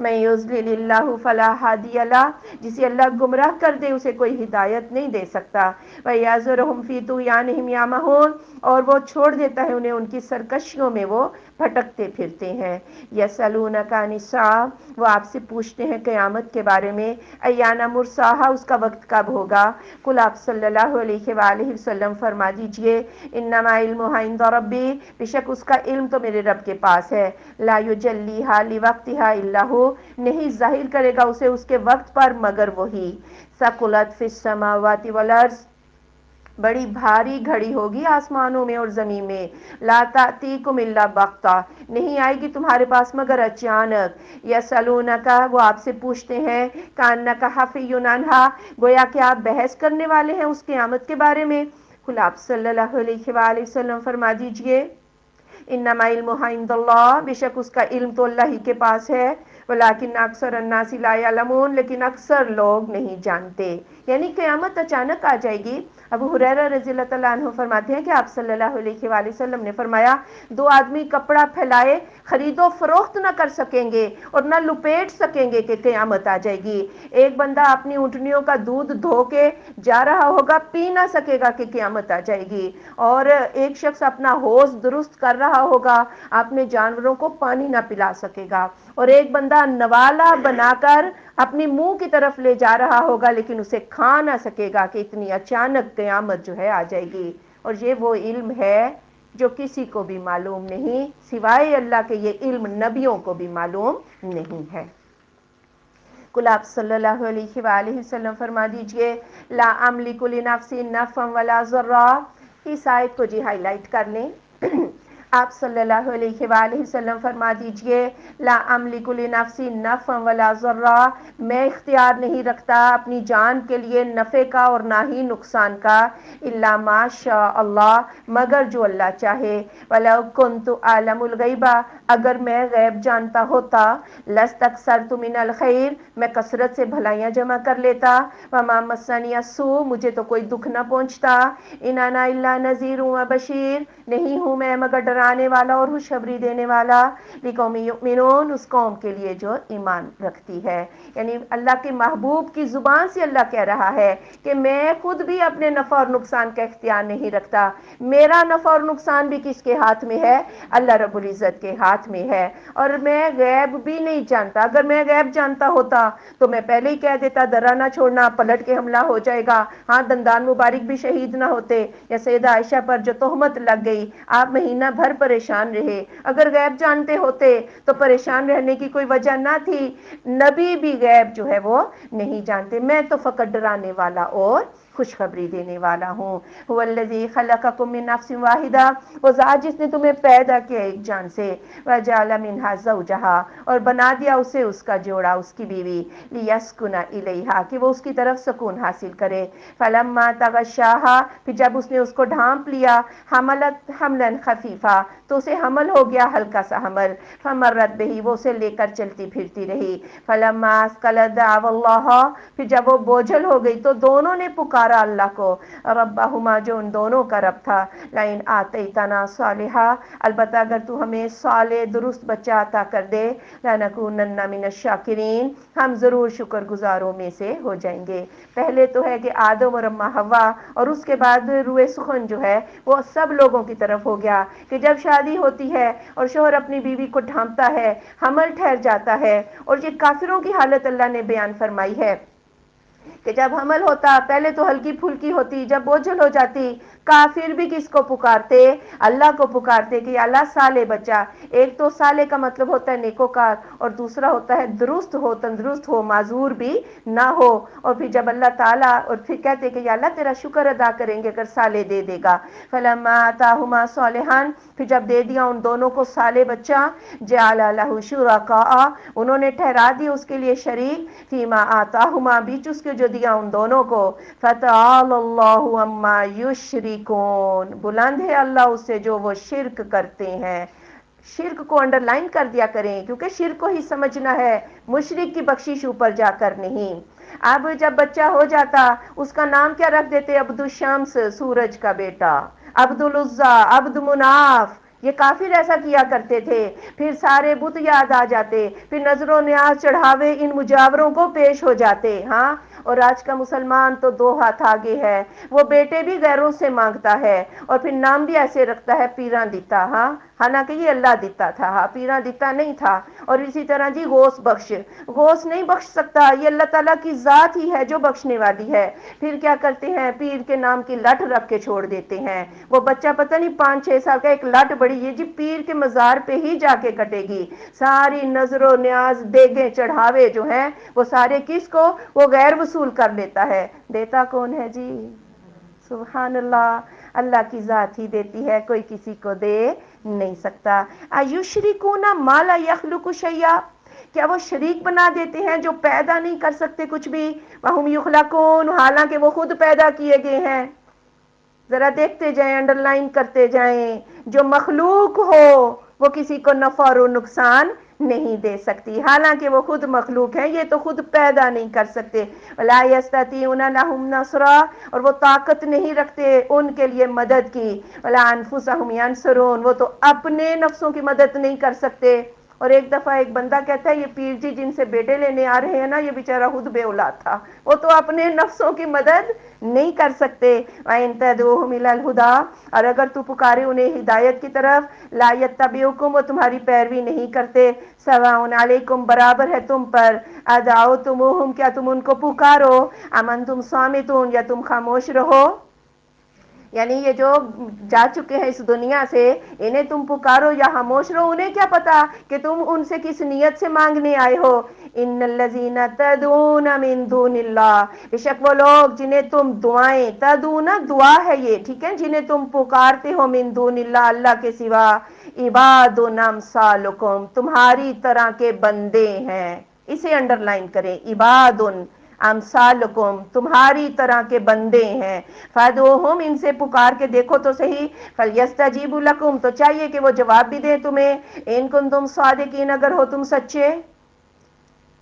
میں یضلل اللہ فلا ہادی لہ، جسے اللہ گمراہ کر دے اسے کوئی ہدایت نہیں دے سکتا۔ وَيَذَرُهُمْ فِي طُغْيَانِهِمْ يَعْمَهُونَ، اور وہ چھوڑ دیتا ہے انہیں ان کی سرکشیوں میں وہ بھٹکتے پھرتے ہیں۔ یسألونک عن الساعۃ، وہ آپ سے پوچھتے ہیں قیامت کے بارے میں، ایان مرساہا، اس کا وقت کب ہوگا؟ قل، آپ صلی اللہ علیہ وآلہ وسلم فرما دیجئے، انما علمھا عند ربی، بے شک اس کا علم تو میرے رب کے پاس ہے، لا یجلیھا لوقتھا الا ھو، نہیں ظاہر کرے گا اسے اس کے وقت پر مگر وہی۔ ثقلت فی السماوات والارض، بڑی بھاری گھڑی ہوگی آسمانوں میں اور زمین میں، لا تأتیکم الا بغتہ، نہیں آئے گی تمہارے پاس مگر اچانک۔ یسألونک، وہ آپ سے پوچھتے ہیں، کأنک حفی عنہا، گویا کہ آپ بحث کرنے والے ہیں اس قیامت کے بارے میں۔ قل، آپ صلی اللہ علیہ وآلہ وسلم فرما دیجئے، انما علمھا عند اللہ، بے شک اس کا علم تو اللہ ہی کے پاس ہے، ولکن اکثر الناس لا یعلمون، لیکن اکثر لوگ نہیں جانتے۔ یعنی قیامت اچانک آ جائے گی۔ ابو ہریرہ رضی اللہ تعالیٰ عنہ فرماتے ہیں کہ آپ صلی اللہ علیہ وآلہ وسلم نے فرمایا، دو آدمی کپڑا پھیلائے خرید و فروخت نہ کر سکیں گے اور نہ لپیٹ سکیں گے کہ قیامت آ جائے گی۔ ایک بندہ اپنی اونٹنیوں کا دودھ دھو کے جا رہا ہوگا، پی نہ سکے گا کہ قیامت آ جائے گی، اور ایک شخص اپنا حوض درست کر رہا ہوگا، اپنے جانوروں کو پانی نہ پلا سکے گا، اور ایک بندہ نوالا بنا کر اپنی منہ کی طرف لے جا رہا ہوگا لیکن اسے کھا نہ سکے گا کہ اتنی اچانک قیامت جو ہے آ جائے گی۔ اور یہ وہ علم ہے جو کسی کو بھی معلوم نہیں سوائے اللہ کے، یہ علم نبیوں کو بھی معلوم نہیں ہے۔ قل، آپ صلی اللہ علیہ وآلہ وسلم فرما دیجئے، لا املک لنفسی نفعا ولا ضرا، اس آیت کو ہائی لائٹ کر لیں۔ آپ صلی اللہ علیہ وآلہ وسلم فرما دیجئے، لا املک لنفسی نفعا ولا ضرا، میں اختیار نہیں رکھتا اپنی جان کے لیے نفع کا اور نہ ہی نقصان کا، الا ما شاء اللہ، مگر جو اللہ چاہے، ولو کنت اعلم الغیب، اگر میں غیب جانتا ہوتا، لاستکثرت من الخیر، میں کثرت سے بھلائیاں جمع کر لیتا، وما مسنی السوء، مجھے تو کوئی دکھ نہ پہنچتا، ان انا الا نذیر و بشیر، نہیں ہوں میں مگر ڈرانے والا اور خوشخبری دینے والا، لقوم یؤمنون، اس قوم کے لیے جو ایمان رکھتی ہے۔ یعنی اللہ کے محبوب کی زبان سے اللہ کہہ رہا ہے کہ میں خود بھی اپنے نفع اور نقصان کا اختیار نہیں رکھتا، میرا نفع اور نقصان بھی کس کے ہاتھ میں ہے؟ اللہ رب العزت کے ہاتھ میں ہے، اور میں غیب بھی نہیں جانتا، اگر میں غیب جانتا ہوتا تو میں پہلے ہی کہہ دیتا درا نہ چھوڑنا، پلٹ کے حملہ ہو جائے گا، ہاں دندان مبارک بھی شہید نہ ہوتے، یا سیدہ عائشہ پر جو تہمت لگ گئی آپ مہینہ بھر پریشان رہے، اگر غیب جانتے ہوتے تو پریشان رہنے کی کوئی وجہ نہ تھی۔ نبی بھی غیب جو ہے وہ نہیں جانتے، میں تو فقط ڈرانے والا اور خوشخبری دینے والا ہوں۔ هو الذی خلقکم من نفس واحدہ، وہ ذات جس نے تمہیں پیدا کیا ایک جان سے، وجعل منها زوجها، اور بنا دیا اسے اس کا جوڑا، اس کی بیوی، لیسکن الیہا، کہ وہ اس کی طرف سکون حاصل کرے۔ فلما تغشاها، پھر جب اس نے اس کو ڈھانپ لیا، حملت حملا خفیفا، تو اسے حمل ہو گیا ہلکا سا حمل، فمرت بہی، وہ اسے لے کر چلتی پھرتی رہی۔ فلما اثقلت دعوا اللہ، پھر جب وہ بوجھل ہو گئی تو دونوں نے پکارا اللہ کو، ربہما، جو ان دونوں کا رب تھا، لئن آتیتنا صالحا، البتہ اگر تو ہمیں صالح درست بچہ عطا کر دے، لنکونن من الشاکرین، ہم ضرور شکر گزاروں میں سے ہو جائیں گے۔ پہلے تو ہے کہ آدم اور اماں حوا، اور اس کے بعد روئے سخن جو ہے وہ سب لوگوں کی طرف ہو گیا کہ جب شادی ہوتی ہے اور شوہر اپنی بیوی کو ڈھانپتا ہے، حمل ٹھہر جاتا ہے، اور یہ کافروں کی حالت اللہ نے بیان فرمائی ہے کہ جب حمل ہوتا پہلے تو ہلکی پھلکی ہوتی، جب بوجھل ہو جاتی، کافر بھی کس کو پکارتے؟ اللہ کو پکارتے کہ یا اللہ صالح بچہ۔ ایک تو صالح کا مطلب ہوتا ہے نیکوکار، اور دوسرا ہوتا ہے درست ہو، تندرست ہو، معذور بھی نہ ہو۔ اور پھر جب اللہ تعالیٰ، اور پھر کہتے کہ یا اللہ تیرا شکر ادا کریں گے اگر صالح دے دے گا۔ فلما آتاہما صالحا، پھر جب دے دیا ان دونوں کو صالح بچہ، جعل لہ شرکاء، انہوں نے ٹھہرا دی اس کے لیے شریک، فیما آتاہما، بیچ اس کے جو دیا ان دونوں کو، فتعالی اللہ عما یشرکون، بلند ہے اللہ اس سے جو وہ شرک کرتے ہیں۔ شرک کو انڈر لائن کر دیا کریں کیونکہ شرک کو ہی سمجھنا ہے، مشرک کی بخشش اوپر جا کر نہیں۔ اب جب بچہ ہو جاتا اس کا نام کیا رکھ دیتے؟ عبد الشمس، سورج کا بیٹا، عبد العزیٰ، عبد مناف، یہ کافر ایسا کیا کرتے تھے۔ پھر سارے بت یاد آ جاتے، پھر نظر و نیاز چڑھاوے ان مجاوروں کو پیش ہو جاتے۔ ہاں، اور آج کا مسلمان تو دو ہاتھ آگے ہے، وہ بیٹے بھی غیروں سے مانگتا ہے، اور پھر نام بھی ایسے رکھتا ہے پیراں دیتا، ہاں، حالانکہ یہ اللہ دیتا تھا، ہاں، پیراں دیتا نہیں تھا۔ اور اسی طرح جی غوث بخش، غوث نہیں بخش سکتا، یہ اللہ تعالیٰ کی ذات ہی ہے جو بخشنے والی ہے۔ پھر کیا کرتے ہیں؟ پیر کے نام کی لٹ رکھ کے چھوڑ دیتے ہیں، وہ بچہ پتہ نہیں 5-6 سال کا، ایک لٹ بڑی، یہ جی پیر کے مزار پہ ہی جا کے کٹے گی۔ ساری نظر و نیاز، دیگیں چڑھاوے جو ہیں وہ سارے کس کو؟ وہ غیر وصول کر لیتا ہے، دیتا کون ہے جی؟ سبحان اللہ، اللہ کی ذات ہی دیتی ہے، کوئی کسی کو دے نہیں سکتا۔ ایشرکون ما لا یخلق شیئا، کیا وہ شریک بنا دیتے ہیں جو پیدا نہیں کر سکتے کچھ بھی؟ وہم یخلقون، حالانکہ وہ خود پیدا کیے گئے ہیں۔ ذرا دیکھتے جائیں، انڈر لائن کرتے جائیں، جو مخلوق ہو وہ کسی کو نفع اور نقصان نہیں دے سکتی، حالانکہ وہ خود مخلوق ہیں، یہ تو خود پیدا نہیں کر سکتے۔ وَلَا يَسْتَطِيعُونَ لَهُمْ نَصْرًا، اور وہ طاقت نہیں رکھتے ان کے لیے مدد کی۔ وَلَا أَنفُسَهُمْ يَنصُرُونَ، وہ تو اپنے نفسوں کی مدد نہیں کر سکتے۔ اور ایک دفعہ ایک بندہ کہتا ہے یہ پیر جی جن سے بیٹے لینے آ رہے ہیں نا، یہ بیچارہ خود بے اولاد تھا، وہ تو اپنے نفسوں کی مدد نہیں کر سکتے۔ وَإِن تَدْعُوهُمْ إِلَى الْهُدَىٰ، اور اگر تو پکارے انہیں ہدایت کی طرف، لَا يَتَّبِعُوكُمْ، وہ تمہاری پیروی نہیں کرتے، سَوَاءٌ عَلَيْكُمْ، برابر ہے تم پر، أَدْعَوْتُمُوهُمْ، کیا تم ان کو پکارو، أَمْ أَنْتُمْ صَامِتُونَ، یا تم خاموش رہو۔ یعنی یہ جو جا چکے ہیں اس دنیا سے، انہیں تم پکارو یا خاموش رہو، انہیں کیا پتا کہ تم ان سے کس نیت سے مانگنے آئے ہو۔ ان الذین تدعون من دون اللہ، بے شک وہ لوگ جنہیں تم دعائیں، تدعون دعا ہے یہ، ٹھیک ہے، جنہیں تم پکارتے ہو من دون اللہ، اللہ کے سوا، عباد امثالکم، تمہاری طرح کے بندے ہیں، اسے انڈر لائن کریں، عباد امثالکم، تمہاری طرح کے بندے ہیں، فادعوہم، ان سے پکار کے دیکھو تو صحیح، فلیستجیبوا لکم، تو چاہیے کہ وہ جواب بھی دیں تمہیں، ان کنتم صادقین، اگر ہو تم سچے۔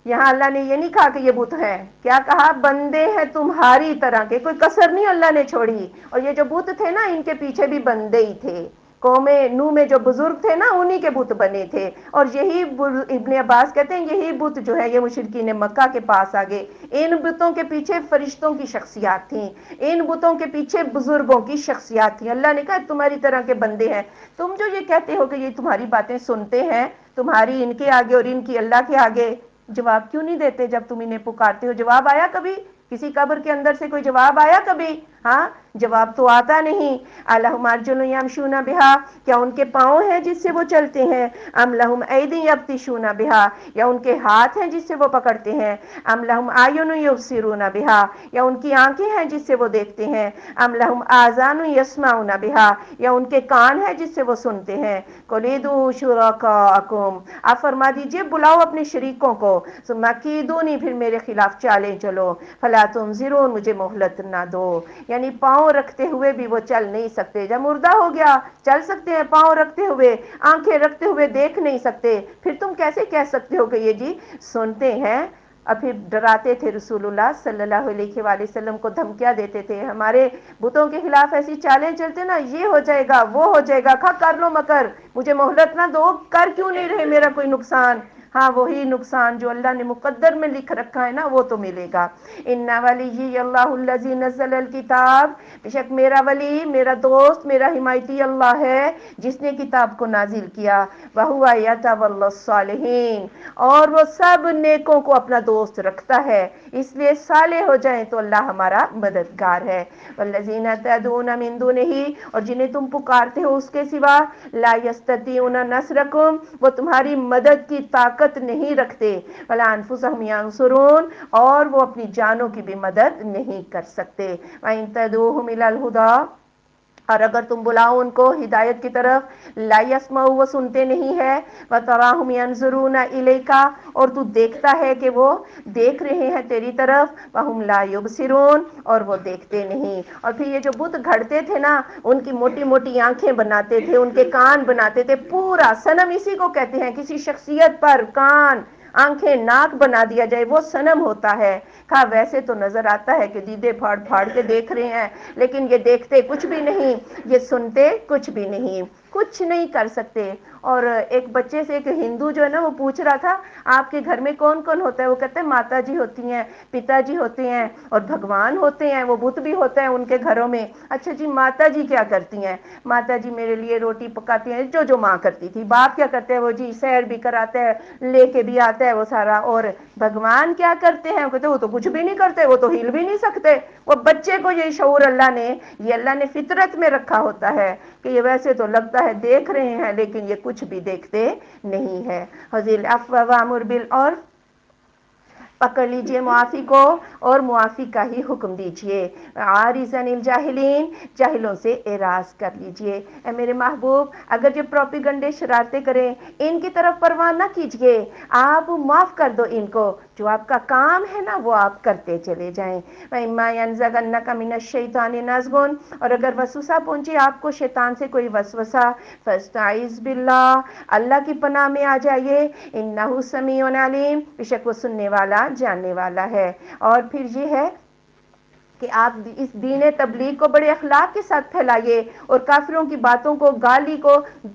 یہاں اللہ نے یہ نہیں کہا کہ یہ بت ہیں، کیا کہا؟ بندے ہیں تمہاری طرح کے، کوئی کسر نہیں اللہ نے چھوڑی۔ اور یہ جو بت تھے نا، ان کے پیچھے بھی بندے ہی تھے، قوم نوح میں جو بزرگ تھے نا، انہی کے بت بنے تھے، اور یہی ابن عباس کہتے ہیں یہی بت جو ہے یہ مشرکین مکہ کے پاس آگے، ان بتوں کے پیچھے فرشتوں کی شخصیات تھیں، ان بتوں کے پیچھے بزرگوں کی شخصیات تھیں۔ اللہ نے کہا تمہاری طرح کے بندے ہیں، تم جو یہ کہتے ہو کہ یہ تمہاری باتیں سنتے ہیں، تمہاری ان کے آگے اور ان کی اللہ کے آگے، جواب کیوں نہیں دیتے جب تم انہیں پکارتے ہو؟ جواب آیا کبھی کسی قبر کے اندر سے کوئی جواب آیا کبھی؟ ہاں جواب تو آتا نہیں. الہم ارجل یمشون بہا، کیا ان کے پاؤں ہیں جس سے وہ چلتے ہیں؟ ام لہم ایدی یبطشون بہا، یا ان کے ہاتھ ہیں جس سے وہ پکڑتے ہیں؟ ام لہم اعین یبصرون بہا، یا ان کی آنکھیں ہیں جس سے وہ دیکھتے ہیں؟ ام لہم آذان یسمعون بہا، یا ان کے کان ہیں جس سے وہ سنتے ہیں؟ قل ادعوا شرکاءکم، آپ فرما دیجئے بلاؤ اپنے شریکوں کو، ثم کیدونی، پھر میرے خلاف چالیں چلو، فلا تنظرون، مجھے مہلت نہ دو. یعنی پاؤں رکھتے ہوئے بھی وہ چل نہیں سکتے. جب مردہ ہو گیا چل سکتے ہیں پاؤں رکھتے ہوئے، آنکھیں رکھتے ہوئے دیکھ نہیں سکتے، پھر تم کیسے کہہ سکتے ہو کہ یہ جی سنتے ہیں؟ اور پھر ڈراتے تھے رسول اللہ صلی اللہ علیہ وآلہ وسلم کو، دھمکیاں دیتے تھے ہمارے بتوں کے خلاف ایسی چالیں چلتے نا، یہ ہو جائے گا وہ ہو جائے گا، کر لو مکر، مجھے مہلت نہ دو، کر کیوں نہیں رہے میرا کوئی نقصان؟ ہاں وہی نقصان جو اللہ نے مقدر میں لکھ رکھا ہے نا وہ تو ملے گا. ان ولی اللہ الذی نزل الکتاب، بے شک میرا ولی، میرا دوست، میرا حمایتی اللہ ہے جس نے کتاب کو نازل کیا. وَهُوَ يَتَوَلَّى الصَّالِحِينَ، اور وہ سب نیکوں کو اپنا دوست رکھتا ہے، اس لیے صالح ہو جائیں تو اللہ ہمارا مددگار ہے. وَالَّذِينَ تَدْعُونَ مِن دُونِهِ، اور جنہیں تم پکارتے ہو اس کے سوا، لَا يَسْتَطِيعُونَ نَصْرَكُمْ، وہ تمہاری مدد کی طاقت نہیں رکھتے، وَلَا أَنفُسَهُمْ يَنصُرُونَ، اور وہ اپنی جانوں کی بھی مدد نہیں کر سکتے. وَإِن تَدْعُوهُمْ إِلَى الْهُدَىٰ، اور اگر تم بلاؤ ان کو ہدایت کی طرف، لا يسمعوا، وہ سنتے نہیں ہے، وتراهم ينظرون اليك، اور تو دیکھتا ہے کہ وہ دیکھ رہے ہیں تیری طرف، وهم لا يبصرون، اور وہ دیکھتے نہیں. اور پھر یہ جو بت گھڑتے تھے نا، ان کی موٹی موٹی آنکھیں بناتے تھے، ان کے کان بناتے تھے، پورا صنم اسی کو کہتے ہیں، کسی شخصیت پر کان آنکھیں ناک بنا دیا جائے وہ صنم ہوتا ہے. ہاں ویسے تو نظر آتا ہے کہ دیدے پھاڑ پھاڑ کے دیکھ رہے ہیں، لیکن یہ دیکھتے کچھ بھی نہیں، یہ سنتے کچھ بھی نہیں، کچھ نہیں کر سکتے. اور ایک بچے سے ایک ہندو جو ہے نا وہ پوچھ رہا تھا آپ کے گھر میں کون کون ہوتا ہے؟ وہ کہتے ہیں ماتا جی ہوتی ہیں، پتا جی ہوتے ہیں، اور بھگوان ہوتے ہیں، وہ بت بھی ہوتا ہے ان کے گھروں میں. اچھا جی ماتا جی کیا کرتی ہیں؟ ماتا جی میرے لیے روٹی پکاتی ہیں، جو ماں کرتی تھی. باپ کیا کرتے ہیں؟ وہ جی سیر بھی کراتے ہیں، لے کے بھی آتا ہے وہ سارا. اور بھگوان کیا کرتے ہیں؟ وہ کہتے ہیں وہ تو کچھ بھی نہیں کرتے، وہ تو ہل بھی نہیں سکتے. وہ بچے کو یہ شعور اللہ نے فطرت میں رکھا ہوتا ہے کہ یہ ویسے تو لگتا ہے دیکھ رہے ہیں لیکن یہ کچھ بھی دیکھتے نہیں ہے. حضیل العفو وامر بالعرف، پکڑ لیجئے معافی کو اور معافی کا ہی حکم دیجئے. عارض عن الجاہلین، جاہلوں سے اعراض کر لیجئے. اے میرے محبوب اگر جو پروپیگنڈے شرارتیں کریں ان کی طرف پرواہ نہ کیجئے، آپ معاف کر دو ان کو، جو آپ کا کام ہے نا وہ آپ کرتے چلے جائیں. وَإِمَّا يَنزَغَنَّكَ مِنَ الشَّيْطَانِ نَزْغٌ، اور اگر وسوسہ پہنچے آپ کو شیطان سے کوئی وسوسہ، فَاسْتَعِذْ بِاللَّهِ، اللہ کی پناہ میں آ جائیے. إِنَّهُ سَمِيعٌ عَلِيمٌ، بے شک وہ سننے والا جاننے والا ہے. اور پھر یہ ہے کہ آپ اس دین تبلیغ کو بڑے اخلاق کے ساتھ پھیلائیے، اور کافروں کی باتوں کو گالی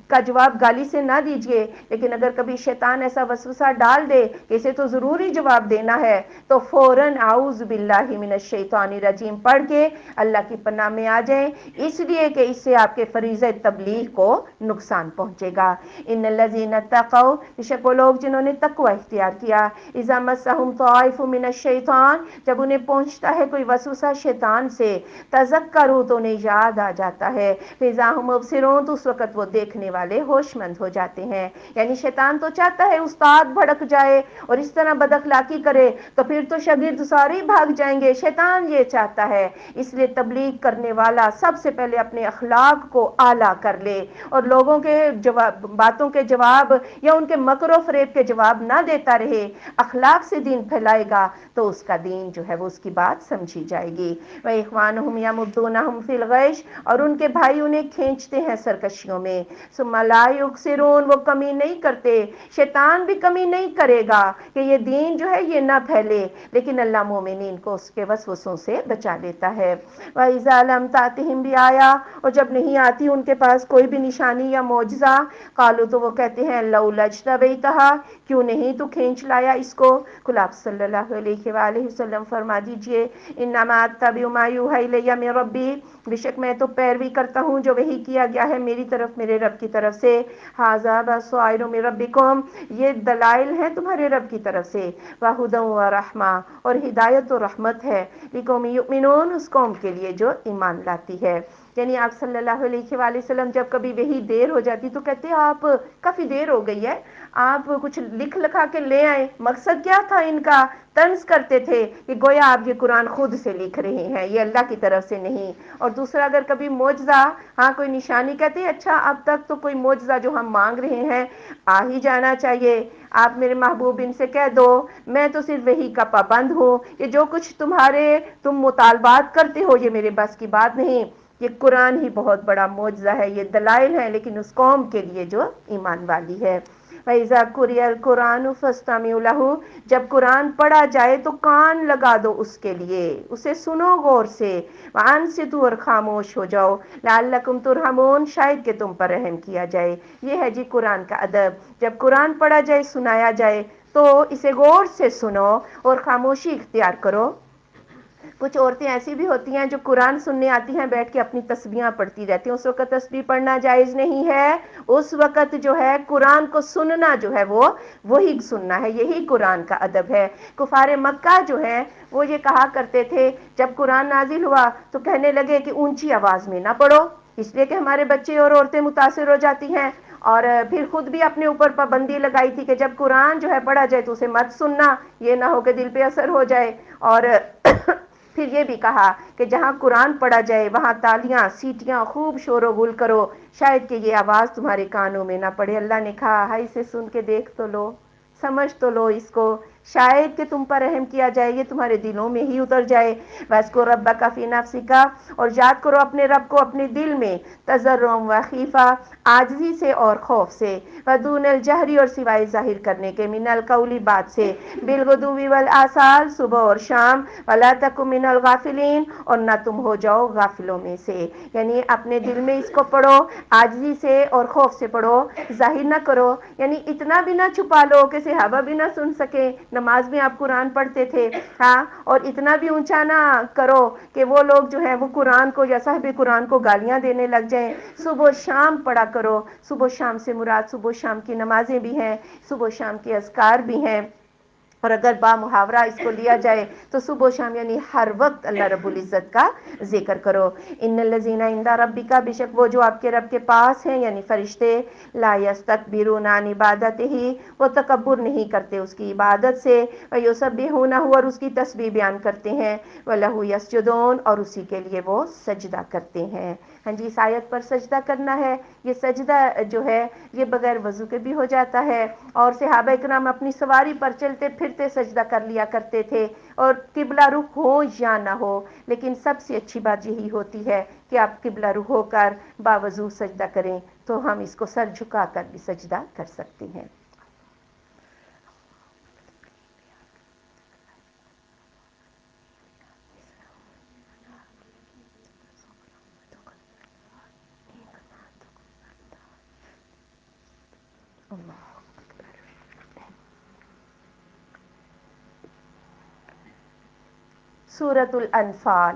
کا جواب گالی سے نہ دیجیے. لیکن اگر کبھی شیطان ایسا وسوسہ ڈال دے کہ اسے تو ضروری جواب دینا ہے تو فوراً اعوذ باللہ من الشیطان الرجیم پڑھ کے اللہ کی پناہ میں آ جائیں، اس لیے کہ اس سے آپ کے فریضہ تبلیغ کو نقصان پہنچے گا. ان الذین اتقوا، بے شک وہ لوگ جنہوں نے تقوی اختیار کیا، اذا مسہم طائف من الشیطان، جب انہیں پہنچتا ہے کوئی وسوسہ شیطان سے، تذکروا تو انہیں یاد آ جاتا ہے، فاذا ھم مبصرون، تو اس وقت وہ دیکھنے والے ہوش مند ہو جاتے ہیں. یعنی شیطان تو چاہتا ہے استاد بھڑک جائے اور اس طرح بد اخلاقی کرے تو پھر تو شاگرد سارے بھاگ جائیں گے، شیطان یہ چاہتا ہے. اس لیے تبلیغ کرنے والا سب سے پہلے اپنے اخلاق کو اعلیٰ کر لے اور لوگوں کے باتوں کے جواب یا ان کے مکر و فریب کے جواب نہ دیتا رہے، اخلاق سے دین پھیلائے گا تو اس کا دین جو ہے وہ اس کی بات سمجھی جائے گی. وَإِخْوَانُهُمْ يَمُدُّونَهُمْ فِي الْغَيِّ، اور ان کے بھائی انہیں کھینچتے ہیں سرکشیوں میں. ثُمَّ لَا يُقْصِرُونَ، وہ کمی نہیں کرتے، شیطان بھی کمی نہیں کرے گا کہ یہ دین جو ہے یہ نہ پھیلے، لیکن اللہ مومنین کو اس کے وسوسوں سے بچا لیتا ہے. وَإِذَا لَمْ تَأْتِهِمْ بِآیَةٍ، اور جب نہیں آتی ان کے پاس کوئی بھی نشانی یا معجزہ، قالوا، تو وہ کہتے ہیں لولا اجتبیتها، کیوں نہیں تو کھینچ لایا اس کو. قل آپ صلی اللہ علیہ وآلہ وسلم فرما دیجئے انما اتبع ما یوحی الی من ربی، بے شک میں تو پیروی کرتا ہوں جو وحی کیا گیا ہے میری طرف، میرے رب کی طرف سے، ھذا بصائر من ربکم، یہ دلائل ہیں تمہارے رب کی طرف سے، وہدی ورحمہ، اور ہدایت و رحمت ہے، لقوم یؤمنون، اس قوم کے لیے جو ایمان لاتی ہے۔ یعنی آپ صلی اللہ علیہ وآلہ وسلم جب کبھی وہی دیر ہو جاتی تو کہتے آپ کافی دیر ہو گئی ہے، آپ کچھ لکھ لکھا کے لے آئے، مقصد کیا تھا ان کا؟ طنز کرتے تھے کہ گویا آپ یہ قرآن خود سے لکھ رہے ہیں، یہ اللہ کی طرف سے نہیں۔ اور دوسرا اگر کبھی معجزہ، ہاں کوئی نشانی، کہتے ہیں اچھا اب تک تو کوئی معجزہ جو ہم مانگ رہے ہیں آ ہی جانا چاہیے، آپ میرے محبوب ان سے کہہ دو میں تو صرف وحی کا پابند ہوں، یہ جو کچھ تم مطالبات کرتے ہو یہ میرے بس کی بات نہیں، یہ قرآن ہی بہت بڑا معجزہ ہے، یہ دلائل ہیں لیکن اس قوم کے لیے جو ایمان والی ہے۔ وَإِذَا قُرِئَ الْقُرْآنُ فَاسْتَمِعُوا لَهُ، جب قرآن پڑھا جائے تو کان لگا دو اس کے لیے، اسے سنو غور سے، وَأَنصِتُوا، اور خاموش ہو جاؤ، لَعَلَّكُمْ تُرْحَمُونَ، شاید کہ تم پر رحم کیا جائے۔ یہ ہے جی قرآن کا ادب، جب قرآن پڑھا جائے، سنایا جائے تو اسے غور سے سنو اور خاموشی اختیار کرو۔ کچھ عورتیں ایسی بھی ہوتی ہیں جو قرآن سننے آتی ہیں، بیٹھ کے اپنی تسبیحاں پڑھتی رہتی ہیں، اس وقت تسبیح پڑھنا جائز نہیں ہے، اس وقت جو ہے قرآن کو سننا جو ہے وہی سننا ہے، یہی قرآن کا ادب ہے۔ کفار مکہ جو ہے وہ یہ کہا کرتے تھے جب قرآن نازل ہوا تو کہنے لگے کہ اونچی آواز میں نہ پڑھو، اس لیے کہ ہمارے بچے اور عورتیں متاثر ہو جاتی ہیں، اور پھر خود بھی اپنے اوپر پابندی لگائی تھی کہ جب قرآن جو ہے پڑھا جائے تو اسے مت سننا، یہ نہ ہو کہ دل پہ اثر ہو جائے، اور پھر یہ بھی کہا کہ جہاں قرآن پڑھا جائے وہاں تالیاں، سیٹیاں، خوب شور و غل کرو، شاید کہ یہ آواز تمہارے کانوں میں نہ پڑے۔ اللہ نے کہا ہائی اسے سن کے دیکھ تو لو، سمجھ تو لو اس کو، شاید کہ تم پر رحم کیا جائے، یہ تمہارے دلوں میں ہی اتر جائے۔ وَاذْكُر رَبَّكَ فِي نَفْسِكَ، اور یاد کرو اپنے رب کو اپنے دل میں، تَضَرُّعًا وَخِیفَةً، عاجزی سے اور خوف سے، وَدُونَ الْجَہْرِ، اور سوائے ظاہر کرنے کے، مِنَ الْقَوْلِ، بات سے، بِالْغُدُوِّ وَالْآصَالِ، صبح اور شام، وَلَا تَكُن مِنَ الْغَافِلِينَ، اور نہ تم ہو جاؤ غافلوں میں سے، یعنی اپنے دل میں اس کو پڑھو، عاجزی سے اور خوف سے پڑھو، ظاہر نہ کرو، یعنی اتنا بھی نہ چھپا لو کہ صحابہ بھی نہ سن سکے، نماز میں آپ قرآن پڑھتے تھے، ہاں، اور اتنا بھی اونچا نہ کرو کہ وہ لوگ جو ہے وہ قرآن کو یا صاحب قرآن کو گالیاں دینے لگ جائیں۔ صبح و شام پڑھا کرو، صبح و شام سے مراد صبح و شام کی نمازیں بھی ہیں، صبح و شام کے اذکار بھی ہیں، اور اگر با محاورہ اس کو لیا جائے تو صبح و شام یعنی ہر وقت اللہ رب العزت کا ذکر کرو۔ ان الذین عند ربک، بے شک وہ جو آپ کے رب کے پاس ہیں یعنی فرشتے، لا یستکبرون عن عبادتہ، وہ تکبر نہیں کرتے اس کی عبادت سے، ویسبحونہ، اور اس کی تسبیح بیان کرتے ہیں، وَلَهُ یسجدون، اور اسی کے لیے وہ سجدہ کرتے ہیں۔ ہاں جی، اس آیت پر سجدہ کرنا ہے، یہ سجدہ جو ہے یہ بغیر وضو کے بھی ہو جاتا ہے، اور صحابہ کرام اپنی سواری پر چلتے پھرتے سجدہ کر لیا کرتے تھے، اور قبلہ رخ ہو یا نہ ہو، لیکن سب سے اچھی بات یہی ہوتی ہے کہ آپ قبلہ رخ ہو کر باوضو سجدہ کریں، تو ہم اس کو سر جھکا کر بھی سجدہ کر سکتے ہیں۔ سورۃ الانفال،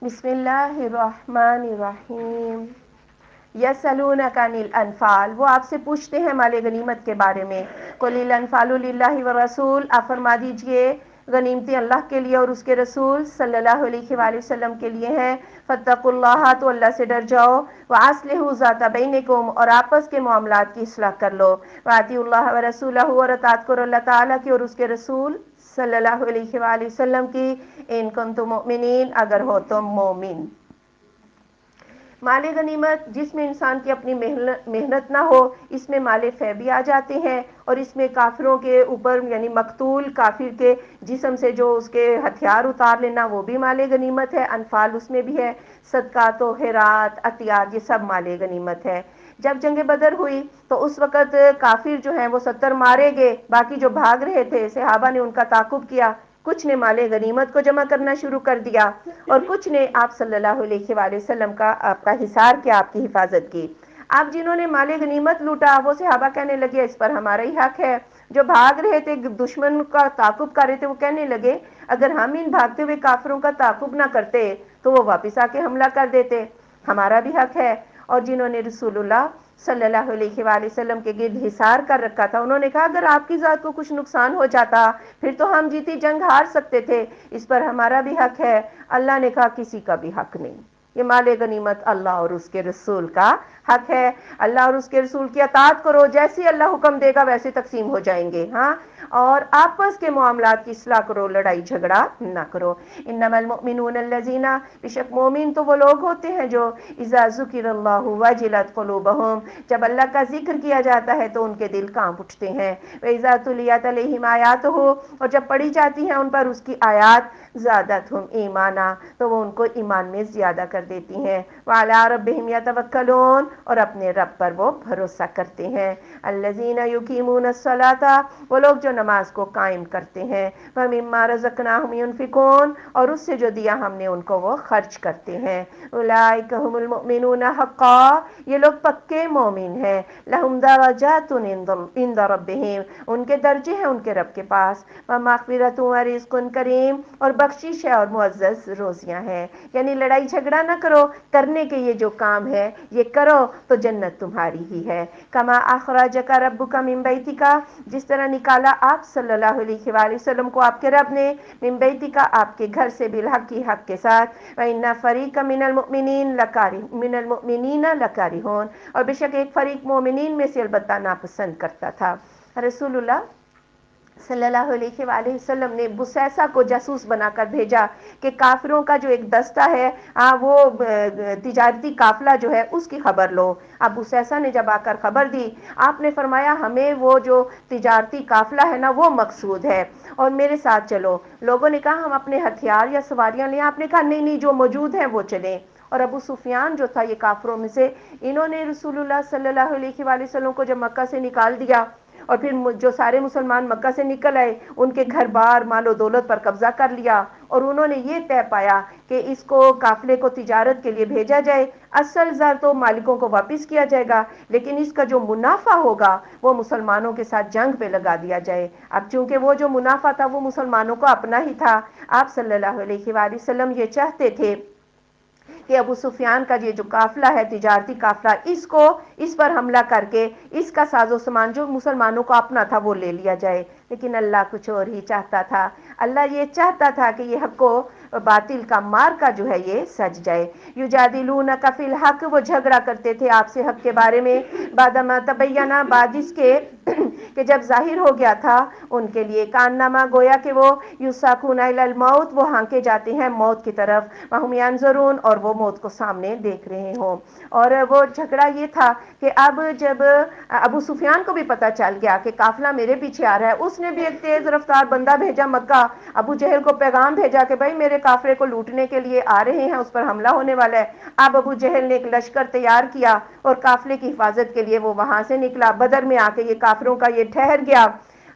بسم اللہ الرحمن الرحیم۔ یسألونک عن الانفال، وہ آپ سے پوچھتے ہیں مال غنیمت کے بارے میں، قل الانفال للہ والرسول، آپ فرما دیجئے غنیمتیں اللہ کے لیے اور اس کے رسول صلی اللہ علیہ وآلہ وسلم کے لیے ہیں، فاتقوا اللہ، تو اللہ سے ڈر جاؤ، واصلحوا ذات بینکم، اور آپس کے معاملات کی اصلاح کر لو، واطیعوا اللہ ورسولہ، اور اطاعت کرو اللہ تعالیٰ کی اور اس کے رسول صلی اللہ علیہ وآلہ وسلم کی، ان کنتم مؤمنین، اگر ہو تم مومن۔ مال غنیمت جس میں انسان کی اپنی محنت نہ ہو، اس میں مال فے بھی آ جاتے ہیں، اور اس میں کافروں کے اوپر یعنی مقتول کافر کے جسم سے جو اس کے ہتھیار اتار لینا وہ بھی مال غنیمت ہے، انفال اس میں بھی ہے، صدقات و خیرات، عطیات، یہ سب مال غنیمت ہے۔ جب جنگ بدر ہوئی تو اس وقت کافر جو ہیں وہ 70 مارے گئے، باقی جو بھاگ رہے تھے صحابہ نے ان کا تعاقب کیا، کچھ نے مال غنیمت کو جمع کرنا شروع کر دیا، اور کچھ نے آپ صلی اللہ علیہ وآلہ وسلم کا آپ کا حصار کیا، آپ کی حفاظت کی۔ آپ جنہوں نے مال غنیمت لوٹا وہ صحابہ کہنے لگے اس پر ہمارا ہی حق ہے، جو بھاگ رہے تھے دشمن کا تعاقب کر رہے تھے، وہ کہنے لگے اگر ہم ان بھاگتے ہوئے کافروں کا تعاقب نہ کرتے تو وہ واپس آ کے حملہ کر دیتے، ہمارا بھی حق ہے۔ اور جنہوں نے رسول اللہ صلی اللہ علیہ وآلہ وسلم کے گرد حصار کر رکھا تھا، انہوں نے کہا اگر آپ کی ذات کو کچھ نقصان ہو جاتا پھر تو ہم جیتی جنگ ہار سکتے تھے، اس پر ہمارا بھی حق ہے۔ اللہ نے کہا کسی کا بھی حق نہیں، یہ مال غنیمت اللہ اور اس کے رسول کا حق ہے، اللہ اور اس کے رسول کی اطاعت کرو، جیسے اللہ حکم دے گا ویسے تقسیم ہو جائیں گے، ہاں، اور آپس کے معاملات کی اصلاح کرو، لڑائی جھگڑا نہ کرو۔ انما المؤمنون الذین، بے شک مومن تو وہ لوگ ہوتے ہیں جو اذا ذکر اللہ وجلت قلوبہم، جب اللہ کا ذکر کیا جاتا ہے تو ان کے دل کانپ اٹھتے ہیں، وَإِذَا تُلِيَتْ عَلَيْهِمْ آیَاتُهُ، اور جب پڑھی جاتی ہیں ان پر اس کی آیات، زادتہم ایمانا، تو وہ ان کو ایمان میں زیادہ کر دیتی ہیں، وَعَلَىٰ رَبِّهِمْ يَتَوَكَّلُونَ، اور اپنے رب پر وہ بھروسہ کرتے ہیں، الَّذِينَ يُقِيمُونَ الصَّلَاةَ، وہ لوگ جو نماز کو قائم کرتے ہیں، وَمِمَّا رَزَقْنَاهُمْ يُنْفِقُونَ، اور اس سے جو دیا ہم نے ان کو وہ خرچ کرتے ہیں، أُولَٰئِكَ هُمُ الْمُؤْمِنُونَ حَقًّا، یہ لوگ پکے مومن ہیں، لَهُمْ دَرَجَاتٌ عِندَ رَبِّهِمْ، ان کے درجے ہیں ان کے رب کے پاس، وَمَغْفِرَةٌ وَرِزْقٌ کریم، اور بخشش ہے اور معزز روزیاں ہیں، یعنی لڑائی جھگڑا نہ کرو، کرنے کے یہ جو کام ہے یہ کرو تو جنت تمہاری ہی ہے۔ کما اخرجک ربک من بیتک، جس طرح نکالا آپ صلی اللہ علیہ وآلہ وسلم کو آپ کے رب نے، من بیتک آپ کے گھر سے، بالحق کی حق کے ساتھ، وَإِنَّ فَرِيقًا مِنَ الْمُؤْمِنِينَ لَكَارِهُونَ، اور بے شک ایک فریق مومنین میں سے البتہ ناپسند کرتا تھا۔ رسول اللہ صلی اللہ علیہ وآلہ وسلم نے بسیسہ کو جاسوس بنا کر بھیجا کہ کافروں کا جو ایک دستہ ہے وہ تجارتی قافلہ جو ہے اس کی خبر لو۔ اب بسیسہ نے جب آ کر خبر دی، آپ نے فرمایا ہمیں وہ جو تجارتی قافلہ ہے نا وہ مقصود ہے اور میرے ساتھ چلو۔ لوگوں نے کہا ہم اپنے ہتھیار یا سواریاں لیں، آپ نے کہا نہیں نہیں، جو موجود ہیں وہ چلیں۔ اور ابو سفیان جو تھا یہ کافروں میں سے، انہوں نے رسول اللہ صلی اللہ علیہ وآلہ وسلم کو جب مکہ سے نکال دیا اور پھر جو سارے مسلمان مکہ سے نکل آئے ان کے گھر بار مال و دولت پر قبضہ کر لیا، اور انہوں نے یہ طے پایا کہ اس کو قافلے کو تجارت کے لیے بھیجا جائے، اصل زر تو مالکوں کو واپس کیا جائے گا لیکن اس کا جو منافع ہوگا وہ مسلمانوں کے ساتھ جنگ پہ لگا دیا جائے۔ اب چونکہ وہ جو منافع تھا وہ مسلمانوں کو اپنا ہی تھا، آپ صلی اللہ علیہ وآلہ وسلم یہ چاہتے تھے کہ ابو سفیان کا یہ جو قافلہ ہے تجارتی قافلہ، اس پر حملہ کر کے اس کا ساز و سامان جو مسلمانوں کو اپنا تھا وہ لے لیا جائے، لیکن اللہ کچھ اور ہی چاہتا تھا۔ اللہ یہ چاہتا تھا کہ یہ حق و باطل کا مارکا جو ہے یہ سج جائے۔ یجادلونک فی الحق، وہ جھگڑا کرتے تھے آپ سے حق کے بارے میں، بعدما تبین، بعد اس کے کہ جب ظاہر ہو گیا تھا ان کے لیے، کانما گویا کہ وہ یساقون الی الموت، وہ ہانکے جاتے ہیں موت کی طرف، وہم ینظرون، اور وہ موت کو سامنے دیکھ رہے ہوں۔ اور وہ جھگڑا یہ تھا کہ اب جب ابو سفیان کو بھی پتا چل گیا کہ قافلہ میرے پیچھے آ رہا ہے، اس نے بھی ایک تیز رفتار بندہ بھیجا مکہ، ابو جہل کو پیغام بھیجا کہ بھائی میرے قافلے کو لوٹنے کے لیے آ رہے ہیں، اس پر حملہ ہونے والا ہے۔ اب ابو جہل نے ایک لشکر تیار کیا اور قافلے کی حفاظت کے لیے وہ وہاں سے نکلا، بدر میں آ کے یہ کافروں کا یہ ٹھہر گیا۔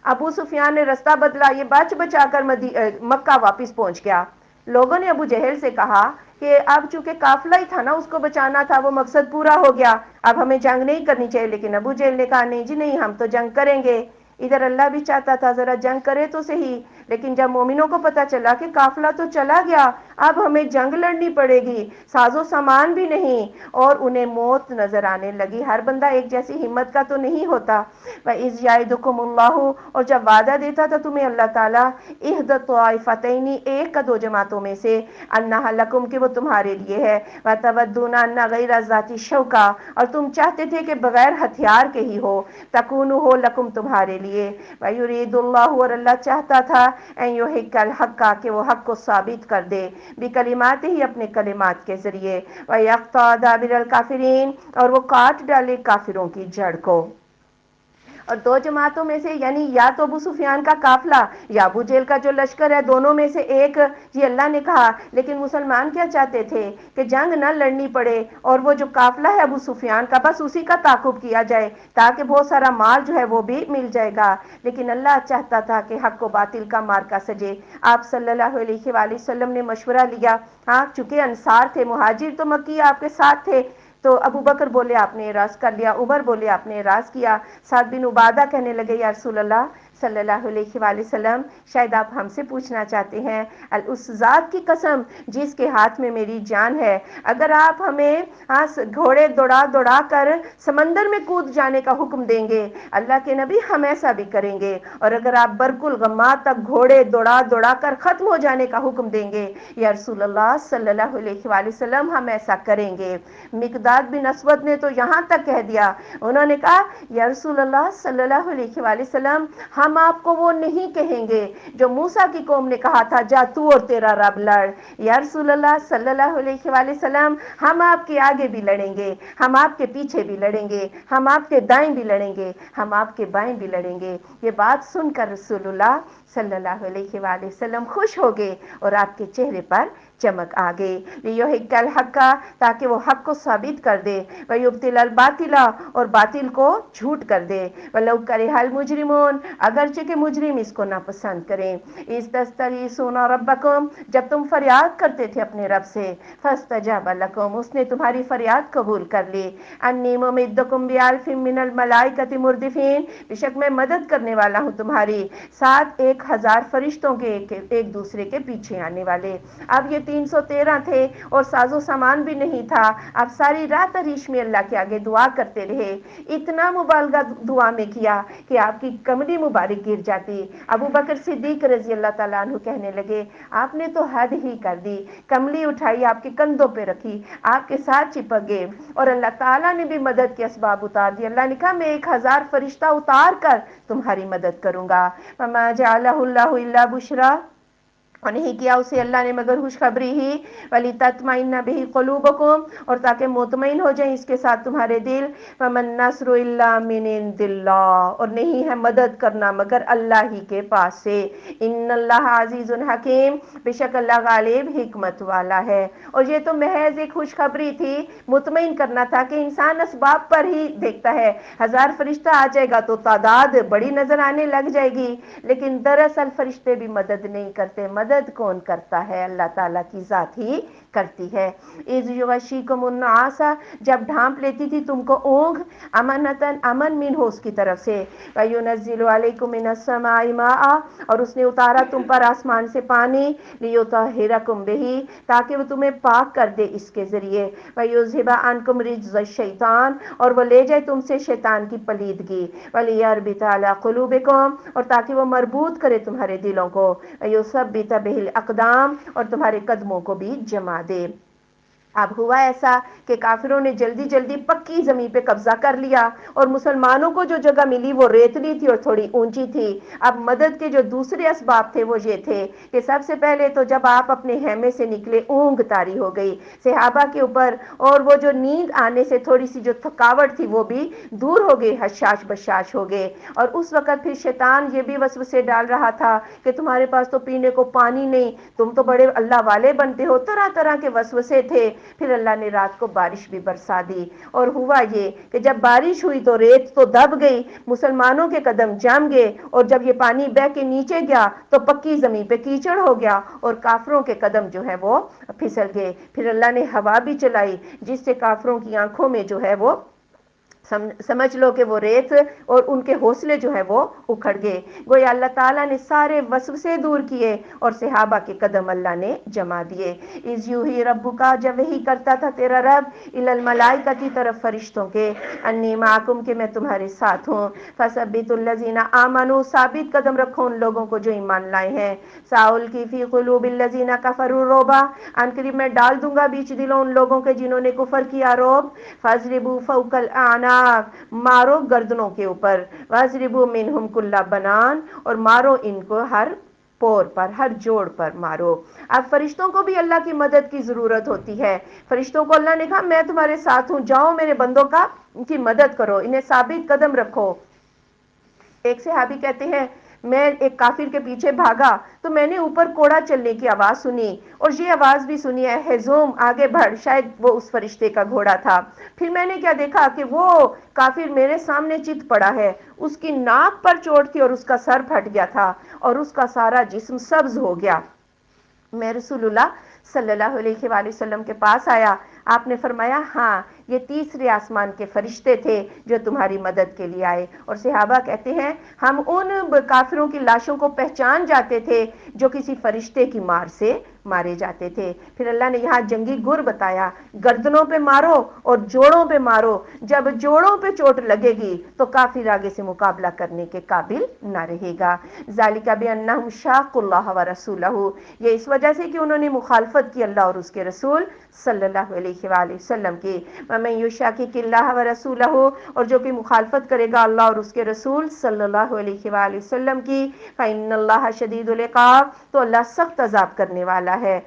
ابو سفیان نے رستہ بدلا، یہ بچ بچا کر مکہ واپس پہنچ گیا۔ لوگوں نے ابو جہل سے کہا کہ اب چونکہ قافلہ ہی تھا نا، اس کو بچانا تھا، وہ مقصد پورا ہو گیا، اب ہمیں جنگ نہیں کرنی چاہیے، لیکن ابو جہل نے کہا نہیں جی نہیں، ہم تو جنگ کریں گے۔ ادھر اللہ بھی چاہتا تھا ذرا جنگ کرے تو صحیح، لیکن جب مومنوں کو پتا چلا کہ قافلہ تو چلا گیا، اب ہمیں جنگ لڑنی پڑے گی، ساز و سامان بھی نہیں، اور انہیں موت نظر آنے لگی۔ ہر بندہ ایک جیسی ہمت کا تو نہیں ہوتا۔ وَإِذْ يَعِدُكُمُ اللَّهُ، اور جب وعدہ دیتا تھا تمہیں اللہ تعالیٰ، احد الطائفتین، ایک کا دو جماعتوں میں سے، انہا لکم، کہ وہ تمہارے لیے ہے، وَتَوَدُّونَ أَنَّ غَيْرَ ذَاتِ الشَّوْكَةِ، اور تم چاہتے تھے کہ بغیر ہتھیار کے ہی ہو، تکون ہو لکم، تمہارے لیے، وَيُرِيدُ اللَّهُ، اور اللہ چاہتا تھا، أَن يُحِقَّ الْحَقَّ، کہ وہ حق کو ثابت کر دے، بکلمات ہی، اپنے کلمات کے ذریعے، وَيَقْطَعَ دَابِرَ الْكَافِرِينَ، اور وہ کاٹ ڈالے کافروں کی جڑ کو۔ اور دو جماعتوں میں سے، یعنی یا تو ابو سفیان کا قافلہ یا ابو جہل کا جو لشکر ہے، دونوں میں سے ایک، یہ اللہ نے کہا، لیکن مسلمان کیا چاہتے تھے کہ جنگ نہ لڑنی پڑے اور وہ جو قافلہ ہے ابو سفیان کا بس اسی کا تعاقب کیا جائے تاکہ بہت سارا مال جو ہے وہ بھی مل جائے گا، لیکن اللہ چاہتا تھا کہ حق و باطل کا مارکا سجے۔ آپ صلی اللہ علیہ وآلہ وسلم نے مشورہ لیا، ہاں چونکہ انصار تھے، مہاجر تو مکی آپ کے ساتھ تھے، تو ابو بکر بولے آپ نے اعراض کر لیا، عمر بولے آپ نے اعراض کیا، سعد بن عبادہ کہنے لگے یا رسول اللہ صلی اللہ علیہ وآلہ وسلم شاید آپ ہم سے پوچھنا چاہتے ہیں، اس ذات کی قسم جس کے ہاتھ میں میری جان ہے، اگر آپ ہمیں گھوڑے دوڑا دوڑا کر سمندر میں کود جانے کا حکم دیں گے اللہ کے نبی ہم ایسا بھی کریں گے، اور اگر آپ برق الغمات تک گھوڑے دوڑا دوڑا کر ختم ہو جانے کا حکم دیں گے یا رسول اللہ صلی اللہ علیہ وآلہ وسلم ہم ایسا کریں گے۔ مقداد بن اسود نے تو یہاں تک کہہ دیا، انہوں نے کہا یا رسول اللہ صلی اللہ علیہ وآلہ وسلم ہم آپ کو وہ نہیں کہیں گے جو موسیٰ کی قوم نے کہا تھا جا تو اور تیرا رب لڑ، یا رسول اللہ صلی اللہ علیہ وآلہ وسلم ہم آپ کے آگے بھی لڑیں گے، ہم آپ کے پیچھے بھی لڑیں گے، ہم آپ کے دائیں بھی لڑیں گے، ہم آپ کے بائیں بھی لڑیں گے۔ یہ بات سن کر رسول اللہ صلی اللہ علیہ وآلہ وسلم خوش ہو گئے اور آپ کے چہرے پر چمک آ گئی، لیحق الحق تاکہ وہ حق کو ثابت کر دے، ویبطل الباطل اور باطل کو جھوٹ کر دے، ولو کرہ المجرمون اگرچہ کہ مجرم اس کو ناپسند کریں۔ اذ تستغیثون ربکم جب تم فریاد کرتے تھے اپنے رب سے، فاستجاب لکم اس نے تمہاری فریاد قبول کر لی، انی ممدکم بالف من الملائکۃ مردفین بے شک میں مدد کرنے والا ہوں تمہاری ساتھ 1000 فرشتوں کے ایک دوسرے کے پیچھے آنے والے۔ اب یہ 313 تھے اور ساز و سامان بھی نہیں تھا، اب ساری رات عریش میں اللہ کے آگے دعا کرتے رہے، اتنا مبالغہ دعا میں کیا کہ آپ کی کمری مبارک گر جاتی۔ ابو بکر صدیق رضی اللہ تعالیٰ عنہ کہنے لگے آپ نے تو حد ہی کر دی، کملی اٹھائی آپ کے کندھوں پہ رکھی، آپ کے ساتھ چپک گئے، اور اللہ تعالیٰ نے بھی مدد کے اسباب اتار دی۔ اللہ نے کہا میں 1000 فرشتہ اتار کر تمہاری مدد کروں گا۔ وما جعلہ اللہ الا بشرا اور نہیں کیا اسے اللہ نے مگر خوشخبری ہی، وَلِتَطْمَئِنَّ بِهِ قُلُوبُكُمْ اور تاکہ مطمئن ہو جائیں اس کے ساتھ تمہارے دل، وَمَا النَّصْرُ إِلَّا مِنْ عِنْدِ اللَّهِ اور نہیں ہے مدد کرنا مگر اللہ ہی کے پاس سے، إِنَّ اللَّهَ عَزِيزٌ حَكِيمٌ بے شک اللہ غالب حکمت والا ہے۔ اور یہ تو محض ایک خوشخبری تھی، مطمئن کرنا تھا کہ انسان اسباب پر ہی دیکھتا ہے، 1000 فرشتہ آ جائے گا تو تعداد بڑی نظر آنے لگ جائے گی، لیکن دراصل فرشتے بھی مدد نہیں کرتے، مدد کون کرتا ہے؟ اللہ تعالیٰ کی ذات ہی کرتی ہے۔ اِذْ يُغَشِّيكُمُ النُّعَاسَ جب ڈھانپ لیتی تھی تم کو اونگ، امنتاً امن منہ اس کی طرف سے، وَيُنَزِّلُ عَلَيْكُم مِّنَ السَّمَاءِ مَاءً اور اس نے اتارا تم پر آسمان سے پانی، لِيُطَهِّرَكُم بِهِ تاکہ وہ تمہیں پاک کر دے اس کے ذریعے، وَيُذْهِبَ عَنكُم رِجْزَ الشَّيْطَانِ اور وہ لے جائے تم سے شیطان کی پلیدگی، وَلِيَرْبِطَ عَلَىٰ قُلُوبِكُمْ اور تاکہ وہ مربوط کرے تمہارے دلوں کو، وَيُثَبِّتَ بِهِ الْأَقْدَامَ اور تمہارے قدموں کو بھی جما دے۔ اب ہوا ایسا کہ کافروں نے جلدی جلدی پکی زمین پہ قبضہ کر لیا، اور مسلمانوں کو جو جگہ ملی وہ ریتلی تھی اور تھوڑی اونچی تھی۔ اب مدد کے جو دوسرے اسباب تھے وہ یہ تھے کہ سب سے پہلے تو جب آپ اپنے خیمے سے نکلے اونگ طاری ہو گئی صحابہ کے اوپر، اور وہ جو نیند آنے سے تھوڑی سی جو تھکاوٹ تھی وہ بھی دور ہو گئی، حشاش بشاش ہو گئے۔ اور اس وقت پھر شیطان یہ بھی وسوسے ڈال رہا تھا کہ تمہارے پاس تو پینے کو پانی نہیں، تم تو بڑے اللہ والے بنتے ہو، طرح طرح کے وسوسے تھے۔ پھر اللہ نے رات کو بارش بھی برسا دی، اور ہوا یہ کہ جب بارش ہوئی تو ریت تو دب گئی، مسلمانوں کے قدم جم گئے، اور جب یہ پانی بہہ کے نیچے گیا تو پکی زمین پہ کیچڑ ہو گیا اور کافروں کے قدم جو ہے وہ پھسل گئے۔ پھر اللہ نے ہوا بھی چلائی جس سے کافروں کی آنکھوں میں جو ہے وہ سمجھ لو کہ وہ ریت اور ان کے حوصلے جو ہے وہ اکھڑ گئے، گویا اللہ تعالیٰ نے سارے وسوسے دور کیے اور صحابہ کے قدم اللہ نے جما دیے۔ اِذْ یُوحِی رَبُّکَ جب وحی کرتا تھا تیرا رب اِلی الملائکۃ طرف فرشتوں کے، انی معکم کہ میں تمہارے ساتھ ہوں، فَثَبِّتُوا الَّذِینَ آمَنُوا ثابت قدم رکھو ان لوگوں کو جو ایمان لائے ہیں، سَأُلْقِی فِی قُلُوبِ الَّذِینَ کَفَرُوا الرُّعْبَ ان قریب میں ڈال دوں گا بیچ دلوں ان لوگوں کے جنہوں نے کفر کیا رعب، فَاضْرِبُوا فَوْقَ الْأَعْنَاقِ مارو گردنوں کے اوپر، وَاضْرِبُوا مِنْهُمْ كُلَّ بَنَانٍ اور مارو ان کو ہر پور پر، ہر جوڑ پر مارو۔ اب فرشتوں کو بھی اللہ کی مدد کی ضرورت ہوتی ہے، فرشتوں کو اللہ نے کہا میں تمہارے ساتھ ہوں، جاؤ میرے بندوں کی مدد کرو، انہیں ثابت قدم رکھو۔ ایک صحابی کہتے ہیں میں ایک کافر کے پیچھے بھاگا تو میں نے اوپر کوڑا چلنے کی آواز سنی، اور یہ آواز بھی سنی ہے ہزوم آگے بڑھ، شاید وہ اس فرشتے کا گھوڑا تھا۔ پھر میں نے کیا دیکھا کہ وہ کافر میرے سامنے چت پڑا ہے، اس کی ناک پر چوٹ تھی اور اس کا سر پھٹ گیا تھا اور اس کا سارا جسم سبز ہو گیا۔ میں رسول اللہ صلی اللہ علیہ وآلہ وسلم کے پاس آیا، آپ نے فرمایا ہاں یہ تیسرے آسمان کے فرشتے تھے جو تمہاری مدد کے لیے آئے۔ اور صحابہ کہتے ہیں ہم ان کافروں کی لاشوں کو پہچان جاتے تھے جو کسی فرشتے کی مار سے مارے جاتے تھے۔ پھر اللہ نے یہاں جنگی گر بتایا، گردنوں پہ مارو اور جوڑوں پہ مارو، جب جوڑوں پہ چوٹ لگے گی تو کافر آگے سے مقابلہ کرنے کے قابل نہ رہے گا۔ ذالک بانہم شاقوا اللہ ورسولہ، یہ اس وجہ سے کہ انہوں نے مخالفت کی اللہ اور اس کے رسول صلی اللہ علیہ وآلہ وسلم کی۔ ومن یشاقق اللہ ورسولہ، اور جو کہ مخالفت کرے گا اللہ اور اس کے رسول صلی اللہ علیہ وآلہ وسلم کی، فإن اللہ شدید العقاب، تو اللہ سخت عذاب کرنے والا ہے۔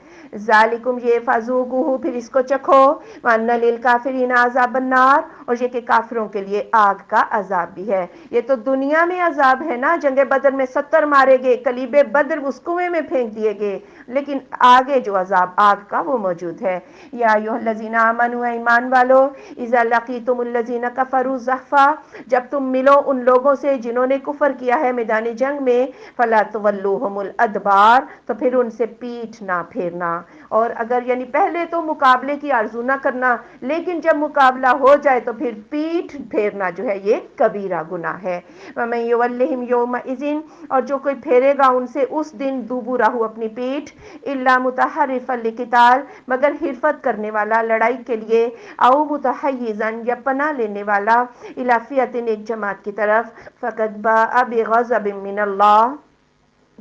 ذالکم، یہ فذوقوہ، پھر اس کو چکھو، وان للکافرین عذاب النار، اور یہ کہ کافروں کے لیے آگ کا عذاب بھی ہے۔ یہ تو دنیا میں عذاب ہے نا، جنگ بدر میں 70 مارے گئے، کلیب بدر اس کنویں میں پھینک دیے گئے، لیکن آگے جو عذاب آگ کا وہ موجود ہے۔ یا ایھا الذین آمنوا، ایمان والو، اذا لقیتم الذین کفروا زحفا، جب تم ملو ان لوگوں سے جنہوں نے کفر کیا ہے میدان جنگ میں، فلا تولوہم الادبار، تو پھر ان سے پیٹھ نہ پھیرنا۔ اور اگر یعنی پہلے تو مقابلے کی آرزو نہ کرنا، لیکن جب مقابلہ ہو جائے تو پھر پیٹھ پھیرنا جو ہے یہ کبیرہ گناہ ہے۔ وَمَن يُوَلِّهِمْ يَوْمَئِذٍ، اور جو کوئی پھیرے گا ان سے اس دن دُبُرَہُ اپنی پیٹھ، إِلَّا مُتَحَرِّفًا لِقِتَالٍ، مگر حرفت کرنے والا لڑائی کے لیے، أَوْ مُتَحَيِّزًا، یا پناہ لینے والا، إِلَىٰ فِئَةٍ، ایک جماعت کی طرف، فَقَدْ بَاءَ بِغَضَبٍ مِّنَ اللَّهِ،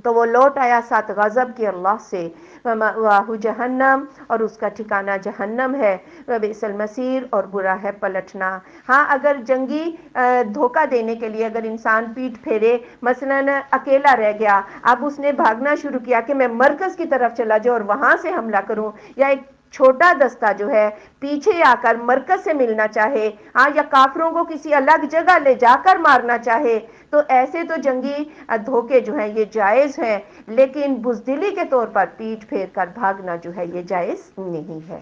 تو وہ لوٹ آیا ساتھ غضب کے اللہ سے، وَمَأْوَاهُ جہنم، اور اس کا ٹھکانہ جہنم ہے، وَبِئْسَ الْمَصِيرُ، اور برا ہے پلٹنا۔ ہاں اگر جنگی دھوکہ دینے کے لیے اگر انسان پیٹ پھیرے، مثلاً اکیلا رہ گیا، اب اس نے بھاگنا شروع کیا کہ میں مرکز کی طرف چلا جاؤں اور وہاں سے حملہ کروں، یا ایک چھوٹا دستہ جو ہے پیچھے آ کر مرکز سے ملنا چاہے، ہاں، یا کافروں کو کسی الگ جگہ لے جا کر مارنا چاہے، تو ایسے تو جنگی دھوکے جو ہیں یہ جائز ہیں، لیکن بزدلی کے طور پر پیٹ پھیر کر بھاگنا جو ہے یہ جائز نہیں ہے۔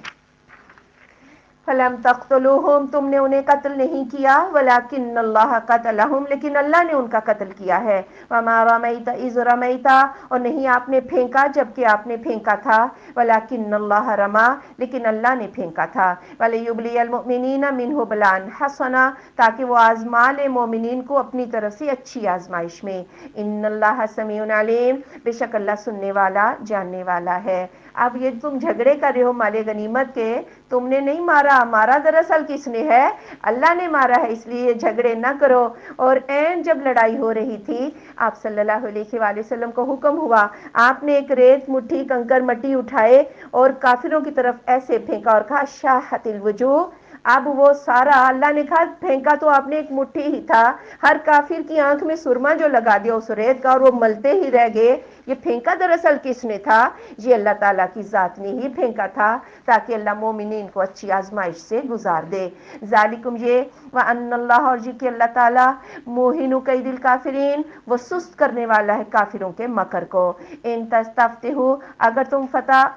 فَلَمْ تَقْتُلُوهُمْ، تم نے انہیں قتل نہیں کیا، وَلَٰكِنَّ اللَّهَ قَتَلَهُمْ، لیکن اللہ نے ان کا قتل کیا ہے۔ وَمَا رَمَيْتَ إِذْ رَمَيْتَ، اور نہیں آپ نے پھینکا جبکہ آپ نے پھینکا تھا، وَلَٰكِنَّ اللَّهَ رَمَىٰ، لیکن اللہ نے پھینکا تھا۔ وَلِيُبْلِيَ الْمُؤْمِنِينَ مِنْهُ بَلْوًا حَسَنًا، تاکہ وہ آزما لے مومنین کو اپنی طرف سے اچھی آزمائش میں۔ إِنَّ اللَّهَ سَمِيعٌ عَلِيمٌ، بے شک اللہ سننے والا جاننے والا ہے۔ اب یہ تم جھگڑے کر رہے ہو مال غنیمت کے، تم نے نہیں مارا، مارا دراصل کس نے ہے؟ اللہ نے مارا ہے، اس لیے جھگڑے نہ کرو۔ اور عین جب لڑائی ہو رہی تھی، آپ صلی اللہ علیہ وآلہ وسلم کو حکم ہوا، آپ نے ایک ریت مٹھی کنکر مٹی اٹھائے اور کافروں کی طرف ایسے پھینکا اور کہا شاہت الوجوہ، اب وہ سارا، اللہ نے کہا پھینکا تو آپ نے ایک مٹھی ہی تھا، ہر کافر کی آنکھ میں سرما جو لگا دیا اس ریت کا اور وہ ملتے ہی رہ گئے، یہ پھینکا دراصل کس نے تھا؟ یہ اللہ تعالیٰ کی ذات نے ہی پھینکا تھا، تاکہ اللہ مومنین کو اچھی آزمائش سے گزار دے۔ ذالکم، یہ، وَأَنَّ اللَّهَ، اور جی کہ اللہ تعالیٰ، موہن کید الکافرین، وہ سست کرنے والا ہے کافروں کے مکر کو۔ ان تستفتحوا،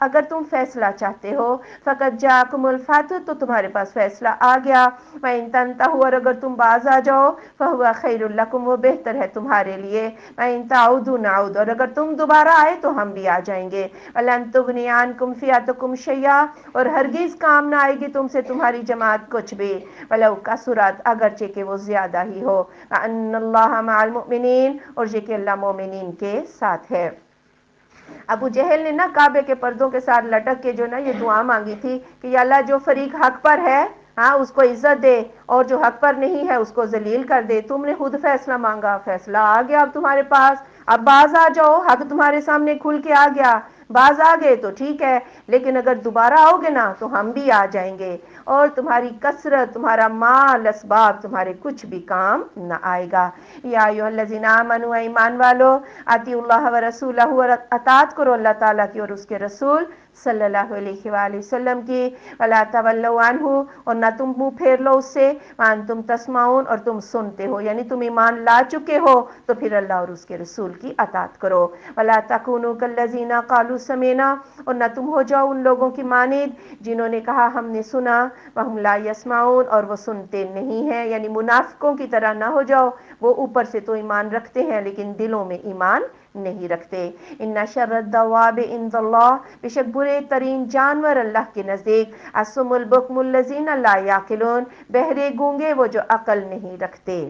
اگر تم فیصلہ چاہتے ہو، فقد جاءکم الفتح، تو تمہارے پاس فیصلہ آ گیا، وَإِن تنتہوا، اور اگر تم باز آ جاؤ، فہو خیر لکم، وہ بہتر ہے تمہارے لیے، وَإِن تعودوا نعود، اور اگر تم دوبارہ آئے تو ہم بھی آ جائیں گے، وَلَن تغنی عنکم فئتکم شیئا، اور ہرگز کام نہ آئے گی تم سے تمہاری جماعت کچھ بھی، وَلَوْ کثرت، اگرچہ کہ وہ زیادہ ہی ہو، وَأَنَّ اللَّهَ مَعَ الْمُؤْمِنِينَ، اور یہ کہ اللہ مومنین کے ساتھ ہے۔ ابو جہل نے نا کعبے کے پردوں کے ساتھ لٹک کے جو نا یہ دعا مانگی تھی کہ یا اللہ جو فریق حق پر ہے، ہاں، اس کو عزت دے، اور جو حق پر نہیں ہے اس کو ذلیل کر دے۔ تم نے خود فیصلہ مانگا، فیصلہ آ گیا اب تمہارے پاس، اب باز آ جاؤ، حق تمہارے سامنے کھل کے آ گیا، باز آ گئے تو ٹھیک ہے، لیکن اگر دوبارہ آؤ گے نا تو ہم بھی آ جائیں گے، اور تمہاری کثرت، تمہارا مال، اسباب تمہارے کچھ بھی کام نہ آئے گا۔ یا ایھا الذین آمنوا، ایمان والو، اطیعوا اللہ ورسولہ، اور اطاعت کرو اللہ تعالیٰ کی اور اس کے رسول صلی اللہ علیہ وآلہ وسلم کی، ولا تولوا عنہ، اور نہ تم منہ پھیر لو اس سے، وانتم تسمعون، اور تم سنتے ہو، یعنی تم ایمان لا چکے ہو تو پھر اللہ اور اس کے رسول کی اطاعت کرو۔ ولا تکونوا کالذین قالوا سمعنا، اور نہ تم ہو جاؤ ان لوگوں کی مانند جنہوں نے کہا ہم نے سنا، وہم لا یسمعون، اور وہ سنتے نہیں ہیں، یعنی منافقوں کی طرح نہ ہو جاؤ، وہ اوپر سے تو ایمان رکھتے ہیں لیکن دلوں میں ایمان نہیں رکھتے۔ ان شر الدواب عند اللہ، بے شک برے ترین جانور اللہ کے نزدیک الصم البکم الذین لا یعقلون، بہرے گونگے وہ جو عقل نہیں رکھتے۔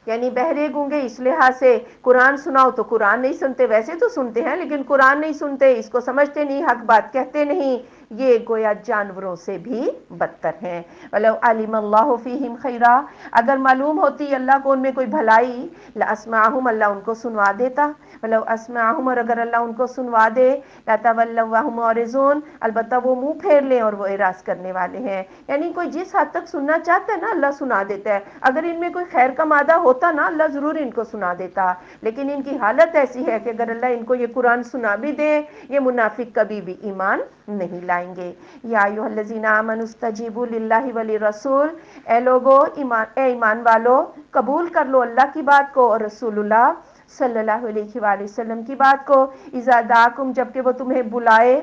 یعنی بہرے گونگے اس لحاظ سے قرآن سناؤ تو قرآن نہیں سنتے، ویسے تو سنتے ہیں لیکن قرآن نہیں سنتے، اس کو سمجھتے نہیں، حق بات کہتے نہیں، یہ گویا جانوروں سے بھی بدتر ہیں۔ وَلَوْ عَلِمَ اللَّهُ فِيهِمْ خَيْرًا، اگر معلوم ہوتی اللہ کو ان میں کوئی بھلائی، لَأَسْمَعَهُمْ، اللہ ان کو سنوا دیتا، وَلَوْ أَسْمَعَهُمْ، اور اگر اللہ ان کو سنوا دے، لَتَوَلَّوْا وَهُمْ مُعْرِضُونَ، البتہ وہ منہ پھیر لیں اور وہ اعراض کرنے والے ہیں۔ یعنی کوئی جس حد تک سننا چاہتا ہے نا اللہ سنا دیتا ہے، اگر ان میں کوئی خیر کا مادہ ہوتا نا اللہ ضرور ان کو سنا دیتا، لیکن ان کی حالت ایسی ہے کہ اگر اللہ ان کو یہ قرآن سنا بھی دے، یہ منافق کبھی بھی ایمان نہیں لائیں گے۔ یا ایھا الذین آمنوا استجیبوا للہ وللرسول، اے لوگو اے ایمان والو قبول کر لو اللہ کی بات کو اور رسول اللہ صلی اللہ علیہ وآلہ وسلم کی بات کو، اذا دعاکم، جبکہ وہ تمہیں بلائے،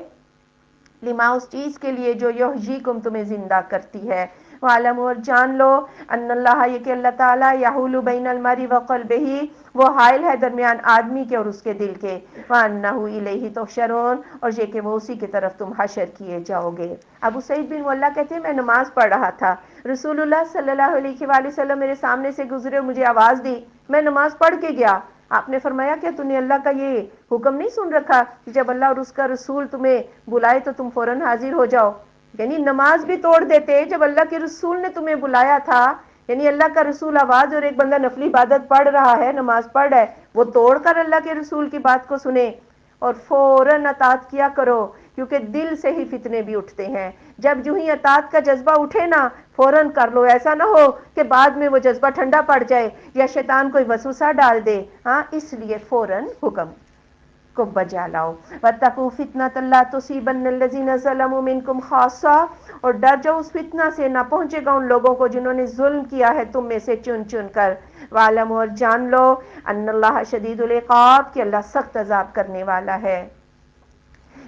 لما اس چیز کے لیے جو یحییکم تمہیں زندہ کرتی ہے، وَاعْلَمُوا، اور جان لو، ان اللہ، یہ کہ اللہ تعالیٰ، یحول بین المرء وقلبہ، وہ حائل ہے درمیان آدمی کے اور اس کے دل کے، وَأَنَّهُ إِلَيْهِ تُحْشَرُونَ، اور یہ کہ وہ اسی کی طرف تم حشر کیے جاؤ گے۔ ابو سعید بن مولا کہتے ہیں میں نماز پڑھ رہا تھا، رسول اللہ صلی اللہ علیہ وآلہ وسلم میرے سامنے سے گزرے اور مجھے آواز دی، میں نماز پڑھ کے گیا، آپ نے فرمایا کہ تو نے اللہ کا یہ حکم نہیں سن رکھا کہ جب اللہ اور اس کا رسول تمہیں بلائے تو تم فوراً حاضر ہو جاؤ؟ یعنی نماز بھی توڑ دیتے جب اللہ کے رسول نے تمہیں بلایا تھا، یعنی اللہ کا رسول آواز اور ایک بندہ نفلی عبادت پڑھ رہا ہے، نماز پڑھ رہا ہے، وہ توڑ کر اللہ کے رسول کی بات کو سنے، اور فوراً اطاعت کیا کرو، کیونکہ دل سے ہی فتنے بھی اٹھتے ہیں، جب جو ہی اطاعت کا جذبہ اٹھے نا فوراً کر لو، ایسا نہ ہو کہ بعد میں وہ جذبہ ٹھنڈا پڑ جائے یا شیطان کوئی وسوسہ ڈال دے، ہاں اس لیے فوراً حکم کو بجا لاؤ۔ وَاتَّقُوا فِتْنَةً لَا تُصِيبَنَّ الَّذِينَ ظَلَمُوا مِنكُمْ خَاصَّةً، اور ڈر جاؤ اس فتنہ سے، نہ پہنچے گا ان لوگوں کو جنہوں نے ظلم کیا ہے تم میں سے چن چن کر۔ وَاعْلَمُوا، اور جان لو، ان اللہ شدید العقاب، کہ اللہ سخت عذاب کرنے والا ہے۔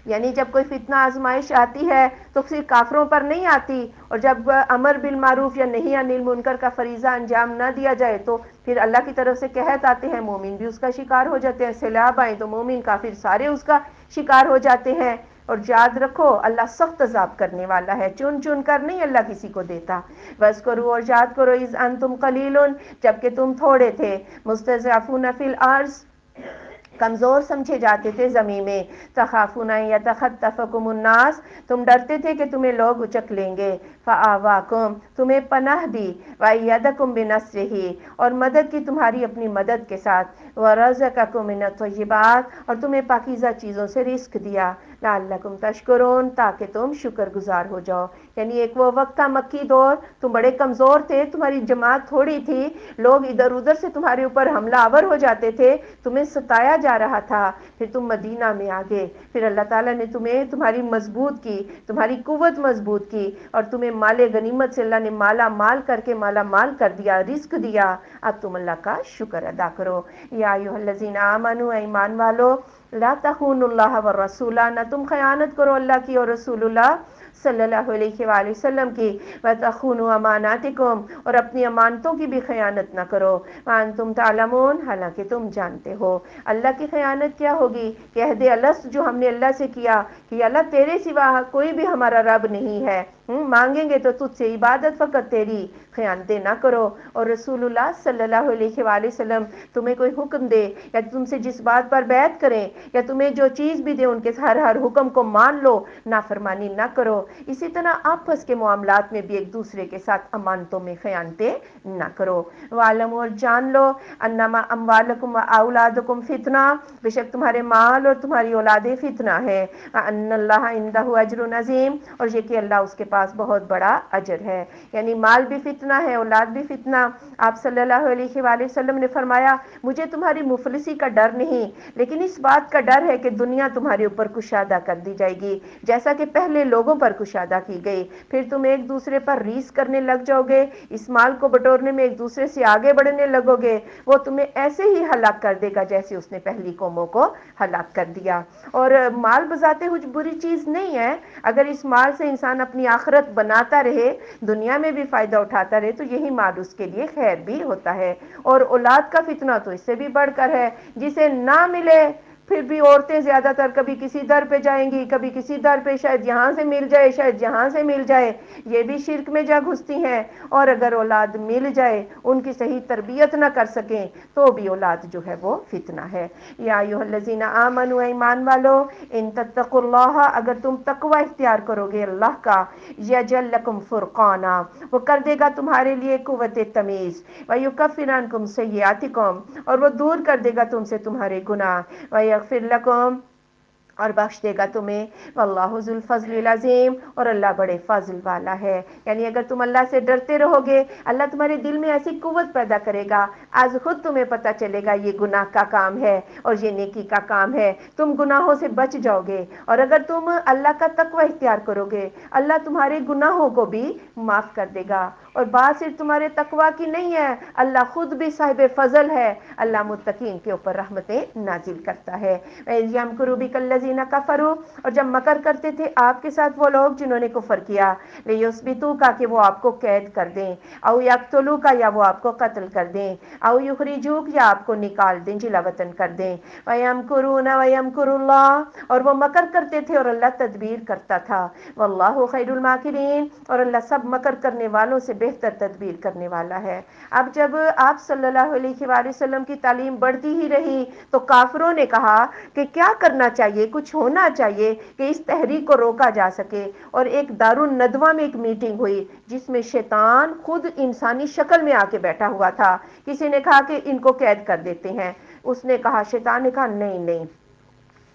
یعنی جب کوئی فتنہ آزمائش آتی ہے تو صرف کافروں پر نہیں آتی، اور جب امر بالمعروف یا نہی عن المنکر کا فریضہ انجام نہ دیا جائے تو پھر اللہ کی طرف سے قحط آتے ہیں، مومن بھی اس کا شکار ہو جاتے ہیں، سیلاب آئیں تو مومن کافر سارے اس کا شکار ہو جاتے ہیں۔ اور یاد رکھو اللہ سخت عذاب کرنے والا ہے، چن چن کر نہیں اللہ کسی کو دیتا۔ بس کرو، اور یاد کرو، اذ انتم قلیل، جبکہ تم تھوڑے تھے، مستضعفون فی الارض، کمزور سمجھے جاتے تھے زمین میں، تخافون ان یتخطفکم الناس، تم ڈرتے تھے کہ تمہیں لوگ اچک لیں گے، فآواکم، تمہیں پناہ دی، وایدکم بنصرہ، اور مدد کی تمہاری اپنی مدد کے ساتھ، ورزقکم من الطیبات، اور تمہیں پاکیزہ چیزوں سے رزق دیا، لعلکم تشکرون، تاکہ تم شکر گزار ہو جاؤ۔ یعنی ایک وہ وقت تھا مکی دور، تم بڑے کمزور تھے، تمہاری جماعت تھوڑی تھی، لوگ ادھر ادھر سے تمہارے اوپر حملہ آور ہو جاتے تھے، تمہیں ستایا جا رہا تھا، پھر تم مدینہ میں آگے، پھر اللہ تعالیٰ نے تمہیں تمہاری مضبوط کی، تمہاری قوت مضبوط کی، اور تمہیں مال غنیمت سے اللہ نے مالا مال کر کے مالا مال کر دیا، رزق دیا، اب تم اللہ کا شکر ادا کرو۔ یا ایھا الذین آمنوا، ایمان والو، لا تخونوا اللہ والرسول، نہ تم خیانت کرو اللہ کی اور رسول اللہ صلی اللہ علیہ وآلہ وسلم کی، وتخونوا اماناتکم، اور اپنی امانتوں کی بھی خیانت نہ کرو، وانتم تعلمون، حالانکہ تم جانتے ہو۔ اللہ کی خیانت کیا ہوگی کہ عہد الست جو ہم نے اللہ سے کیا کہ اللہ تیرے سوا کوئی بھی ہمارا رب نہیں ہے، مانگیں گے تو تجھ سے عبادت فقط تیری، خیانتیں نہ کرو۔ اور رسول اللہ صلی اللہ علیہ وآلہ وسلم تمہیں کوئی حکم دے یا تم سے جس بات پر بیعت کریں یا تمہیں جو چیز بھی دے ان کے ہر حکم کو مان لو، نافرمانی نہ کرو۔ اسی طرح آپس کے معاملات میں بھی ایک دوسرے کے ساتھ امانتوں میں خیانتیں نہ کرو۔ وَاعْلَمُوا، اور جان لو، انما اموالکم واولادکم فتنہ، بے شک تمہارے مال اور تمہاری اولادیں فتنہ ہے، ان اللہ عندہ اجر عظیم، اور یہ کہ اللہ اس کے پاس بہت بڑا اجر ہے۔ یعنی مال بھی فتنہ ہے، اولاد بھی فتنہ۔ آپ صلی اللہ علیہ وآلہ وسلم نے فرمایا مجھے تمہاری مفلسی کا ڈر نہیں، لیکن اس بات کا ڈر ہے کہ دنیا تمہارے اوپر کشادہ کر دی جائے گی، جیسا کہ پہلے لوگوں پر کشادہ کی گئی، پھر تم ایک دوسرے پر ریس کرنے لگ جاؤ گے، اس مال کو بٹورنے میں ایک دوسرے سے آگے بڑھنے لگو گے، وہ تمہیں ایسے ہی ہلاک کر دے گا جیسے اس نے پہلی قوموں کو ہلاک کر دیا۔ اور مال بذات خود بری چیز نہیں ہے، اگر اس مال سے انسان اپنی آخرت بناتا رہے، دنیا میں بھی فائدہ اٹھاتا کماتا رہے تو یہی مال اس کے لیے خیر بھی ہوتا ہے۔ اور اولاد کا فتنہ تو اس سے بھی بڑھ کر ہے، جسے نہ ملے پھر بھی عورتیں زیادہ تر کبھی کسی در پہ جائیں گی، کبھی کسی در پہ، شاید یہاں سے مل جائے، شاید یہاں سے مل جائے، یہ بھی شرک میں جا گھستی ہیں۔ اور اگر اولاد مل جائے، ان کی صحیح تربیت نہ کر سکیں تو بھی اولاد جو ہے وہ فتنہ ہے۔ یا ایھا الذین آمنوا، ایمان والو، ان تتقوا اللہ، اگر تم تقوی اختیار کرو گے اللہ کا، یجعل لکم فرقانا، وہ کر دے گا تمہارے لیے قوت تمیز، ویکفر عنکم سیئاتکم، اور وہ دور کر دے گا تم سے تمہارے گناہ، ویغفر لکم، اور بخش دے گا تمہیں، واللہ ذو الفضل العظیم، اور اللہ بڑے فضل والا ہے۔ یعنی اگر تم اللہ سے ڈرتے رہو گے، اللہ تمہارے دل میں ایسی قوت پیدا کرے گا، آج خود تمہیں پتہ چلے گا یہ گناہ کا کام ہے اور یہ نیکی کا کام ہے، تم گناہوں سے بچ جاؤ گے۔ اور اگر تم اللہ کا تقوی اختیار کرو گے، اللہ تمہارے گناہوں کو بھی معاف کر دے گا۔ اور بات صرف تمہارے تقوی کی نہیں ہے، اللہ خود بھی صاحب فضل ہے، اللہ متقین کے اوپر رحمتیں نازل کرتا ہے۔ وَإِذْ يَمْكُرُ بِكَ الَّذِينَ كَفَرُوا، اور جب مکر کرتے تھے آپ کے ساتھ وہ لوگ جنہوں نے کفر کیا، لِيُثْبِتُوكَ، کہ وہ آپ کو قید کر دیں، اَوْ يَقْتُلُوكَ، یا وہ آپ کو قتل کر دیں، اَوْ يُخْرِجُوكَ، یا آپ کو نکال دیں، جلا وطن کر دیں۔ وَيَمْكُرُونَ وَيَمْكُرُ اللَّهُ، اور وہ مکر کرتے تھے اور اللہ تدبیر کرتا تھا۔ وَاللَّهُ خَيْرُ الْمَاكِرِينَ، اور اللہ سب مکر کرنے والوں سے بہتر تدبیر کرنے والا ہے۔ اب جب آپ صلی اللہ علیہ وآلہ وسلم کی تعلیم بڑھتی ہی رہی تو کافروں نے کہا کہ کیا کرنا چاہیے، کچھ ہونا چاہیے کہ اس تحریک کو روکا جا سکے۔ اور ایک دارالندوہ میں ایک میٹنگ ہوئی جس میں شیطان خود انسانی شکل میں آ کے بیٹھا ہوا تھا۔ کسی نے کہا کہ ان کو قید کر دیتے ہیں، اس نے کہا، شیطان نے کہا نہیں نہیں،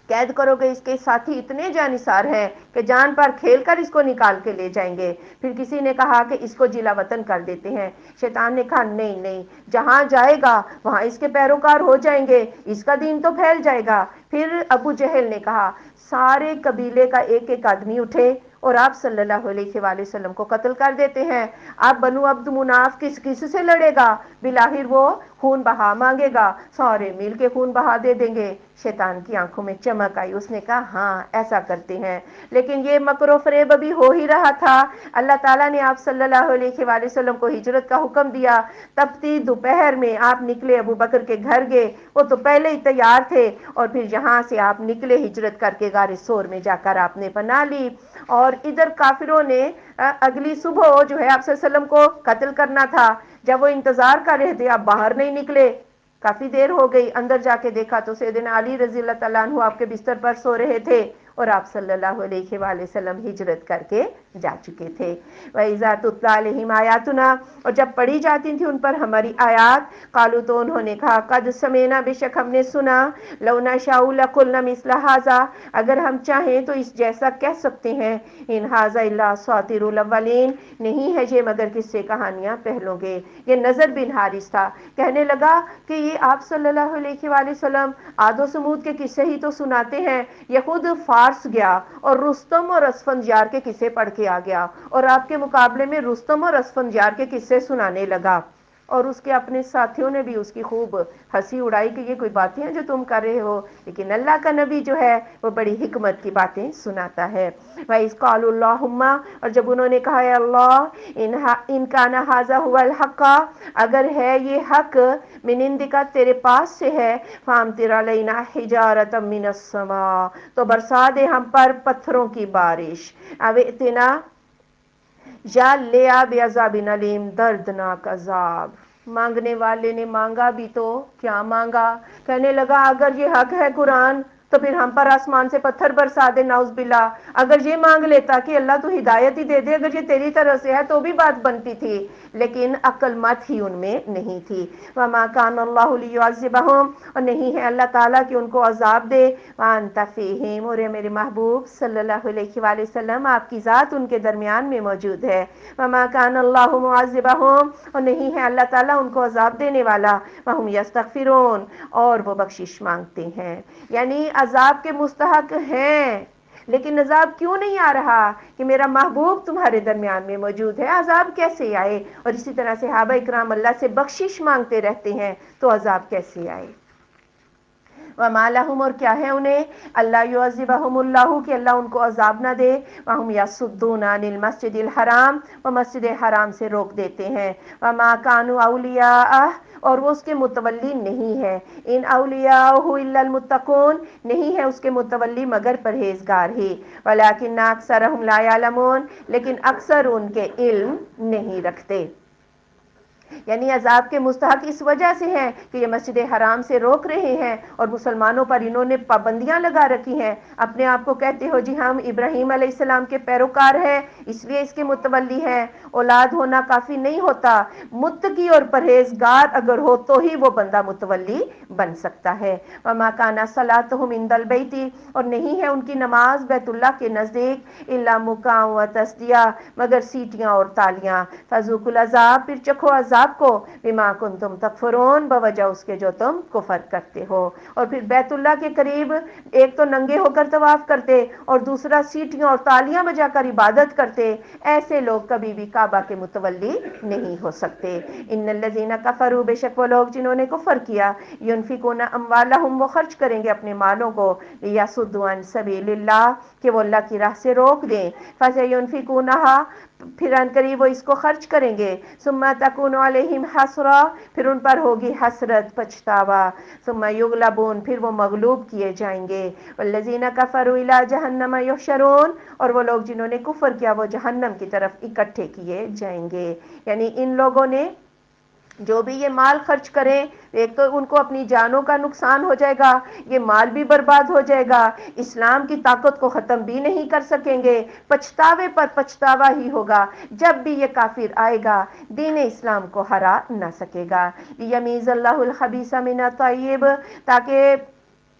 قید کرو گے، اس کے ساتھی اتنے جانثار ہیں کہ جان پر کھیل کر اس کو نکال کے لے جائیں گے۔ پھر کسی نے کہا کہ اس کو جلا وطن کر دیتے ہیں، شیطان نے کہا نہیں نہیں، جہاں جائے گا وہاں اس کے پیروکار ہو جائیں گے، اس کا دین تو پھیل جائے گا۔ پھر ابو جہل نے کہا سارے قبیلے کا ایک ایک آدمی اٹھے اور آپ صلی اللہ علیہ وآلہ وسلم کو قتل کر دیتے ہیں، آپ بنو عبد مناف کس سے لڑے گا، بالآخر وہ خون بہا مانگے گا، سارے مل کے خون بہا دے دیں گے۔ شیطان کی آنکھوں میں چمک آئی، اس نے کہا ہاں ایسا کرتے ہیں۔ لیکن یہ مکر و فریب ابھی ہو ہی رہا تھا، اللہ تعالیٰ نے آپ صلی اللہ علیہ وآلہ وسلم کو ہجرت کا حکم دیا، تپتی دوپہر میں آپ نکلے، ابو بکر کے گھر گئے، وہ تو پہلے ہی تیار تھے، اور پھر یہاں سے آپ نکلے ہجرت کر کے، غار ثور میں جا کر آپ نے پناہ لی۔ اور ادھر کافروں نے اگلی صبح جو ہے آپ صلی اللہ علیہ وسلم کو قتل کرنا تھا، جب وہ انتظار کر رہے تھے آپ باہر نہیں نکلے، کافی دیر ہو گئی، اندر جا کے دیکھا تو سیدنا علی رضی اللہ تعالیٰ عنہ آپ کے بستر پر سو رہے تھے، اور آپ صلی اللہ علیہ وآلہ وسلم ہجرت کر کے جا چکے تھے۔ وَإِذَا تُتْلَىٰ عَلَيْهِمْ آيَاتُنَا، اور جب پڑھی جاتی تھی ان پر ہماری آیات، قالوا، تو انہوں نے کہا، قد سمعنا، بے شک ہم نے سنا، لو نشاء لقلنا مثل هذا، اگر ہم چاہیں تو اس جیسا کہہ سکتے ہیں، ان هذا الا اساطیر الاولین، نہیں ہے یہ مگر قصے کہانیاں پہلوں کے۔ یہ نظر بن حارث تھا، کہنے لگا کہ یہ آپ صلی اللہ علیہ وآلہ وسلم عاد و سمود کے قصے ہی تو سناتے ہیں، یہ خود فارس گیا اور رستم اور اسفندیار کے قصے پڑھ کے آ گیا، اور آپ کے مقابلے میں رستم اور اسفندیار کے قصے سنانے لگا، اور اس کے اپنے ساتھیوں نے بھی اس کی خوب ہنسی اڑائی کہ یہ کوئی باتیں ہیں جو تم کر رہے ہو، لیکن اللہ کا نبی جو ہے وہ بڑی حکمت کی باتیں سناتا ہے۔ وَإِذْ قَالُوا اللَّهُمَّ، اور جب انہوں نے کہا اے اللہ، ان کان ھذا ھو الحق، اگر ہے یہ حق، من عندک، تیرے پاس سے ہے، فامطر علینا حجارۃ من السماء، تو برسا دے ہم پر پتھروں کی بارش، او ائتنا، یا لے آ بعذاب علیم، دردناک عذاب۔ مانگنے والے نے مانگا بھی تو کیا مانگا، کہنے لگا اگر یہ حق ہے قرآن تو پھر ہم پر آسمان سے پتھر برسا دے، نعوذ باللہ۔ اگر یہ مانگ لیتا کہ اللہ تو ہدایت ہی دے دے، اگر یہ تیری طرف سے ہے تو بھی بات بنتی تھی، لیکن عقل مت ہی ان میں نہیں تھی۔ وما کان اللہ لیعذبہم، اور نہیں ہے اللہ تعالیٰ کہ ان کو عذاب دے، وانت فیہم، اور میرے محبوب صلی اللہ علیہ وآلہ وسلم آپ کی ذات ان کے درمیان میں موجود ہے۔ وما کان اللہ معذبہم، اور نہیں ہے اللہ تعالیٰ ان کو عذاب دینے والا، وہم یستغفرون، اور وہ بخشش مانگتے ہیں۔ یعنی عذاب کے مستحق ہیں، لیکن عذاب کیوں نہیں آ رہا کہ میرا محبوب تمہارے درمیان میں موجود ہے، عذاب کیسے آئے؟ اور اسی طرح صحابہ اکرام اللہ سے بخشش مانگتے رہتے ہیں تو عذاب کیسے آئے؟ وما لہم اور کیا ہے انہیں اللہ یعذبہم اللہ کہ اللہ ان کو عذاب نہ دے وہم یصدون عن المسجد الحرام وہ مسجد حرام سے روک دیتے ہیں وما کانوا اولیاء اور وہ اس کے متولی نہیں ہے ان اولیاء الا المتقون نہیں ہے اس کے متولی مگر پرہیزگار ہی ولکن اکثرهم لا یعلمون لیکن اکثر ان کے علم نہیں رکھتے یعنی عذاب کے مستحق اس وجہ سے ہیں کہ یہ مسجد حرام سے روک رہے ہیں اور مسلمانوں پر انہوں نے پابندیاں لگا رکھی ہیں اپنے آپ کو کہتے ہو جی ہم ابراہیم علیہ السلام کے پیروکار ہیں اس لیے اس کے متولی ہیں اولاد ہونا کافی نہیں ہوتا متقی اور پرہیزگار اگر ہو تو ہی وہ بندہ متولی بن سکتا ہے وما کان صلاتهم عند البیت اور نہیں ہے ان کی نماز بیت اللہ کے نزدیک الا مکاء و تصدیہ مگر سیٹیاں اور تالیاں فذوقوا العذاب پھر چکھو عذاب کو بما کنتم تکفرون بوجہ اس کے جو تم کفر کرتے ہو اور پھر بیت اللہ کے قریب ایک تو ننگے ہو کر طواف کرتے اور دوسرا سیٹیاں اور تالیاں بجا کر عبادت کرتے ایسے لوگ کبھی بھی کعبہ کے متولی نہیں ہو سکتے ان الذین کفروا بے شک وہ لوگ جنہوں نے کفر کیا ينفقون اموالهم وہ خرچ کریں گے اپنے مالوں کو لیصدوا عن سبیل اللہ کہ وہ اللہ کی راہ سے روک دیں فسينفقونها پھر ان قریب وہ اس کو خرچ کریں گے ثم تکون علیہم حسرہ پھر ان پر ہوگی حسرت پچھتاوا ثم یغلبون پھر وہ مغلوب کیے جائیں گے والذین کفروا الی جہنم یحشرون اور وہ لوگ جنہوں نے کفر کیا وہ جہنم کی طرف اکٹھے کیے جائیں گے یعنی ان لوگوں نے جو بھی یہ مال خرچ کریں ایک تو ان کو اپنی جانوں کا نقصان ہو جائے گا یہ مال بھی برباد ہو جائے گا اسلام کی طاقت کو ختم بھی نہیں کر سکیں گے پچھتاوے پر پچھتاوا ہی ہوگا جب بھی یہ کافر آئے گا دین اسلام کو ہرا نہ سکے گا یمیز اللہ الخبیث من الطیب تاکہ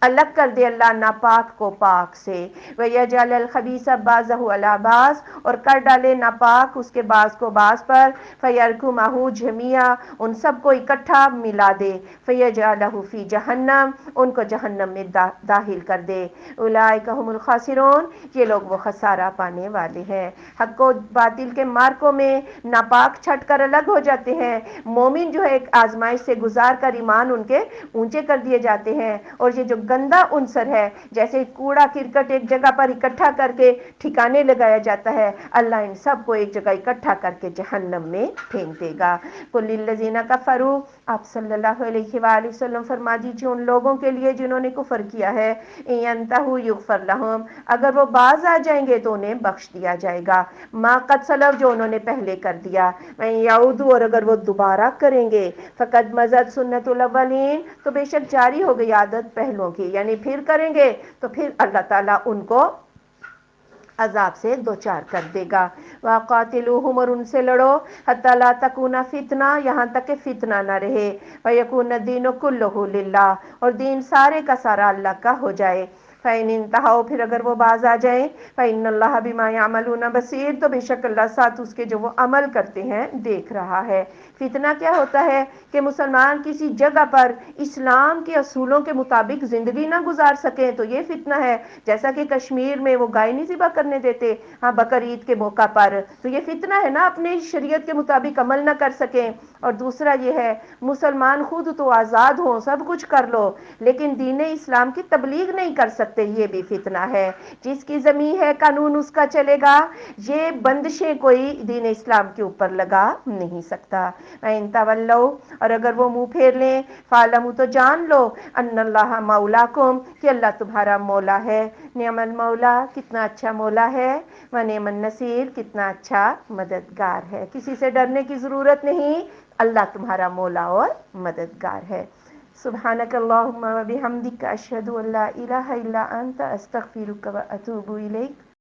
الگ کر دے اللہ ناپاک کو پاک سے وَيَجْعَلَ الْخَبِيثَ بَعْضَهُ عَلَى بَعْضٍ اور کر ڈالے ناپاک اس کے بعض کو بعض پر فَيَرْكُمَهُ جَمِيعًا ان سب کو اکٹھا ملا دے فَيَجْعَلَهُ فِي جَهَنَّمَ ان کو جہنم میں داخل کر دے أُولَئِكَ هُمُ الْخَاسِرُونَ یہ لوگ وہ خسارہ پانے والے ہیں حق و باطل کے مارکوں میں ناپاک چھٹ کر الگ ہو جاتے ہیں مومن جو ہے ایک آزمائش سے گزار کر ایمان ان کے اونچے کر دیے جاتے ہیں اور یہ جو گندا عنصر ہے جیسے کوڑا کرکٹ ایک جگہ پر اکٹھا کر کے ٹھکانے لگایا جاتا ہے اللہ ان سب کو ایک جگہ اکٹھا کر کے جہنم میں پھینک دے گا قُلْ لِلَّذِينَ كَفَرُوا آپ صلی اللہ علیہ وآلہ وسلم فرما دیجیے ان لوگوں کے لیے جنہوں نے کفر کیا ہے إِن يَنْتَهُوا يُغْفَرْ لَهُمْ اگر وہ باز آ جائیں گے تو انہیں بخش دیا جائے گا ما قد سلف جو انہوں نے پہلے کر دیا وَإِن يَعُودُوا اور اگر وہ دوبارہ کریں گے فقد مضت سنت الاولین تو بے شک جاری ہو گئی عادت پہلوں کی یعنی پھر کریں گے تو پھر اللہ تعالیٰ ان کو عذاب سے دوچار کر دے گا وَقَاتِلُوهُمْ اور ان سے لڑو حَتَّى لَا تَكُونَ فِتْنَةٌ یہاں تک کہ فتنہ نہ رہے وَيَكُونَ الدِّينُ كُلُّهُ لِلَّهِ اور دین سارے کا سارا اللہ کا ہو جائے فَإِنِ انْتَهَوْا پھر اگر وہ باز آ جائیں فَإِنَّ اللَّهَ بِمَا يَعْمَلُونَ بَصِيرٌ تو بے شک اللہ ساتھ اس کے جو وہ عمل کرتے ہیں دیکھ رہا ہے فتنہ کیا ہوتا ہے کہ مسلمان کسی جگہ پر اسلام کے اصولوں کے مطابق زندگی نہ گزار سکیں تو یہ فتنہ ہے جیسا کہ کشمیر میں وہ گائے نہیں ذبح کرنے دیتے ہاں بقرعید کے موقع پر تو یہ فتنہ ہے نا اپنے شریعت کے مطابق عمل نہ کر سکیں اور دوسرا یہ ہے مسلمان خود تو آزاد ہوں سب کچھ کر لو لیکن دین اسلام کی تبلیغ نہیں کر سکتے یہ بھی فتنہ ہے جس کی زمین ہے قانون اس کا چلے گا یہ بندشیں کوئی دین اسلام کے اوپر لگا نہیں سکتا وَإِن تَوَلَّوْا اور اگر وہ منہ پھیر لیں فَاعْلَمُوا تو جان لو ان اللہ مولاکم کہ اللہ تمہارا مولا ہے نعم المولا کتنا اچھا مولا ہے ونعم النصیر کتنا اچھا مددگار ہے کسی سے ڈرنے کی ضرورت نہیں اللہ تمہارا مولا اور مددگار ہے سبحانک اللہم و بحمدک اشہد ان لا الہ الا انت استغفرک و اتوب الیک